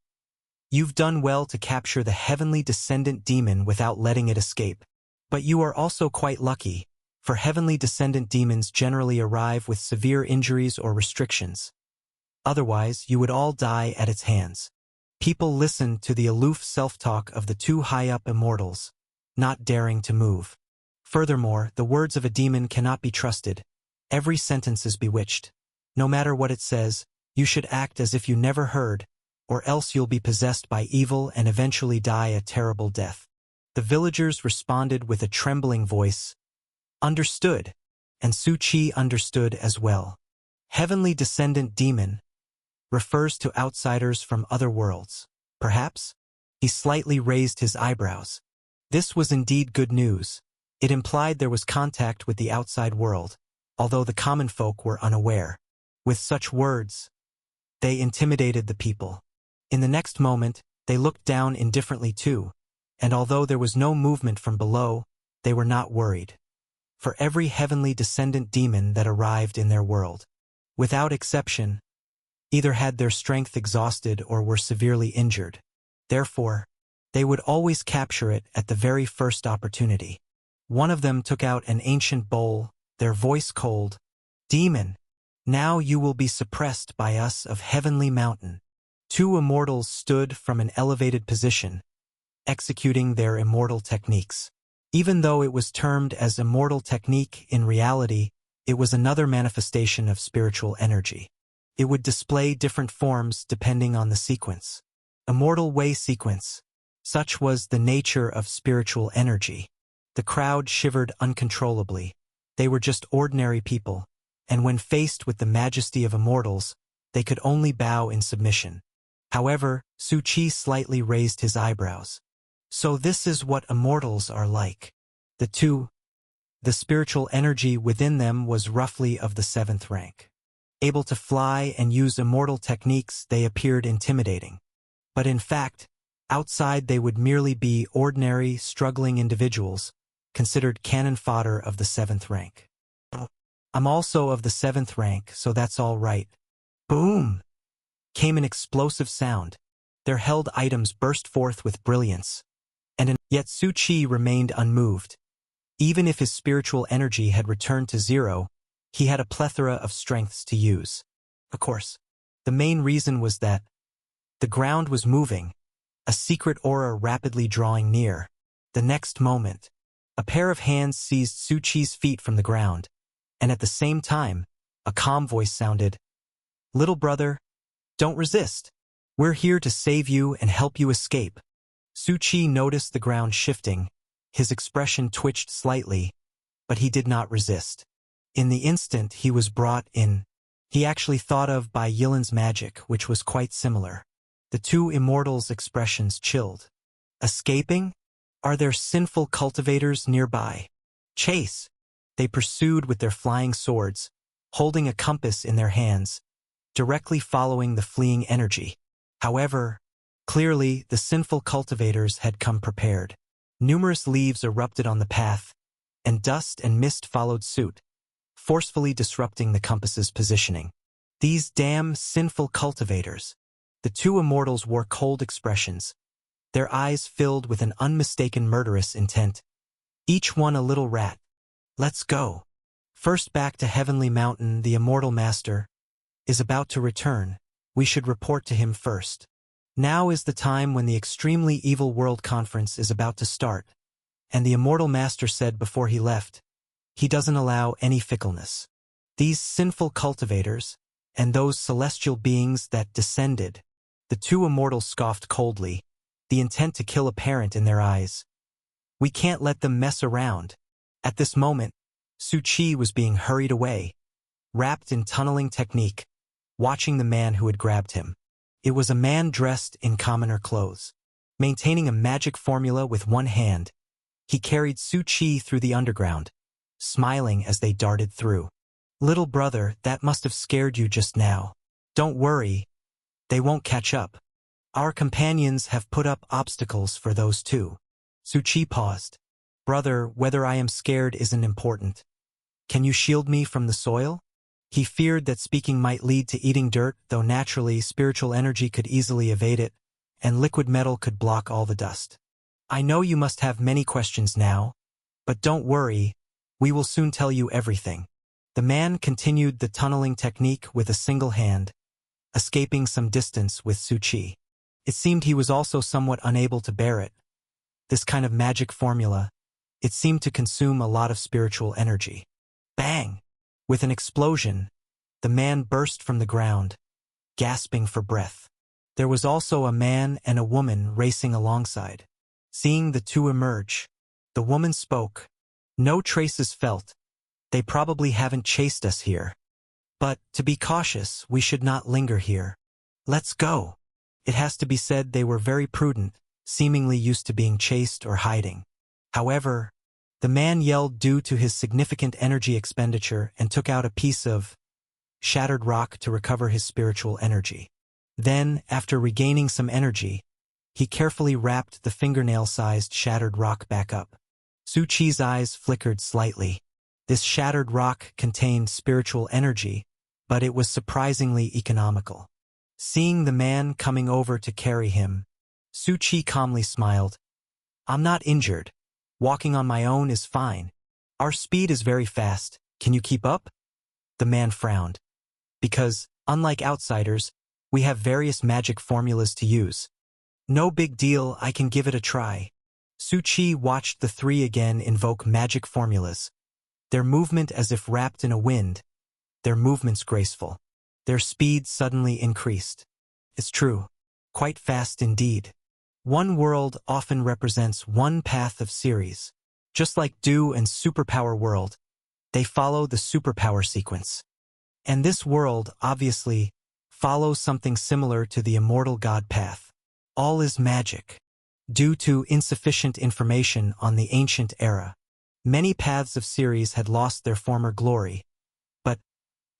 You've done well to capture the heavenly descendant demon without letting it escape. But you are also quite lucky, for heavenly descendant demons generally arrive with severe injuries or restrictions. Otherwise, you would all die at its hands. People listened to the aloof self-talk of the two high-up immortals, not daring to move. Furthermore, the words of a demon cannot be trusted. Every sentence is bewitched. No matter what it says, you should act as if you never heard, or else you'll be possessed by evil and eventually die a terrible death. The villagers responded with a trembling voice. Understood, and Su Qi understood as well. Heavenly descendant demon refers to outsiders from other worlds. Perhaps? He slightly raised his eyebrows. This was indeed good news. It implied there was contact with the outside world, although the common folk were unaware. With such words, they intimidated the people. In the next moment, they looked down indifferently too, and although there was no movement from below, they were not worried. For every heavenly descendant demon that arrived in their world, without exception, either had their strength exhausted or were severely injured. Therefore, they would always capture it at the very first opportunity. One of them took out an ancient bowl, their voice cold. Demon, now you will be suppressed by us of Heavenly Mountain. Two immortals stood from an elevated position, executing their immortal techniques. Even though it was termed as immortal technique, in reality, it was another manifestation of spiritual energy. It would display different forms depending on the sequence. Immortal Way sequence. Such was the nature of spiritual energy. The crowd shivered uncontrollably. They were just ordinary people, and when faced with the majesty of immortals, they could only bow in submission. However, Su Qi slightly raised his eyebrows. So this is what immortals are like. The spiritual energy within them was roughly of the 7th rank. Able to fly and use immortal techniques, they appeared intimidating. But in fact, outside they would merely be ordinary, struggling individuals, considered cannon fodder of the 7th rank. I'm also of the 7th rank, so that's all right. Boom! Came an explosive sound. Their held items burst forth with brilliance. Yet Su Qi remained unmoved. Even if his spiritual energy had returned to zero, he had a plethora of strengths to use. Of course, the main reason was that the ground was moving, a secret aura rapidly drawing near. The next moment, a pair of hands seized Su Qi's feet from the ground, and at the same time, a calm voice sounded, "Little brother, don't resist. We're here to save you and help you escape." Su Qi noticed the ground shifting. His expression twitched slightly, but he did not resist. In the instant he was brought in, he actually thought of Bai Yilan's magic, which was quite similar. The two immortals' expressions chilled. Escaping? Are there sinful cultivators nearby? Chase! They pursued with their flying swords, holding a compass in their hands, directly following the fleeing energy. However, clearly the sinful cultivators had come prepared. Numerous leaves erupted on the path, and dust and mist followed suit, forcefully disrupting the compass's positioning. These damn sinful cultivators. The two immortals wore cold expressions, their eyes filled with an unmistaken murderous intent. Each one a little rat. Let's go. First back to Heavenly Mountain, the immortal master is about to return. We should report to him first. Now is the time when the extremely evil world conference is about to start, and the immortal master said before he left, he doesn't allow any fickleness. These sinful cultivators, and those celestial beings that descended, the two immortals scoffed coldly, the intent to kill apparent in their eyes. We can't let them mess around. At this moment, Su Chi was being hurried away, wrapped in tunneling technique, watching the man who had grabbed him. It was a man dressed in commoner clothes. Maintaining a magic formula with one hand, he carried Su Chi through the underground, smiling as they darted through. "Little brother, that must have scared you just now. Don't worry, they won't catch up. Our companions have put up obstacles for those too." Su Chi paused. "Brother, whether I am scared isn't important. Can you shield me from the soil?" He feared that speaking might lead to eating dirt, though naturally spiritual energy could easily evade it, and liquid metal could block all the dust. "I know you must have many questions now, but don't worry, we will soon tell you everything." The man continued the tunneling technique with a single hand, escaping some distance with Su Chi. It seemed he was also somewhat unable to bear it. This kind of magic formula, it seemed to consume a lot of spiritual energy. Bang! With an explosion, the man burst from the ground, gasping for breath. There was also a man and a woman racing alongside. Seeing the two emerge, the woman spoke. "No traces felt. They probably haven't chased us here. But, to be cautious, we should not linger here. Let's go." It has to be said they were very prudent, seemingly used to being chased or hiding. However, the man yelled due to his significant energy expenditure and took out a piece of shattered rock to recover his spiritual energy. Then, after regaining some energy, he carefully wrapped the fingernail-sized shattered rock back up. Su Chi's eyes flickered slightly. This shattered rock contained spiritual energy, but it was surprisingly economical. Seeing the man coming over to carry him, Su Chi calmly smiled. "I'm not injured. Walking on my own is fine. Our speed is very fast. Can you keep up?" The man frowned. "Because, unlike outsiders, we have various magic formulas to use." "No big deal, I can give it a try." Su Chi watched the three again invoke magic formulas. Their movement as if wrapped in a wind, their movements graceful. Their speed suddenly increased. It's true, quite fast indeed. One world often represents one path of series. Just like Do and Superpower World, they follow the superpower sequence. And this world, obviously, follows something similar to the immortal God path. All is magic. Due to insufficient information on the ancient era, many paths of series had lost their former glory, but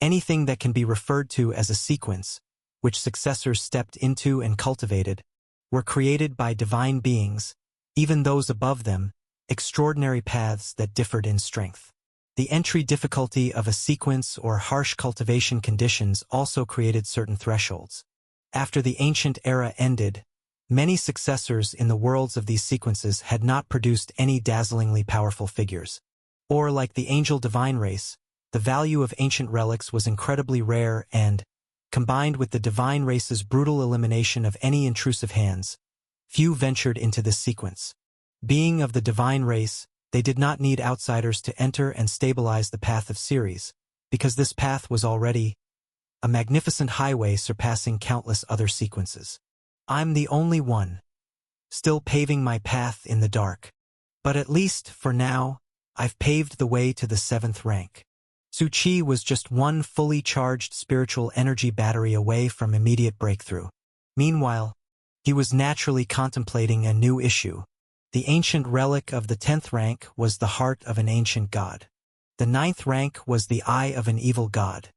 anything that can be referred to as a sequence, which successors stepped into and cultivated, were created by divine beings, even those above them, extraordinary paths that differed in strength. The entry difficulty of a sequence or harsh cultivation conditions also created certain thresholds. After the ancient era ended, many successors in the worlds of these sequences had not produced any dazzlingly powerful figures. Or, like the angel divine race, the value of ancient relics was incredibly rare and, combined with the divine race's brutal elimination of any intrusive hands, few ventured into this sequence. Being of the divine race, they did not need outsiders to enter and stabilize the path of series, because this path was already a magnificent highway surpassing countless other sequences. I'm the only one, still paving my path in the dark. But at least, for now, I've paved the way to the 7th rank. Su Chi was just one fully charged spiritual energy battery away from immediate breakthrough. Meanwhile, he was naturally contemplating a new issue. The ancient relic of the 10th rank was the heart of an ancient god. The 9th rank was the eye of an evil god.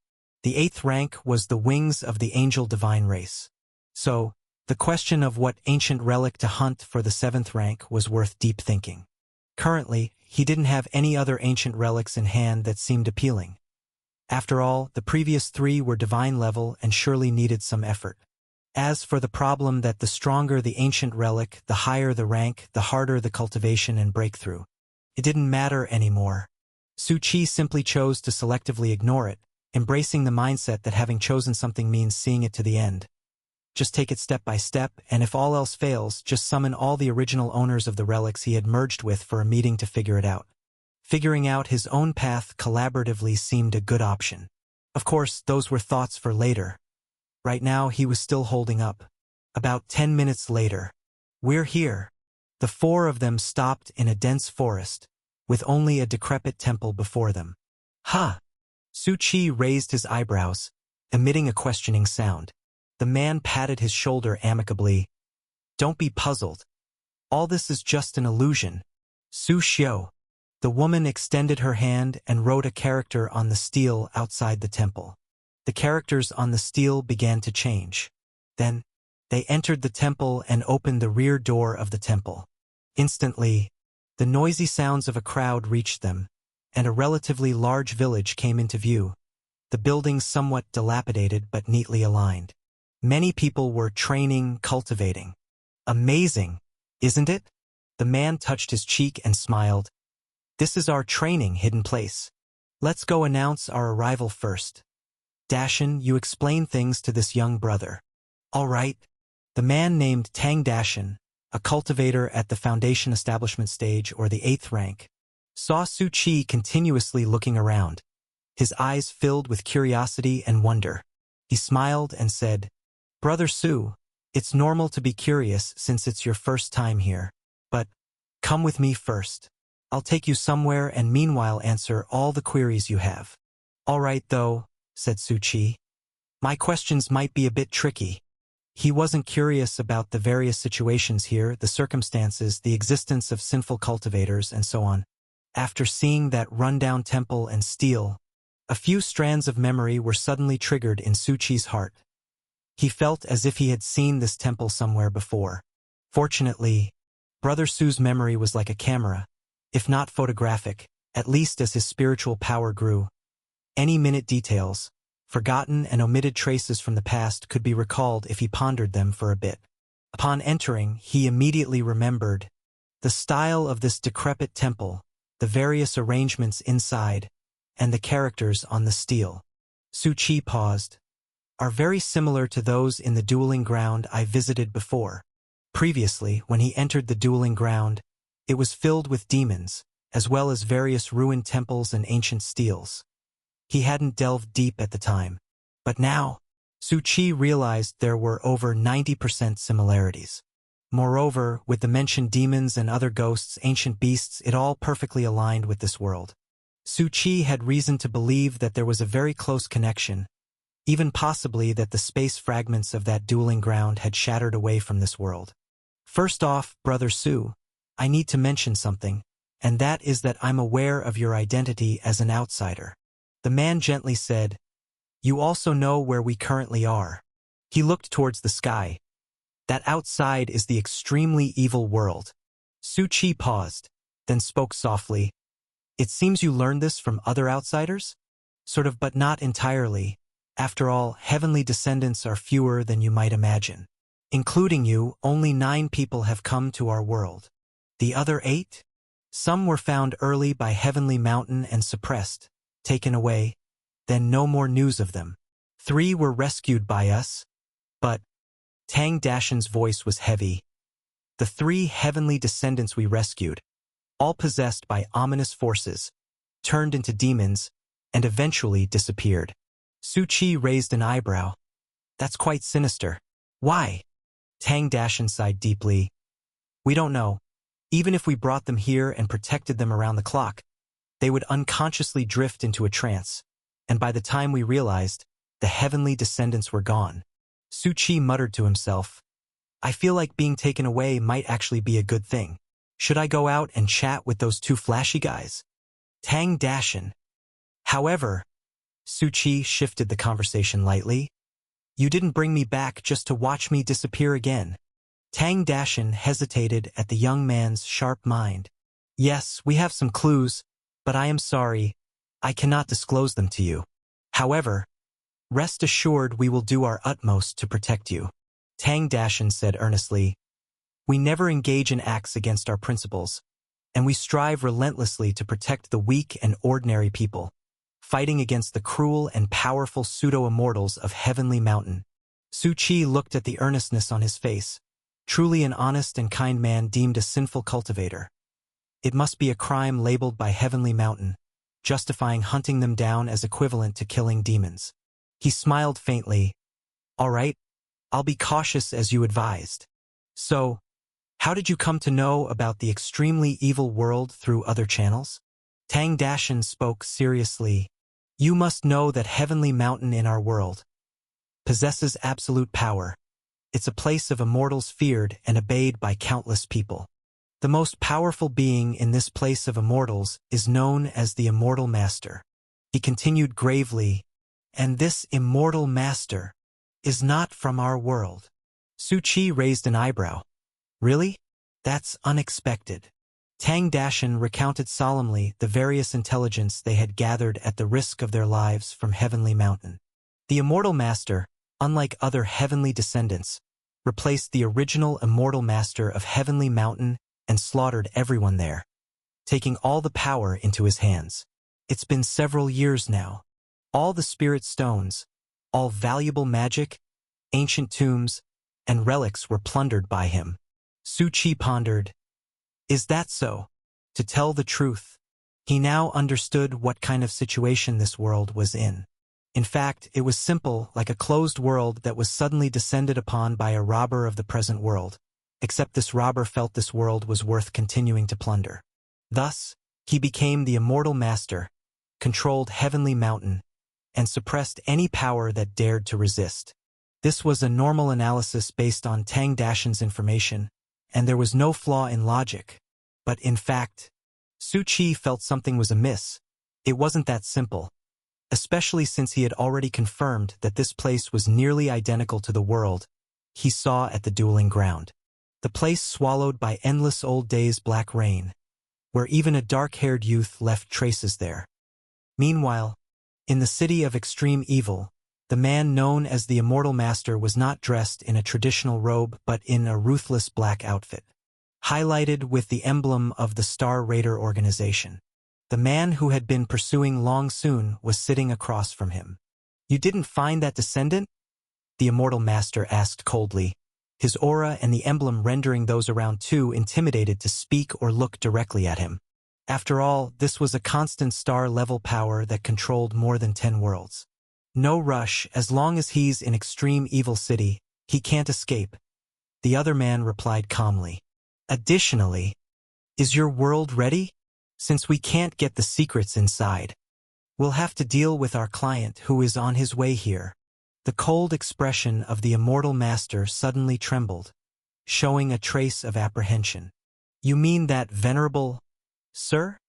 The 8th rank was the wings of the angel divine race. So, the question of what ancient relic to hunt for the 7th rank was worth deep thinking. Currently, he didn't have any other ancient relics in hand that seemed appealing. After all, the previous 3 were divine level and surely needed some effort. As for the problem that the stronger the ancient relic, the higher the rank, the harder the cultivation and breakthrough, it didn't matter anymore. Su Chi simply chose to selectively ignore it, embracing the mindset that having chosen something means seeing it to the end. Just take it step by step, and if all else fails, just summon all the original owners of the relics he had merged with for a meeting to figure it out. Figuring out his own path collaboratively seemed a good option. Of course, those were thoughts for later. Right now, he was still holding up. About 10 minutes later. "We're here." The 4 of them stopped in a dense forest, with only a decrepit temple before them. Ha! Su Chi raised his eyebrows, emitting a questioning sound. The man patted his shoulder amicably. Don't be puzzled. All this is just an illusion. Su Xiao. The woman extended her hand and wrote a character on the steel outside the temple. The characters on the steel began to change. Then, they entered the temple and opened the rear door of the temple. Instantly, the noisy sounds of a crowd reached them, and a relatively large village came into view, the buildings somewhat dilapidated but neatly aligned. Many people were training, cultivating. Amazing, isn't it? The man touched his cheek and smiled. This is our training hidden place. Let's go announce our arrival first. Dashan, you explain things to this young brother. All right. The man named Tang Dashan, a cultivator at the foundation establishment stage or the 8th rank, saw Su Chi continuously looking around. His eyes filled with curiosity and wonder. He smiled and said, Brother Su, it's normal to be curious since it's your first time here. But, come with me first. I'll take you somewhere and meanwhile answer all the queries you have. All right though, said Su Chi. My questions might be a bit tricky. He wasn't curious about the various situations here, the circumstances, the existence of sinful cultivators, and so on. After seeing that rundown temple and steel, a few strands of memory were suddenly triggered in Su Chi's heart. He felt as if he had seen this temple somewhere before. Fortunately, Brother Su's memory was like a camera, if not photographic, at least as his spiritual power grew. Any minute details, forgotten and omitted traces from the past could be recalled if he pondered them for a bit. Upon entering, he immediately remembered the style of this decrepit temple, the various arrangements inside, and the characters on the steel. Su Chi paused. Are very similar to those in the dueling ground I visited before. Previously, when he entered the dueling ground, it was filled with demons, as well as various ruined temples and ancient steels. He hadn't delved deep at the time, but now, Su Chi realized there were over 90% similarities. Moreover, with the mentioned demons and other ghosts, ancient beasts, it all perfectly aligned with this world. Su Chi had reason to believe that there was a very close connection, even possibly that the space fragments of that dueling ground had shattered away from this world. First off, Brother Su, I need to mention something, and that is that I'm aware of your identity as an outsider. The man gently said, You also know where we currently are. He looked towards the sky. That outside is the extremely evil world. Su Chi paused, then spoke softly. It seems you learned this from other outsiders? Sort of, but not entirely. After all, heavenly descendants are fewer than you might imagine. Including you, only 9 people have come to our world. The other 8? Some were found early by Heavenly Mountain and suppressed, taken away, then no more news of them. 3 were rescued by us, but Tang Dashan's voice was heavy. The 3 heavenly descendants we rescued, all possessed by ominous forces, turned into demons, and eventually disappeared. Su Chi raised an eyebrow. That's quite sinister. Why? Tang Dashan sighed deeply. We don't know. Even if we brought them here and protected them around the clock, they would unconsciously drift into a trance, and by the time we realized, the heavenly descendants were gone. Su Chi muttered to himself, I feel like being taken away might actually be a good thing. Should I go out and chat with those 2 flashy guys? Tang Dashan. However, Su Chi shifted the conversation lightly. You didn't bring me back just to watch me disappear again. Tang Dashan hesitated at the young man's sharp mind. Yes, we have some clues, but I am sorry, I cannot disclose them to you. However, rest assured we will do our utmost to protect you. Tang Dashan said earnestly. We never engage in acts against our principles, and we strive relentlessly to protect the weak and ordinary people, fighting against the cruel and powerful pseudo-immortals of Heavenly Mountain. Su Chi looked at the earnestness on his face. Truly an honest and kind man deemed a sinful cultivator. It must be a crime labeled by Heavenly Mountain, justifying hunting them down as equivalent to killing demons. He smiled faintly. All right, I'll be cautious as you advised. So, How did you come to know about the extremely evil world through other channels? Tang Dashan spoke seriously. You must know that Heavenly Mountain in our world possesses absolute power. It's a place of immortals feared and obeyed by countless people. The most powerful being in this place of immortals is known as the Immortal Master. He continued gravely, and this Immortal Master is not from our world. Su Qi raised an eyebrow. Really? That's unexpected. Tang Dashan recounted solemnly the various intelligence they had gathered at the risk of their lives from Heavenly Mountain. The Immortal Master, unlike other heavenly descendants, replaced the original Immortal Master of Heavenly Mountain and slaughtered everyone there, taking all the power into his hands. It's been several years now. All the spirit stones, all valuable magic, ancient tombs, and relics were plundered by him. Su Qi pondered. Is that so? To tell the truth, he now understood what kind of situation this world was in. In fact, it was simple, like a closed world that was suddenly descended upon by a robber of the present world, except this robber felt this world was worth continuing to plunder. Thus, he became the Immortal Master, controlled Heavenly Mountain, and suppressed any power that dared to resist. This was a normal analysis based on Tang Dashan's information, and there was no flaw in logic. But in fact, Su Qi felt something was amiss. It wasn't that simple, especially since he had already confirmed that this place was nearly identical to the world he saw at the dueling ground. The place swallowed by endless old days' black rain, where even a dark-haired youth left traces there. Meanwhile, in the city of extreme evil, the man known as the Immortal Master was not dressed in a traditional robe but in a ruthless black outfit, highlighted with the emblem of the Star Raider organization. The man who had been pursuing Long Sun was sitting across from him. You didn't find that descendant? The Immortal Master asked coldly, his aura and the emblem rendering those around too intimidated to speak or look directly at him. After all, this was a constant star-level power that controlled more than 10 worlds. No rush, as long as he's in extreme evil city, he can't escape. The other man replied calmly. Additionally, is your world ready? Since we can't get the secrets inside, we'll have to deal with our client who is on his way here. The cold expression of the Immortal Master suddenly trembled, showing a trace of apprehension. You mean that venerable, sir?